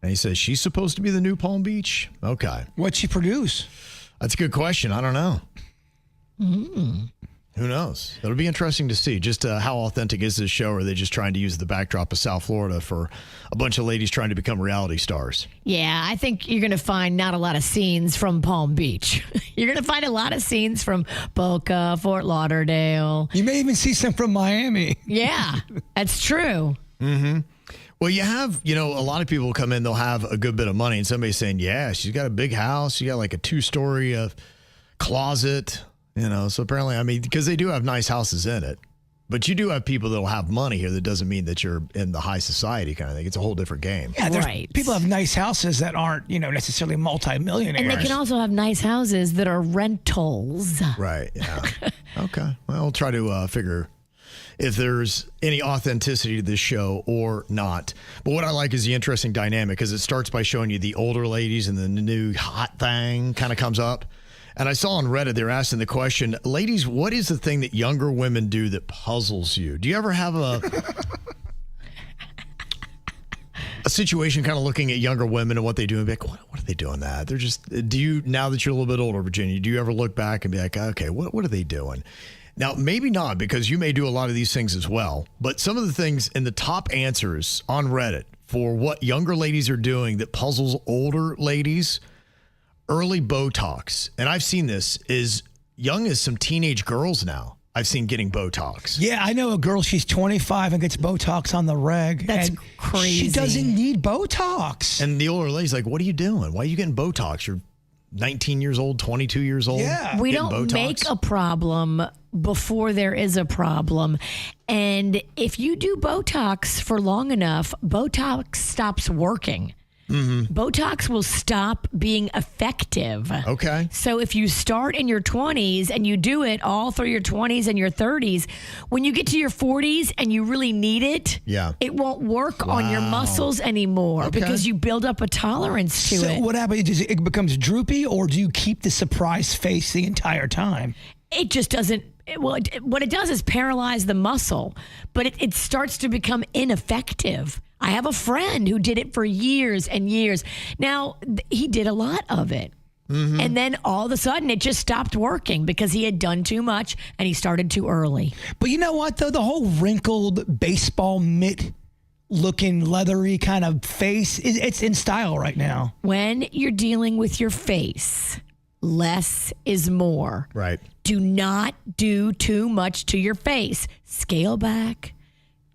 And he says she's supposed to be the new Palm Beach? Okay. What'd she produce? That's a good question. I don't know. Who knows? It'll be interesting to see just how authentic is this show. Or are they just trying to use the backdrop of South Florida for a bunch of ladies trying to become reality stars? Yeah, I think you're going to find not a lot of scenes from Palm Beach. You're going to find a lot of scenes from Boca, Fort Lauderdale. You may even see some from Miami. Yeah, that's true. Mm-hmm. Well, you have, a lot of people come in, they'll have a good bit of money, and somebody's saying, yeah, she's got a big house. She got like a 2-story closet. So apparently, because they do have nice houses in it. But you do have people that will have money here. That doesn't mean that you're in the high society kind of thing. It's a whole different game. Yeah, right. People have nice houses that aren't, necessarily multimillionaires. And they can also have nice houses that are rentals. Right, yeah. Okay. Well, we'll try to figure if there's any authenticity to this show or not. But what I like is the interesting dynamic because it starts by showing you the older ladies and then the new hot thing kind of comes up. And I saw on Reddit, they're asking the question, ladies, what is the thing that younger women do that puzzles you? Do you ever have a situation kind of looking at younger women and what they do and be like, what are they doing that? They're just, now that you're a little bit older, Virginia, do you ever look back and be like, okay, what are they doing? Now, maybe not because you may do a lot of these things as well. But some of the things in the top answers on Reddit for what younger ladies are doing that puzzles older ladies. Early Botox. And I've seen this as young as some teenage girls now. I've seen getting Botox. Yeah, I know a girl, she's 25 and gets Botox on the reg. That's and crazy. She doesn't need Botox. And the older lady's like, what are you doing? Why are you getting Botox? You're 19 years old, 22 years old. Yeah. We getting don't Botox? make a problem before there is a problem. And if you do Botox for long enough, Botox stops working. Mm-hmm. Botox will stop being effective. Okay. So if you start in your 20s and you do it all through your 20s and your 30s, when you get to your 40s and you really need it, it won't work on your muscles anymore because you build up a tolerance to So it. what happens is it becomes droopy, or do you keep the surprise face the entire time? It just doesn't. What it does is paralyze the muscle, but it starts to become ineffective. I have a friend who did it for years and years. Now, he did a lot of it. Mm-hmm. And then all of a sudden, it just stopped working because he had done too much and he started too early. But you know what, though? The whole wrinkled baseball mitt looking leathery kind of face, it's in style right now. When you're dealing with your face, less is more. Right. Do not do too much to your face. Scale back.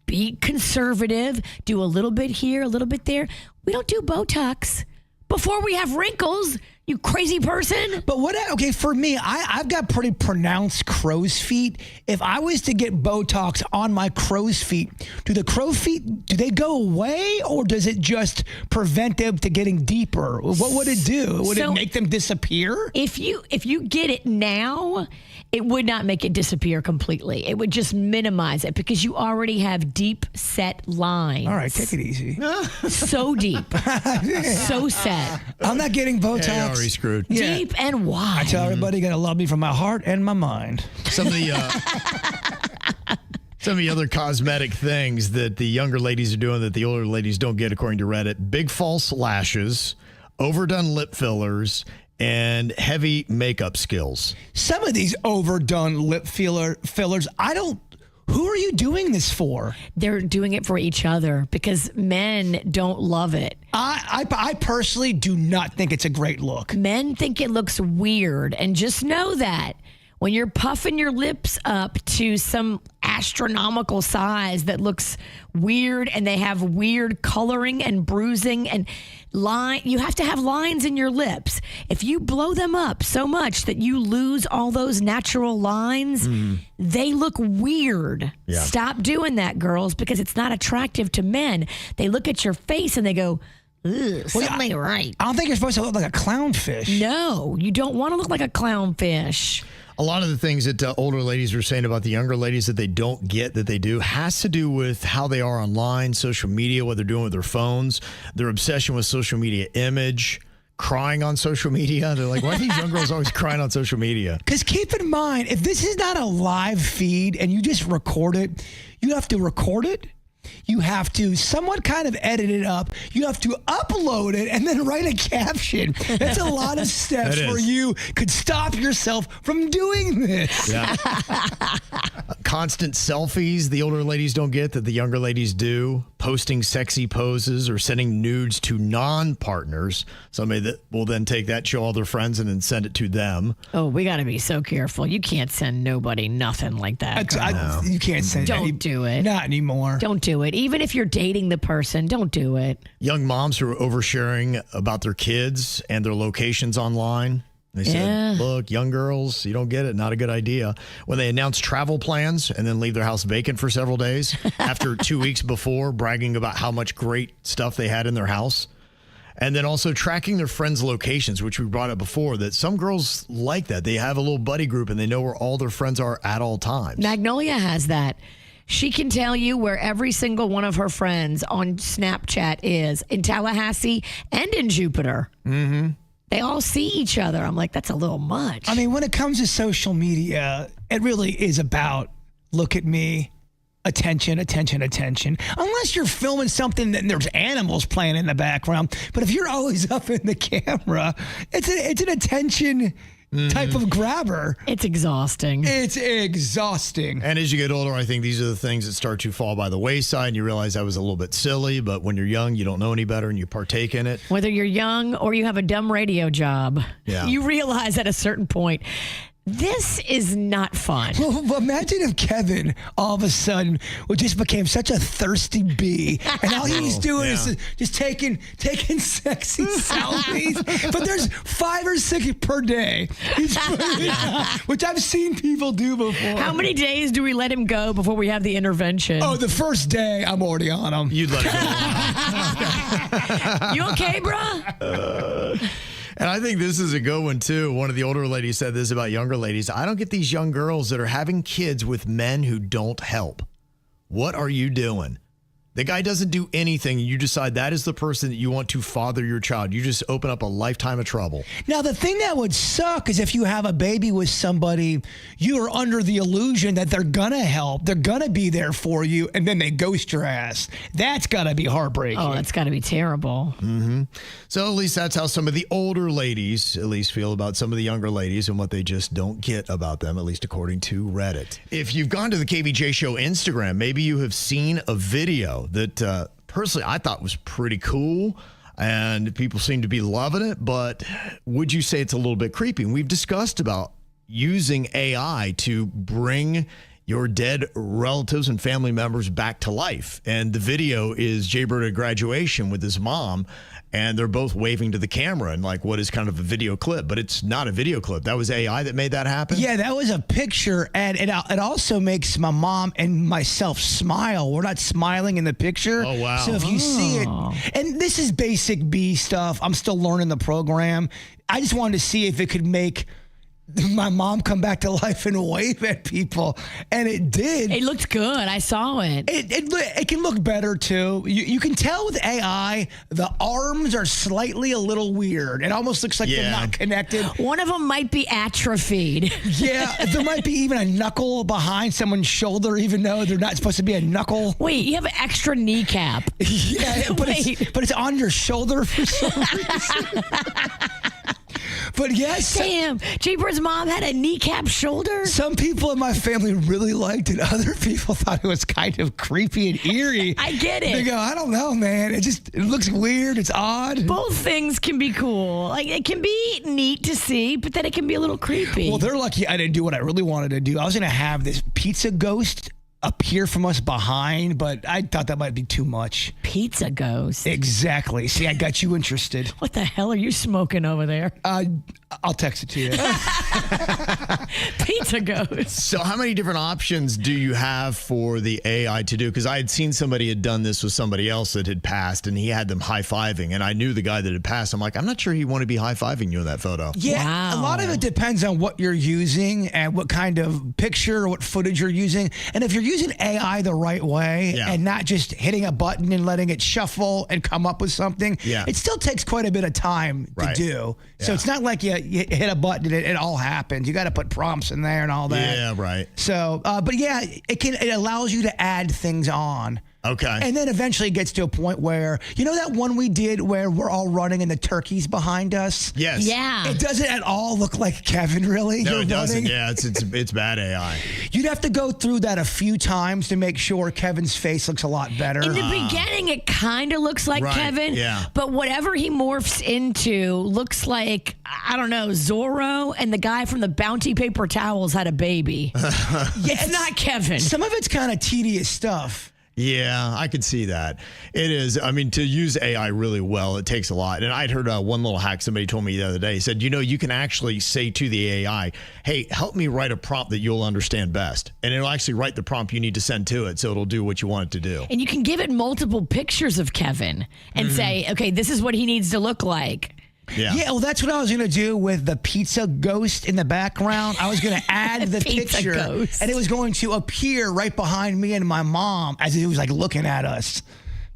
Be conservative. Do a little bit here, a little bit there. We don't do Botox before we have wrinkles, you crazy person. But okay, for me, I've got pretty pronounced crow's feet. If I was to get Botox on my crow's feet, do the crow feet, do they go away, or does it just prevent them to getting deeper? What would it do? Would it make them disappear? If you get it now, it would not make it disappear completely. It would just minimize it because you already have deep set lines. All right, take it easy. So deep. So set. I'm not getting Botox. Hey, already screwed. Yeah. Deep and wide. I tell everybody, you got to love me from my heart and my mind. Some of the other cosmetic things that the younger ladies are doing that the older ladies don't get, according to Reddit: big false lashes, overdone lip fillers, and heavy makeup skills. Some of these overdone lip fillers, who are you doing this for? They're doing it for each other because men don't love it. I personally do not think it's a great look. Men think it looks weird, and just know that when you're puffing your lips up to some astronomical size that looks weird and they have weird coloring and bruising and you have to have lines in your lips. If you blow them up so much that you lose all those natural lines, they look weird. Yeah. Stop doing that, girls, because it's not attractive to men. They look at your face and they go, ugh, something ain't right. I don't think you're supposed to look like a clownfish. No, you don't want to look like a clownfish. A lot of the things that older ladies are saying about the younger ladies that they don't get that they do has to do with how they are online, social media, what they're doing with their phones, their obsession with social media image, crying on social media. They're like, why are these young girls always crying on social media? Because keep in mind, if this is not a live feed and you just record it, you have to record it. You have to somewhat kind of edit it up. You have to upload it and then write a caption. That's a lot of steps where you could stop yourself from doing this. Yeah. Constant selfies the older ladies don't get that the younger ladies do. Posting sexy poses or sending nudes to non-partners. Somebody that will then take that, show all their friends, and then send it to them. Oh, we got to be so careful. You can't send nobody nothing like that. You can't send Don't do it. Not anymore. Don't do it. Even if you're dating the person, don't do it. Young moms who are oversharing about their kids and their locations online. They said, look, young girls, you don't get it. Not a good idea. When they announce travel plans and then leave their house vacant for several days after 2 weeks before, bragging about how much great stuff they had in their house. And then also tracking their friends' locations, which we brought up before, that some girls like that. They have a little buddy group and they know where all their friends are at all times. Magnolia has that. She can tell you where every single one of her friends on Snapchat is in Tallahassee and in Jupiter. Mm-hmm. They all see each other. I'm like, that's a little much. I mean, when it comes to social media, it really is about look at me, attention, attention, attention. Unless you're filming something and there's animals playing in the background. But if you're always up in the camera, it's an attention type of grabber. It's exhausting. It's exhausting. And as you get older, I think these are the things that start to fall by the wayside, and you realize that was a little bit silly, but when you're young, you don't know any better, and you partake in it. Whether you're young or you have a dumb radio job, you realize at a certain point, this is not fun. Well, imagine if Kevin all of a sudden just became such a thirsty bee, and all he's doing is just taking sexy selfies. But there's 5 or 6 per day, which I've seen people do before. How many days do we let him go before we have the intervention? Oh, the first day, I'm already on him. You'd let him go. You okay, bruh? And I think this is a good one, too. One of the older ladies said this about younger ladies. I don't get these young girls that are having kids with men who don't help. What are you doing? The guy doesn't do anything. You decide that is the person that you want to father your child. You just open up a lifetime of trouble. Now, the thing that would suck is if you have a baby with somebody, you are under the illusion that they're going to help. They're going to be there for you, and then they ghost your ass. That's got to be heartbreaking. Oh, that's got to be terrible. Mm-hmm. So at least that's how some of the older ladies at least feel about some of the younger ladies and what they just don't get about them, at least according to Reddit. If you've gone to the KVJ Show Instagram, maybe you have seen a video that personally I thought was pretty cool, and people seem to be loving it, but would you say it's a little bit creepy? And we've discussed about using AI to bring your dead relatives and family members back to life. And the video is Jbird at graduation with his mom, and they're both waving to the camera in like what is kind of a video clip, but it's not a video clip. That was AI that made that happen? Yeah, that was a picture, and it also makes my mom and myself smile. We're not smiling in the picture. Oh, wow. So if you see it, and this is basic B stuff. I'm still learning the program. I just wanted to see if it could make my mom come back to life and wave at people, and it did. It looked good. I saw it. It can look better too. You can tell with AI, the arms are slightly a little weird. It almost looks like they're not connected. One of them might be atrophied. Yeah, there might be even a knuckle behind someone's shoulder, even though they're not supposed to be a knuckle. Wait, you have an extra kneecap. Yeah, but it's on your shoulder for some reason. But yes. Damn, Jbird's mom had a kneecap shoulder? Some people in my family really liked it. Other people thought it was kind of creepy and eerie. I get it. They go, I don't know, man. It looks weird. It's odd. Both things can be cool. Like, it can be neat to see, but then it can be a little creepy. Well, they're lucky I didn't do what I really wanted to do. I was going to have this pizza ghost appear from us behind, but I thought that might be too much. Pizza ghost? Exactly. See, I got you interested. What the hell are you smoking over there? I'll text it to you. Pizza ghost. So how many different options do you have for the AI to do? Because I had seen somebody had done this with somebody else that had passed, and he had them high-fiving, and I knew the guy that had passed. I'm like, I'm not sure he'd want to be high-fiving you in that photo. Yeah, a lot of it depends on what you're using and what kind of picture or what footage you're using. And if you're using AI the right way and not just hitting a button and letting it shuffle and come up with something, it still takes quite a bit of time to do. So it's not like you hit a button and it all happens. You got to put prompts in there and all that. Yeah, right. So, but yeah, it allows you to add things on. Okay. And then eventually it gets to a point where, you know that one we did where we're all running and the turkey's behind us? Yes. Yeah. It doesn't at all look like Kevin, really. No, it doesn't. Yeah, it's bad AI. You'd have to go through that a few times to make sure Kevin's face looks a lot better. In the beginning, it kind of looks like Kevin. Yeah. But whatever he morphs into looks like, I don't know, Zorro and the guy from the Bounty Paper Towels had a baby. It's not Kevin. Some of it's kind of tedious stuff. Yeah, I could see that. It is. I mean, to use AI really well, it takes a lot. And I'd heard one little hack somebody told me the other day. He said, you can actually say to the AI, hey, help me write a prompt that you'll understand best. And it'll actually write the prompt you need to send to it, so it'll do what you want it to do. And you can give it multiple pictures of Kevin and say, okay, this is what he needs to look like. Yeah, well, that's what I was going to do with the pizza ghost in the background. I was going to add the picture, ghost. and it was going to appear right behind me and my mom as he was like looking at us.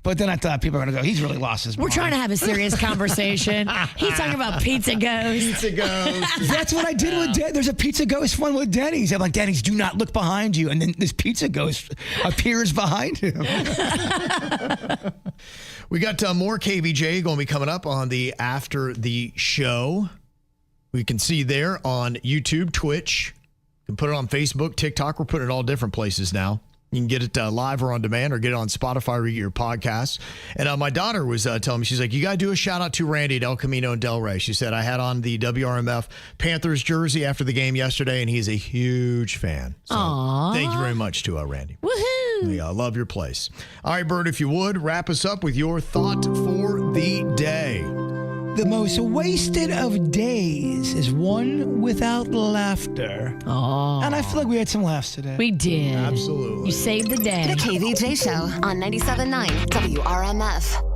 But then I thought people were going to go, he's really lost his mind. We're trying to have a serious conversation. He's talking about pizza ghost. Pizza ghost. That's what I did with Denny's. There's a pizza ghost one with Denny's. I'm like, Denny's, do not look behind you. And then this pizza ghost appears behind him. We got more KVJ going to be coming up on the After the Show. We can see there on YouTube, Twitch. You can put it on Facebook, TikTok. We're putting it all different places now. You can get it live or on demand, or get it on Spotify or you get your podcasts. And my daughter was telling me, she's like, you got to do a shout out to Randy at El Camino and Del Rey. She said, I had on the WRMF Panthers jersey after the game yesterday, and he's a huge fan. So thank you very much to Randy. Woohoo! Yeah, I love your place. All right, Bird, if you would, wrap us up with your thought for the day. The most wasted of days is one without laughter. Oh. And I feel like we had some laughs today. We did. Absolutely. You saved the day. The KVJ Show on 97.9 WRMF.